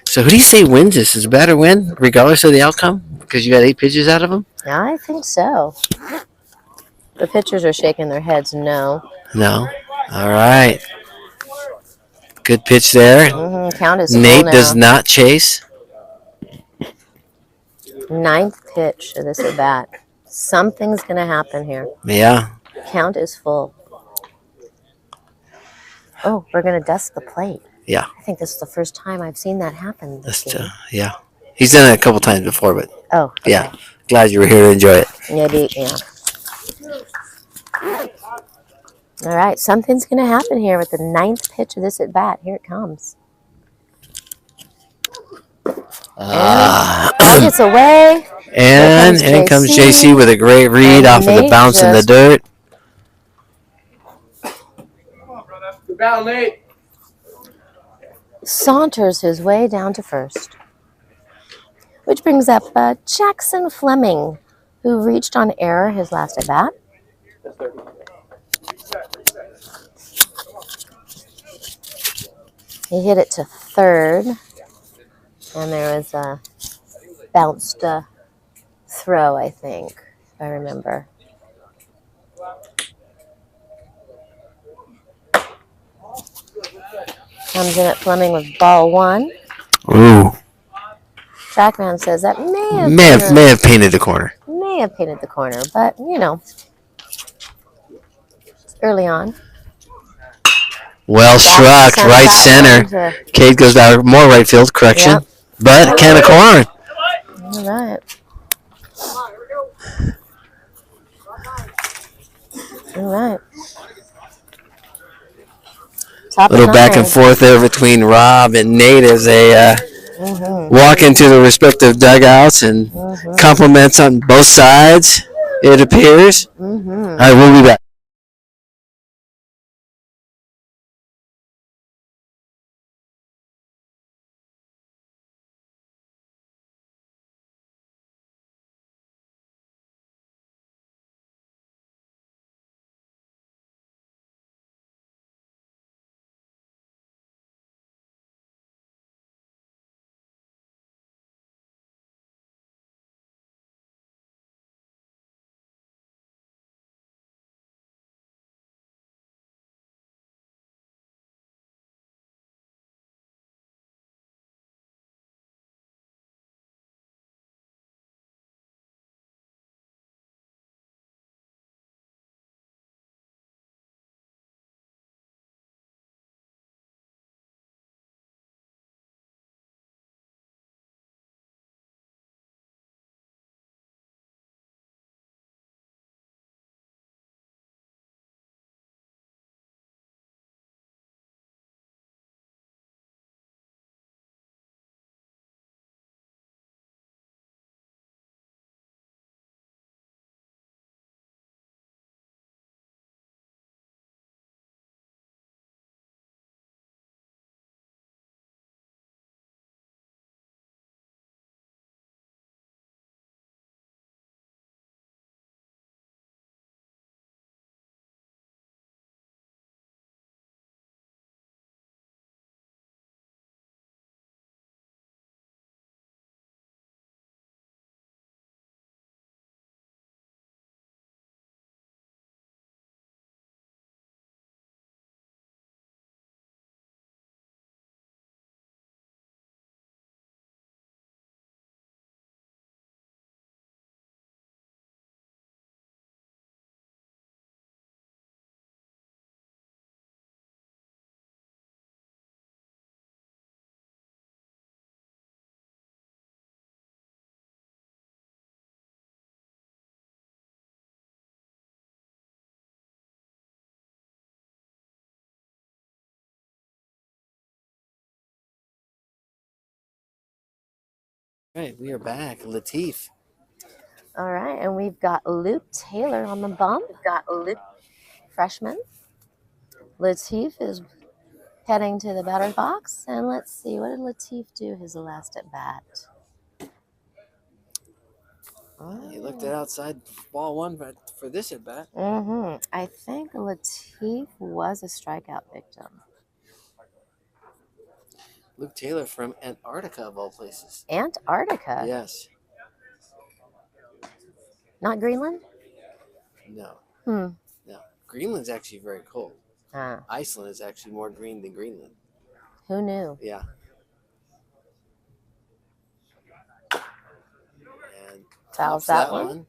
So who do you say wins this? Is it better win, regardless of the outcome? Because you got 8 pitches out of them? I think so. The pitchers are shaking their heads no. No. All right. Good pitch there. Count is Nate full now. does not chase. 9th pitch of this at bat. Something's going to happen here. Yeah. Count is full. Oh, we're going to dust the plate. Yeah. I think this is the first time I've seen that happen this game. Yeah. He's done it a couple times before, but Oh, okay. yeah. Glad you were here to enjoy it. Maybe, yeah. All right, something's going to happen here with the 9th pitch of this at bat. Here it comes. And it's away. And in comes JC with a great read And off of the Nate bounce in the just- dirt. Good battle, Nate. Saunters his way down to first. Which brings up Jackson Fleming, who reached on error his last at bat. He hit it to third, and there was a bounced throw, I think, if I remember. Comes in at Fleming with ball 1. Ooh. Trackman says that May have painted the corner. may have painted the corner, but you know, early on. Well struck, Sent right that center. one to- Cade goes down, more right field, correction. Yep. But can of corn. All right. All right. Top of Little back and 9. forth there between Rob and Nate as they walk into the respective dugouts and compliments on both sides, it appears. All right, we'll be back. Right, we are back. Latif. All right, and we've got Luke Taylor on the bump. Freshman. Latif is heading to the batter's box, and let's see, what did Latif do his last at bat? He looked at outside ball one for this at bat. I think Latif was a strikeout victim. Luke Taylor from Antarctica, of all places. Antarctica? Yes. Not Greenland? No. No. Greenland's actually very cold. Ah, Iceland is actually more green than Greenland. who knew? Yeah. And Fouls pops that one.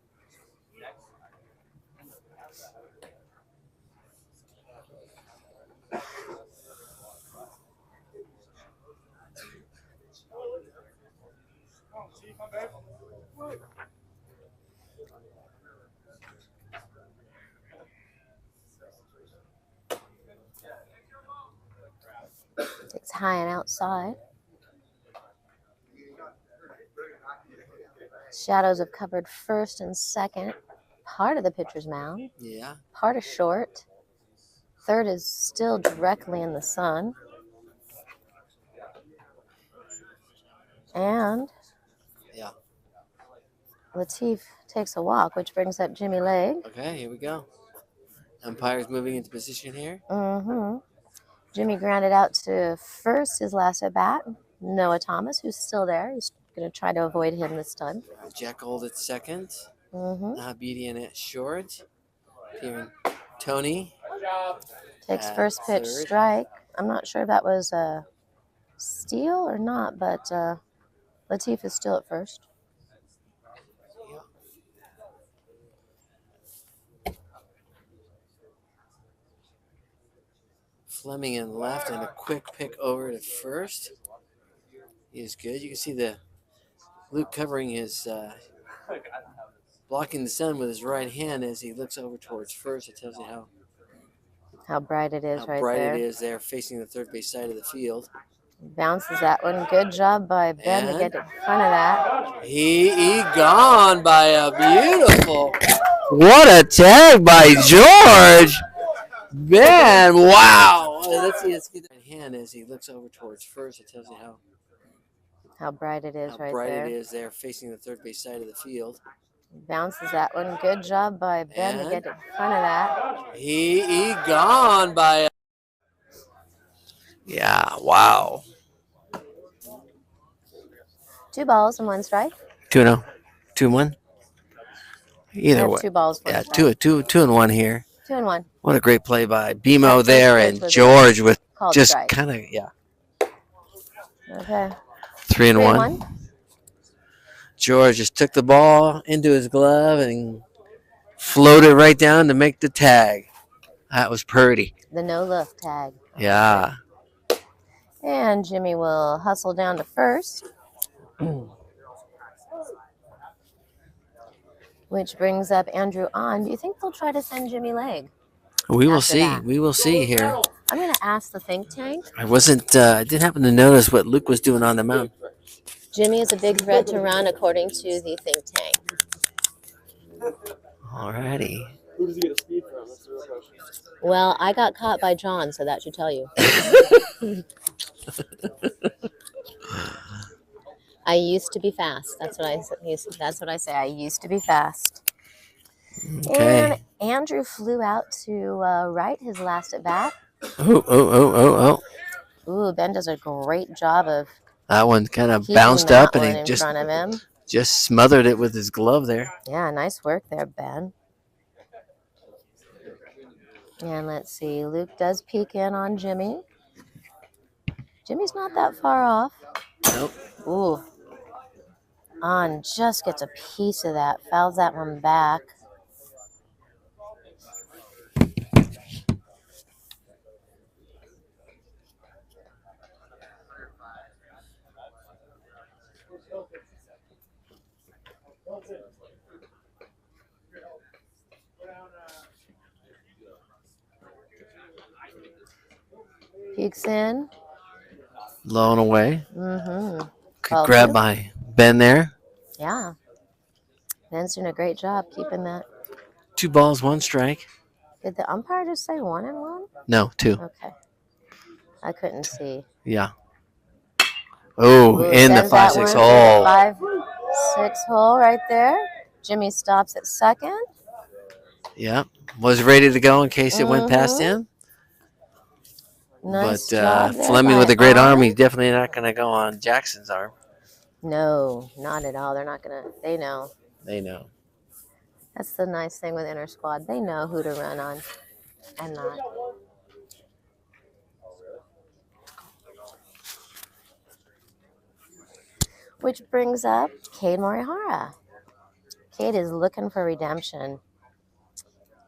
It's high and outside. Shadows have covered first and second. Part of the pitcher's mound. Yeah. Part of short. Third is still directly in the sun. And Yeah. Latif takes a walk, which brings up Jimmy Legg. Okay, here we go. Umpire's moving into position here. Jimmy grounded out to first his last at bat. Noah Thomas, who's still there. He's going to try to avoid him this time. Jack Gold at second. Mm-hmm. Bedian at short. Here, Tony Takes at first pitch third. strike. I'm not sure if that was a steal or not, but Latif is still at first. Fleming in left and a quick pick over to first. He is good. You can see the Luke covering his, blocking the sun with his right hand as he looks over towards first. It tells you How bright it is how right bright there. it is there facing the third base side of the field. Bounces that one. Good job by Ben to get in front of that. He gone by a beautiful. What a tag by George. Man, wow. Let's see that hand as he looks over towards first. It tells you how bright it is right there. It is there facing the third base side of the field. Bounces that one. Good job by Ben to get in front of that. He gone by. Yeah, wow. 2 balls and 1 strike. 2-0. 2-1. Either way. 2 balls. 1 Yeah, strike. two and one here. 2 and 1. What a great play by BMO That there first and pitch was George with called just strike. kind of Okay. 3 and 1. George just took the ball into his glove and floated right down to make the tag. That was pretty. The no look tag. Yeah. And Jimmy will hustle down to first. Which brings up Andrew on. Do you think they'll try to send Jimmy Legg? We will After see. that. We will see here. I'm going to ask the think tank. I didn't happen to notice what Luke was doing on the mound. Jimmy is a big threat to run, according to the think tank. Alrighty. Who does he get a speed from? That's the real question. Well, I got caught by John, so that should tell you. I used to be fast. That's what I say. I used to be fast. Okay. And Andrew flew out to right his last at bat. Oh. Ooh, Ben does a great job of That one kind of keeping bounced that up and one he in just front of him. smothered it with his glove there. Yeah, nice work there, Ben. And let's see, Luke does peek in on Jimmy. Jimmy's not that far off. Nope. Ooh. On just gets a piece of that, fouls that one back. Peeks in. Low and away. Mm-hmm. Good grab by Ben there. Yeah. Ben's doing a great job keeping that. 2 balls, 1 strike. Did the umpire just say 1-1? No, 2. Okay. I couldn't see. Yeah. Oh, Ooh, in the sends that 5-6 one through hole. the 5-6 hole right there. Jimmy stops at second. Yeah. Was ready to go in case it went past Mhm. him. Nice But job there Fleming by with a great arm, Arn. he's definitely not going to go on Jackson's arm. No, not at all. They're not going to. They know. They know. That's the nice thing with inner squad. They know who to run on and not. Which brings up Cade Morihara. Cade is looking for redemption.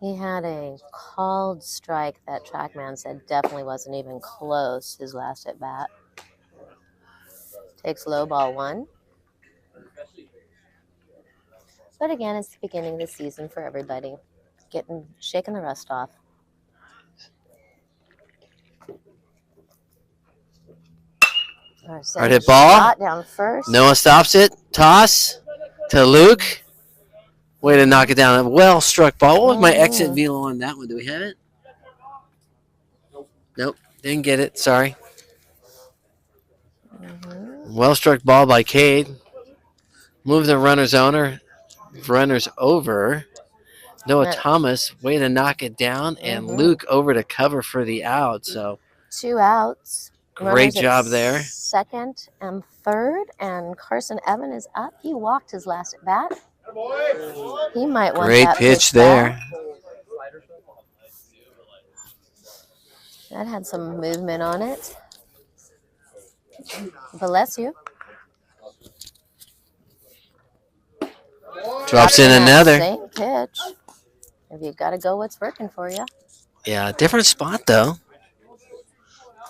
He had a called strike that TrackMan said definitely wasn't even close his last at bat. Takes low ball 1. But again, it's the beginning of the season for everybody. Shaking the rust off. Hard hit ball. Shot down first. Noah stops it. Toss to Luke. Way to knock it down. A well struck ball. What was my exit velo on that one? Do we have it? Nope. Didn't get it. Sorry. Well struck ball by Cade. Move the runners over. Noah Thomas, way to knock it down, and Luke over to cover for the out. So 2 outs. Great job there. Second and third, and Carson Evan is up. He walked his last at bat. He might want great that pitch there. Back. That had some movement on it. Bless you. Drops in another. Same pitch. If you've got to go, what's working for you? Yeah, different spot though.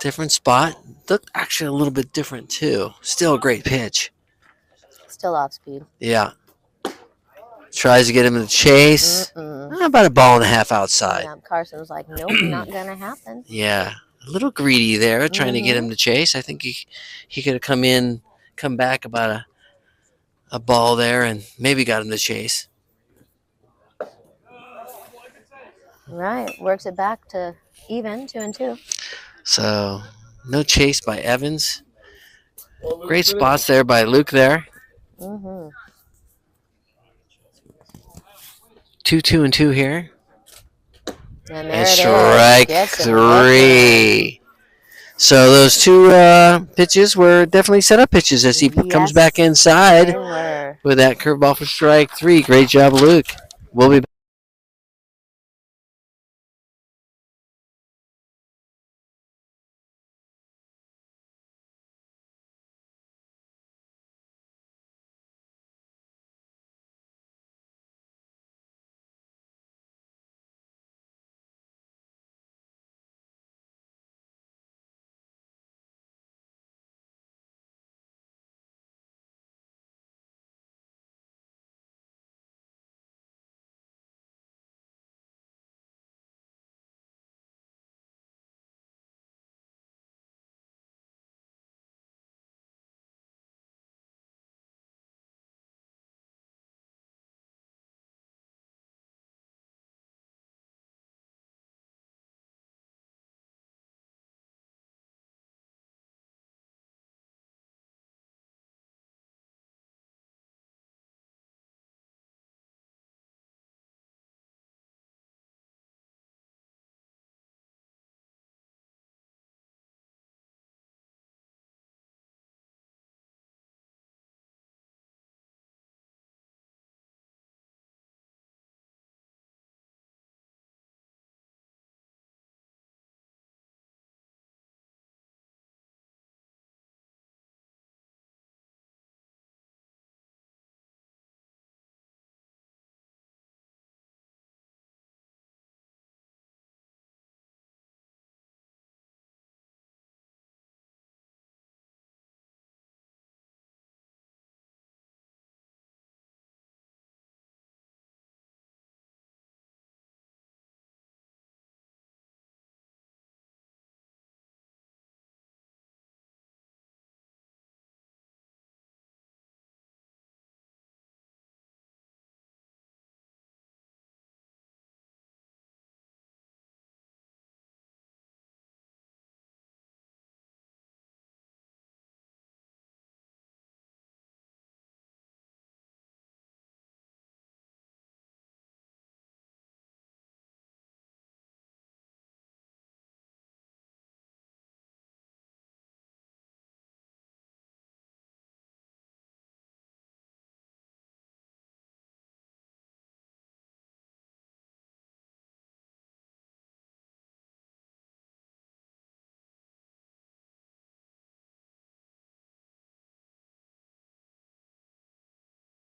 Different spot. Looked actually a little bit different too. Still a great pitch. Still off speed. Yeah. Tries to get him in the chase. About a ball and a half outside. Yeah, Carson was like, nope, not going to happen. Yeah. A little greedy there, trying to get him to chase. I think he could have come back about a ball there and maybe got him to chase. Right. Works it back to even, 2-2. So, no chase by Evans. Great spots there by Luke there. 2-2 here. And strike 3. So those 2 pitches were definitely set up pitches as he comes back inside with that curveball for strike 3. Great job, Luke. We'll be back.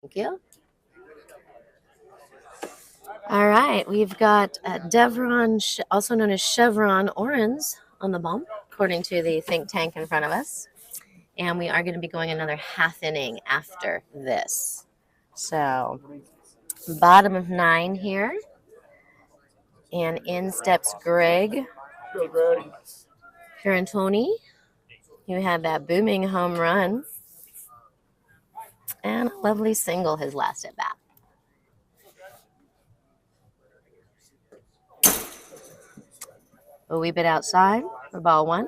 Thank you. All right, we've got Devron, also known as Chevron Orange, on the bump, according to the think tank in front of us. And we are going to be going another half inning after this. So, bottom of 9 here. And in steps Greg Pirantoni, who had that booming home run. And a lovely single his last at bat. A wee bit outside for ball 1.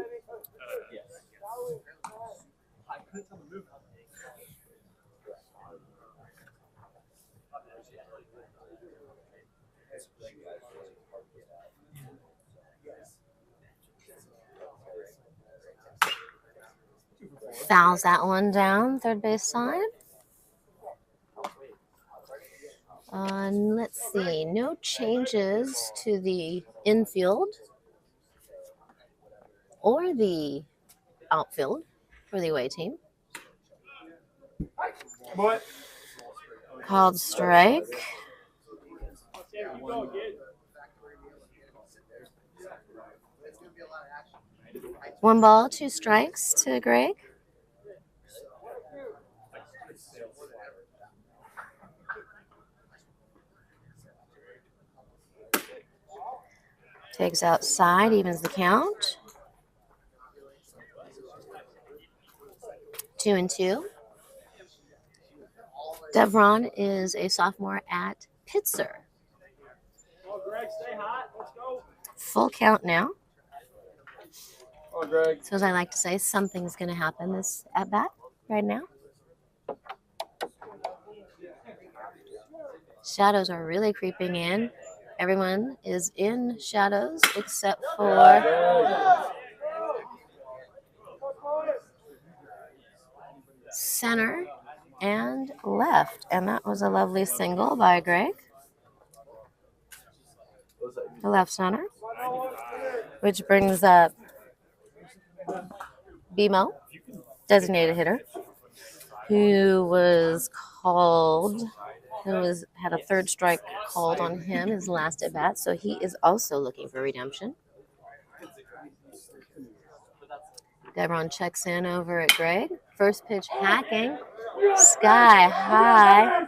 Fouls that one down, third base side. Let's see, no changes to the infield or the outfield for the away team. Called strike. One ball, 2 strikes to Greg. Takes outside, evens the count. 2-2. Devron is a sophomore at Pitzer. Full count now. So as I like to say, something's going to happen this at bat right now. Shadows are really creeping in. Everyone is in shadows except for center and left. And that was a lovely single by Greg. The left center, which brings up BMO, designated hitter, who was called, had a third strike called on him his last at bat, so he is also looking for redemption. Devron checks in over at Greg. First pitch hacking, sky high,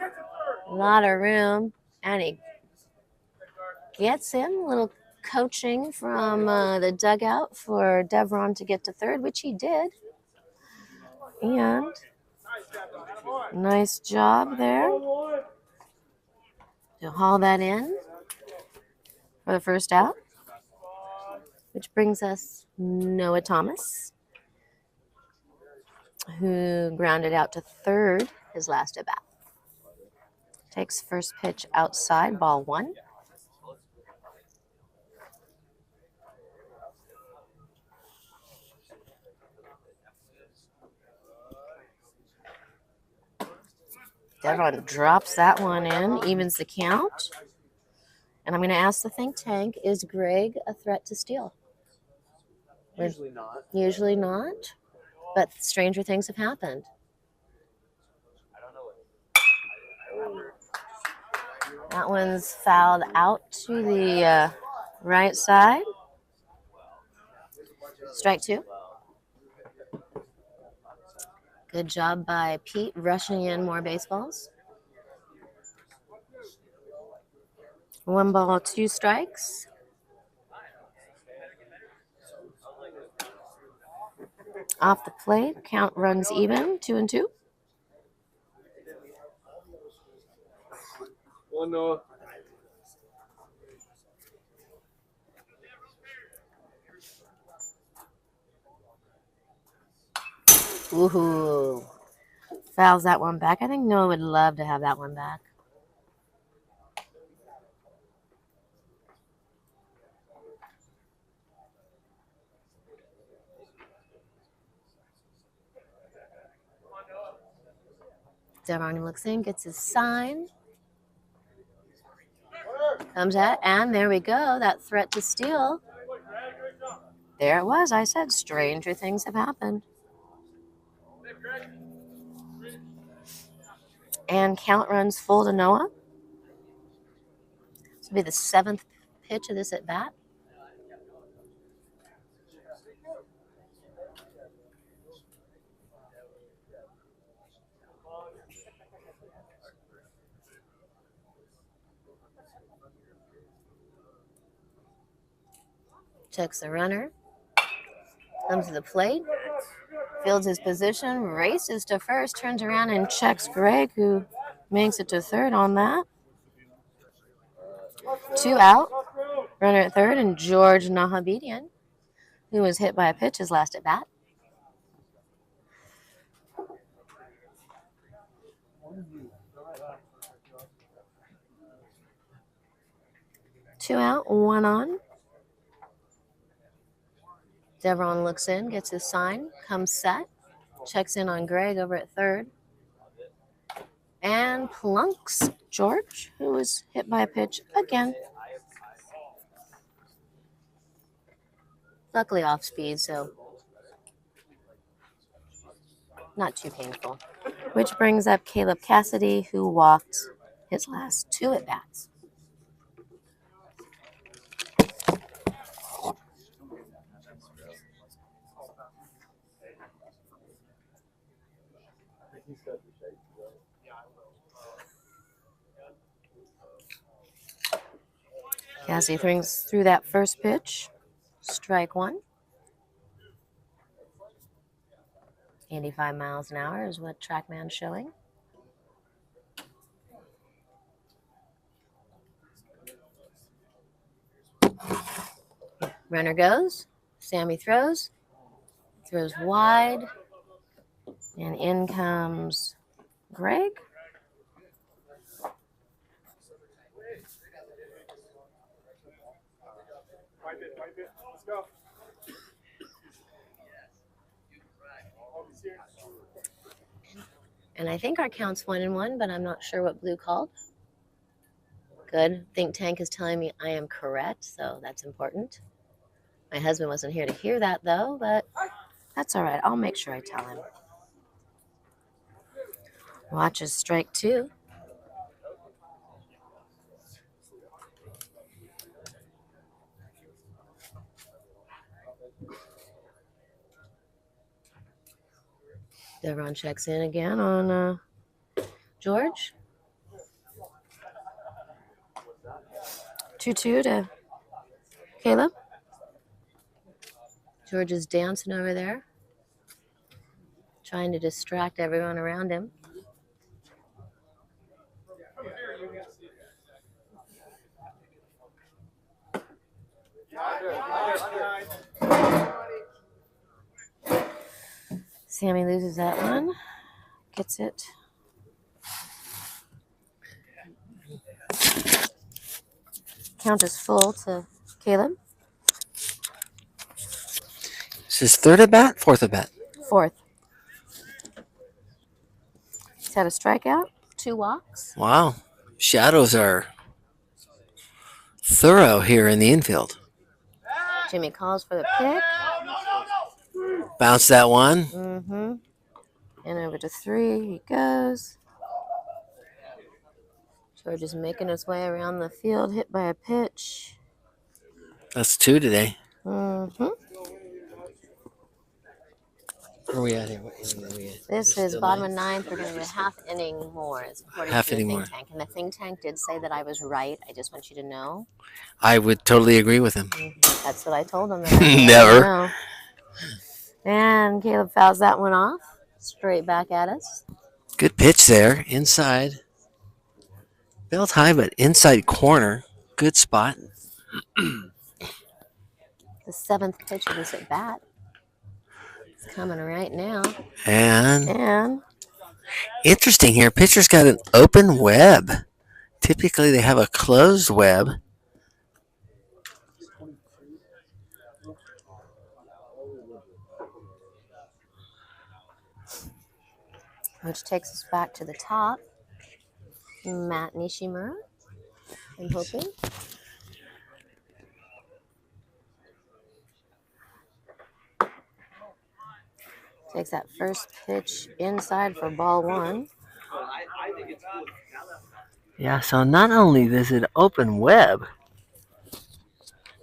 a lot of room, and he gets him. A little coaching from the dugout for Devron to get to third, which he did. And nice job there to haul that in for the first out, which brings us Noah Thomas, who grounded out to third his last at bat. Takes first pitch outside, ball 1. Devron drops that one in, evens the count. And I'm going to ask the think tank, is Greg a threat to steal? Usually not. Usually not, but stranger things have happened. That one's fouled out to the right side. Strike 2. Good job by Pete rushing in more baseballs. 1 ball, 2 strikes. Off the plate, count runs even, 2-2. Well, no. Woohoo. Fouls that one back. I think Noah would love to have that one back. Devron looks in, gets his sign. Comes out, and there we go. That threat to steal. There it was. I said stranger things have happened. And count runs full to Noah. This will be the 7th pitch of this at bat. Checks the runner. Comes to the plate. Fields his position. Races to first. Turns around and checks Greg, who makes it to third on that. 2 out. Runner at third, and George Nahabedian, who was hit by a pitch his last at bat. Two out, 1 on. Devron looks in, gets his sign, comes set, checks in on Greg over at third, and plunks George, who was hit by a pitch again. Luckily off speed, so not too painful. Which brings up Caleb Cassidy, who walked his last 2 at bats. Cassidy threw that first pitch. Strike 1. 85 miles an hour is what TrackMan's showing. Runner goes. Sammy throws. Throws wide. And in comes Greg. Let's go. And I think our count's 1-1, but I'm not sure what Blue called. Good. Think Tank is telling me I am correct, so that's important. My husband wasn't here to hear that, though, but that's all right. I'll make sure I tell him. Watches strike 2. Devron checks in again on George. 2-2 to Caleb. George is dancing over there, trying to distract everyone around him. Sammy loses that one. Gets it. Count is full to Caleb. Is his 3rd at bat? 4th at bat? 4th. He's had a strikeout, 2 walks. Wow. Shadows are thorough here in the infield. Jimmy calls for the pick. Bounce that one. Mm-hmm. And over to 3 he goes. George is making his way around the field, hit by a pitch. That's 2 today. Mm-hmm. Where are we at here? What inning are we at? This is bottom of 9th. We're going to do a half inning more. It's according Half to the inning think more. tank. And the think tank did say that I was right. I just want you to know. I would totally agree with him. Mm-hmm. That's what I told him. Never. And Caleb fouls that one off. Straight back at us. Good pitch there. Inside. Belt high, but inside corner. Good spot. The 7th pitch of this at bat. It's coming right now. And interesting here. Pitcher's got an open web. Typically, they have a closed web. Which takes us back to the top. Matt Nishimura, I'm hoping. Takes that first pitch inside for ball 1. Yeah, so not only is it open web,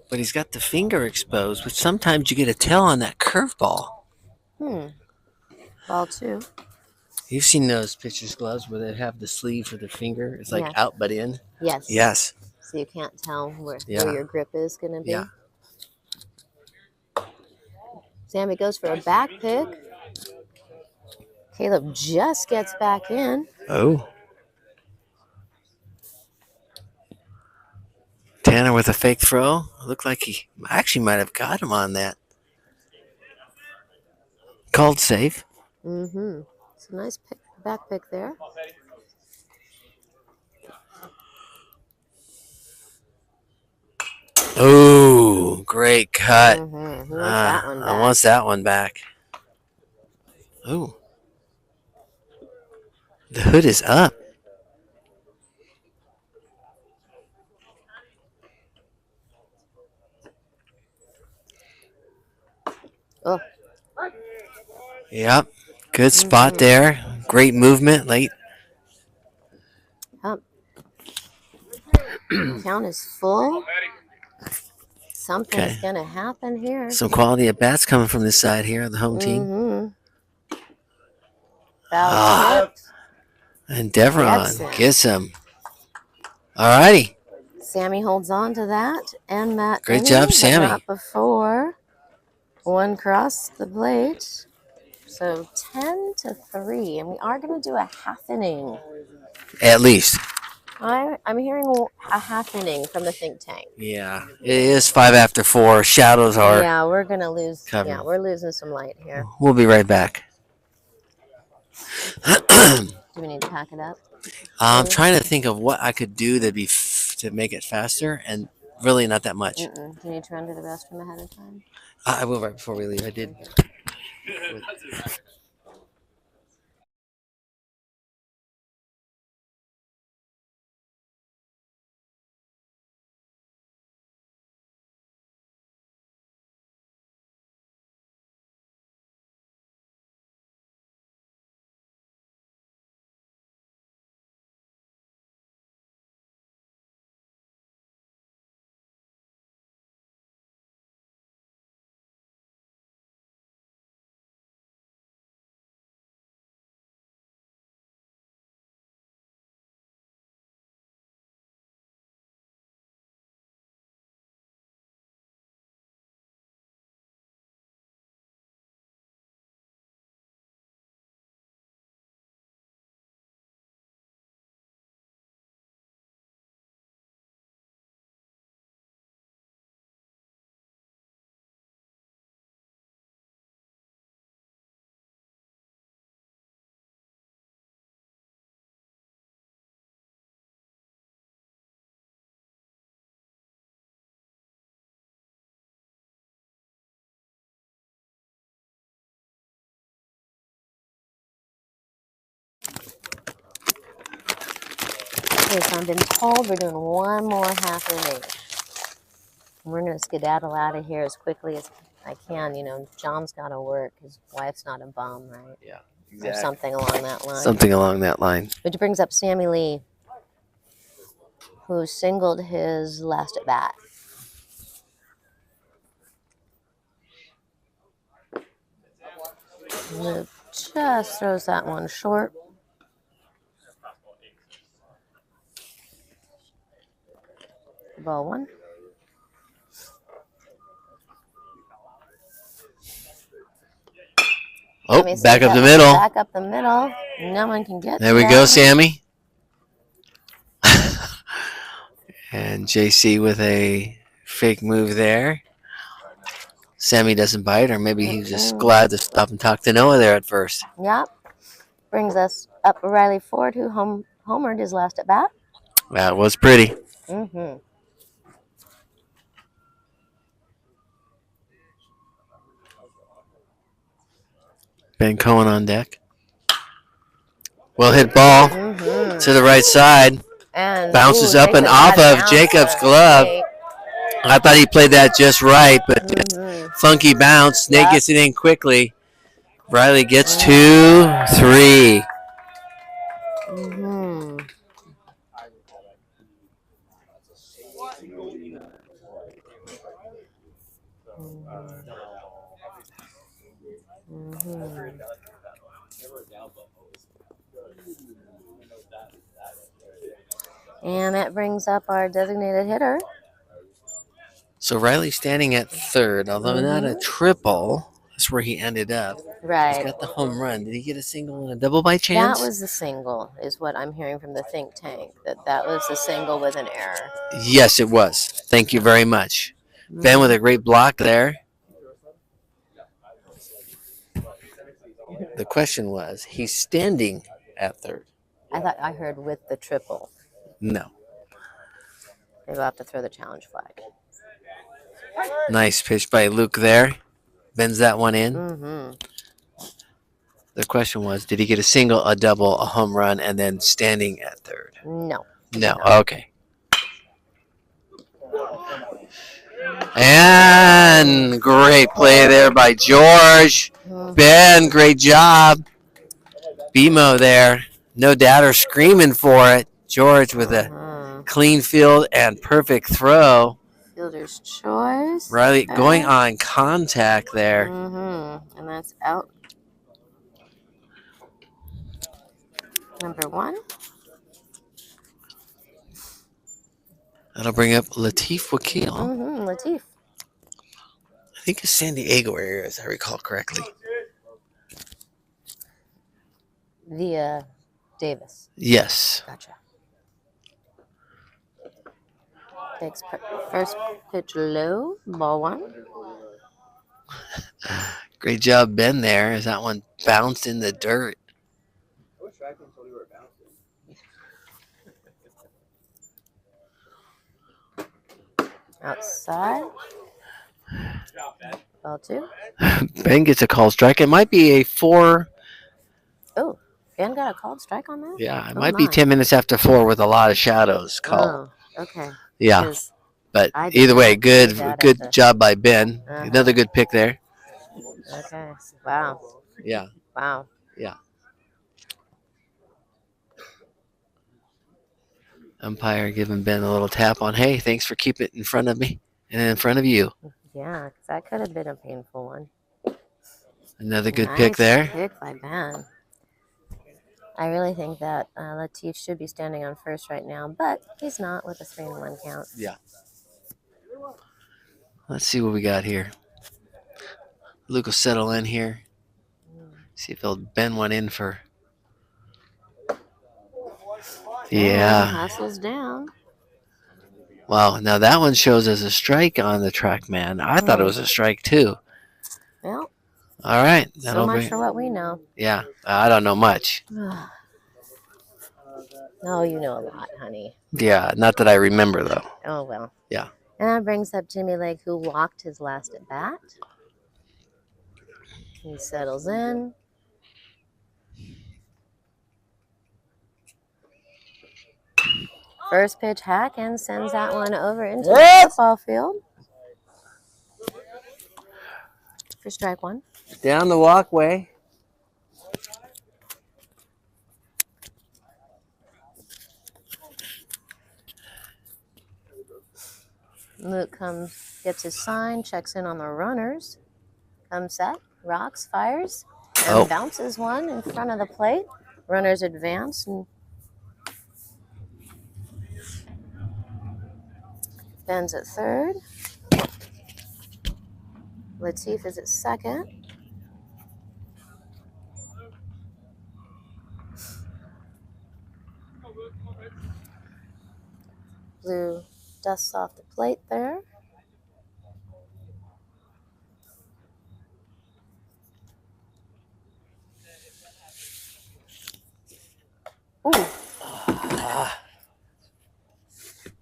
but he's got the finger exposed, which sometimes you get a tell on that curveball. Ball 2. You've seen those pitcher's gloves where they have the sleeve for the finger. It's like Yes. out but in. Yes. Yes. So you can't tell where Yeah. your grip is going to be. Yeah. Sammy goes for a back pick. Caleb just gets back in. Oh. Tanner with a fake throw. Looked like he actually might have got him on that. Called safe. Mm-hmm. It's a nice back pick there. Oh, great cut. Mm-hmm. He wants that one back. I want that one back. Oh. The hood is up. Oh. Yep. Good spot there. Great movement late. Count is full. Something's going to happen here. Some quality at bats coming from this side here, the home team. Mm-hmm. Foul tipped. And Deveron gets him. All righty. Sammy holds on to that. And Matt. Great job, Sammy. Not before. One cross the plate. So 10-3. And we are going to do a half inning. At least. I'm hearing a half inning from the think tank. Yeah, it is 5 after 4. Shadows are. Yeah, we're gonna lose. Covering. Yeah, we're losing some light here. We'll be right back. Do we need to pack it up? I'm trying to think of what I could do to make it faster, and really not that much. Do you need to run to the restroom ahead of time? I will right before we leave. I did. Okay, so I've been told we're doing one more half inning. We're going to skedaddle out of here as quickly as I can. You know, John's got to work. His wife's not a bum, right? Yeah, exactly. Or something along that line. Something along that line. Which brings up Sammy Lee, who singled his last at bat. Luke just throws that one short. Ball 1. Oh, back up the middle. Back up the middle. No one can get there. We go, Sammy. And JC with a fake move there. Sammy doesn't bite, or maybe he's just glad to stop and talk to Noah there at first. Yep. Brings us up Riley Ford, who homered his last at bat. That was pretty. Mm-hmm. Ben Cohen on deck. Well hit ball to the right side. And bounces up and off of Jacob's glove. I thought he played that just right, but funky bounce. Nate gets it in quickly. Riley gets 2-3. And that brings up our designated hitter. So Riley's standing at third, although not a triple. That's where he ended up. Right. He's got the home run. Did he get a single and a double by That chance? was the single, is what I'm hearing from the think tank. That was the single with an error. Yes, it was. Thank you very much. Ben with a great block there. The question was, he's standing at third. I thought I heard with the triple. No. Maybe we'll have to throw the challenge flag. Nice pitch by Luke there. Bends that one in. Mm-hmm. The question was, did he get a single, a double, a home run, and then standing at third? No. No. Okay. And great play there by George. Ben, great job. BMO there. No doubter screaming for it. George with a clean field and perfect throw. Fielder's choice. Riley going on contact there. And that's out. Number 1. That'll bring up Latif Wakil. Latif. I think it's San Diego area, as I recall correctly. Via Davis. Yes. Gotcha. Takes first pitch low, ball 1. Great job, Ben, there, as that one bounced in the dirt. Outside. Ball 2. Ben gets a called strike. It might be a 4. Oh, Ben got a called strike on that? Yeah, it might be 10 minutes after 4 with a lot of shadows called. Oh, okay. Yeah, but either way, good job by Ben. Another good pick there. Okay. Wow. Yeah. Wow. Yeah. Umpire giving Ben a little tap on, hey, thanks for keeping it in front of me and in front of you. Yeah, 'cause that could have been a painful one. Another good pick there. Pick by Ben. I really think that Latif should be standing on first right now, but he's not with a 3-1 count. Yeah. Let's see what we got here. Luke will settle in here. See if he'll bend one in for. Yeah. Hustles down. Wow. Now that one shows as a strike on the track, man. I thought it was a strike too. Well. All right. So much for what we know. Yeah. I don't know much. No, you know a lot, honey. Yeah. Not that I remember, though. Oh, well. Yeah. And that brings up Jimmy Lake, who walked his last at bat. He settles in. First pitch hack and sends that one over into the football field. For strike 1. Down the walkway. Luke gets his sign, checks in on the runners. Comes set, rocks, fires, and bounces one in front of the plate. Runners advance and Ben's at third. Latif is at second. Blue dusts off the plate there.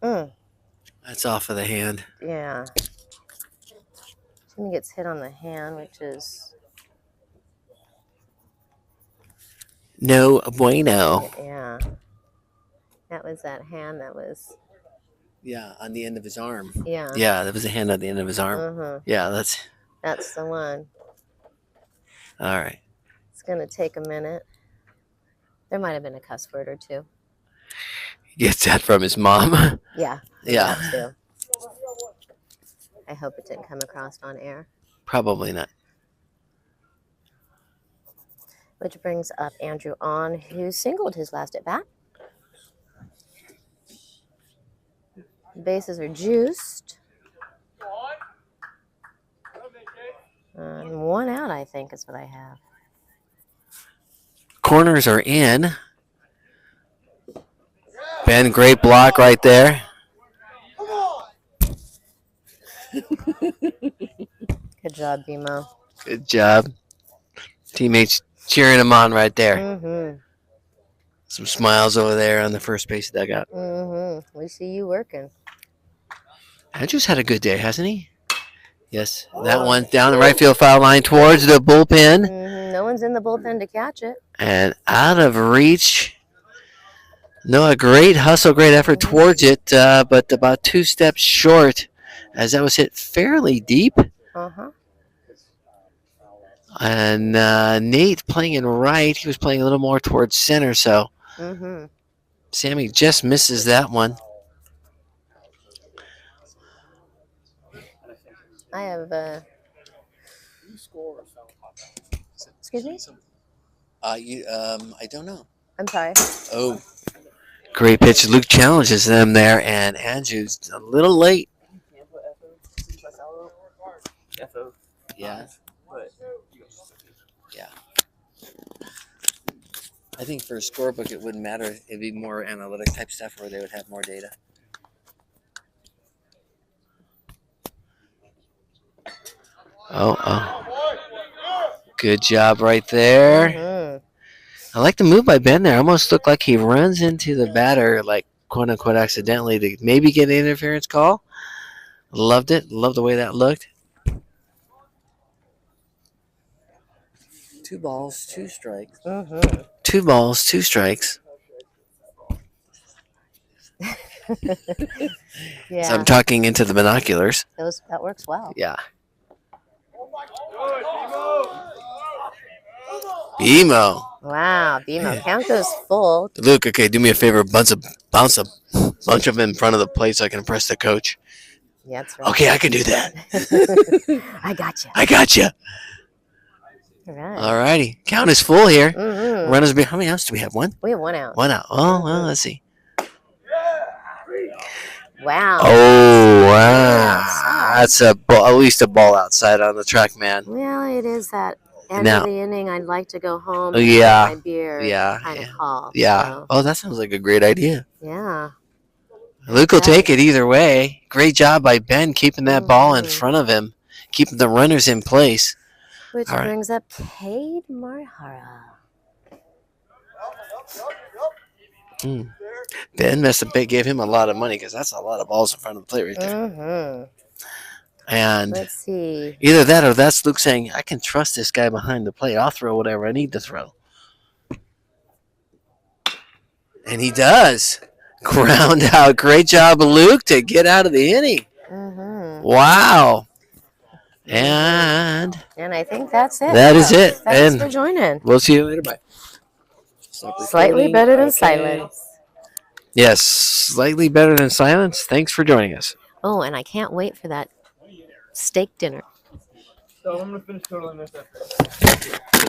Ooh. That's off of the hand. Yeah. Jimmy gets hit on the hand, which is no bueno. Yeah. That was that hand that was. Yeah, on the end of his arm. Yeah. Yeah, that was a hand on the end of his arm. Yeah, that's the one. All right. It's going to take a minute. There might have been a cuss word or two. He gets that from his mom. Yeah. Yeah. Too. I hope it didn't come across on air. Probably not. which brings up Andrew on, who singled his last at bat. Bases are juiced. And 1 out, I think, is what I have. Corners are in. Ben, great block right there. Good job, BMO. Good job. Teammates cheering him on right there. Mm-hmm. Some smiles over there on the first base dugout. Mm-hmm. We see you working. Andrew's had a good day, hasn't he? Yes. That one down the right field foul line towards the bullpen. Mm-hmm. No one's in the bullpen to catch it. And out of reach. No, a great hustle, great effort towards it, but about 2 steps short as that was hit fairly deep. Uh-huh. And Nate playing in right. He was playing a little more towards center, so Sammy just misses that one. I have excuse me? I don't know. I'm sorry. Oh, great pitch. Luke challenges them there, and Andrew's a little late. Yeah. Yeah. I think for a scorebook, it wouldn't matter. It'd be more analytic type stuff where they would have more data. Oh. Good job right there. Mm-hmm. I like the move by Ben there. Almost looked like he runs into the batter, like quote unquote accidentally, to maybe get an interference call. Loved it. Loved the way that looked. 2 balls, 2 strikes. Mm-hmm. 2 balls, 2 strikes. Yeah. So I'm talking into the binoculars. That works well. Yeah. BMO. Wow, BMO. Count goes full. Luke, okay, do me a favor. Bounce a bunch of them in front of the plate so I can impress the coach. Yeah, that's right. Okay, I can do that. I got you. I got you. All right. All righty. Count is full here. Mm-hmm. Runners be. How many outs do we have? 1? We have 1 out. 1 out. Oh, well, let's see. Wow. Oh, wow. That's at least a ball outside on the track, man. Well, it is that end Now- of the inning. I'd like to go home. Oh, and yeah. get my beer. Yeah, Kind yeah. of call. Yeah. So, Oh, that sounds like a great idea. yeah. Luke will take it either way. Great job by Ben keeping that ball in front of him, keeping the runners in place. Which All right. brings up Cade Marhara. Ben must have gave him a lot of money because that's a lot of balls in front of the plate right there. Mm-hmm. And Let's see. either that or that's Luke saying, I can trust this guy behind the plate. I'll throw whatever I need to throw. And he does. Ground out. Great job, Luke, to get out of the inning. Mm-hmm. Wow. And I think that's it. that is it. Thanks And for joining. we'll see you later. Bye. Slightly better than silence. Yes, slightly better than silence. Thanks for joining us. Oh, and I can't wait for that steak dinner. So I'm going to finish totaling this after.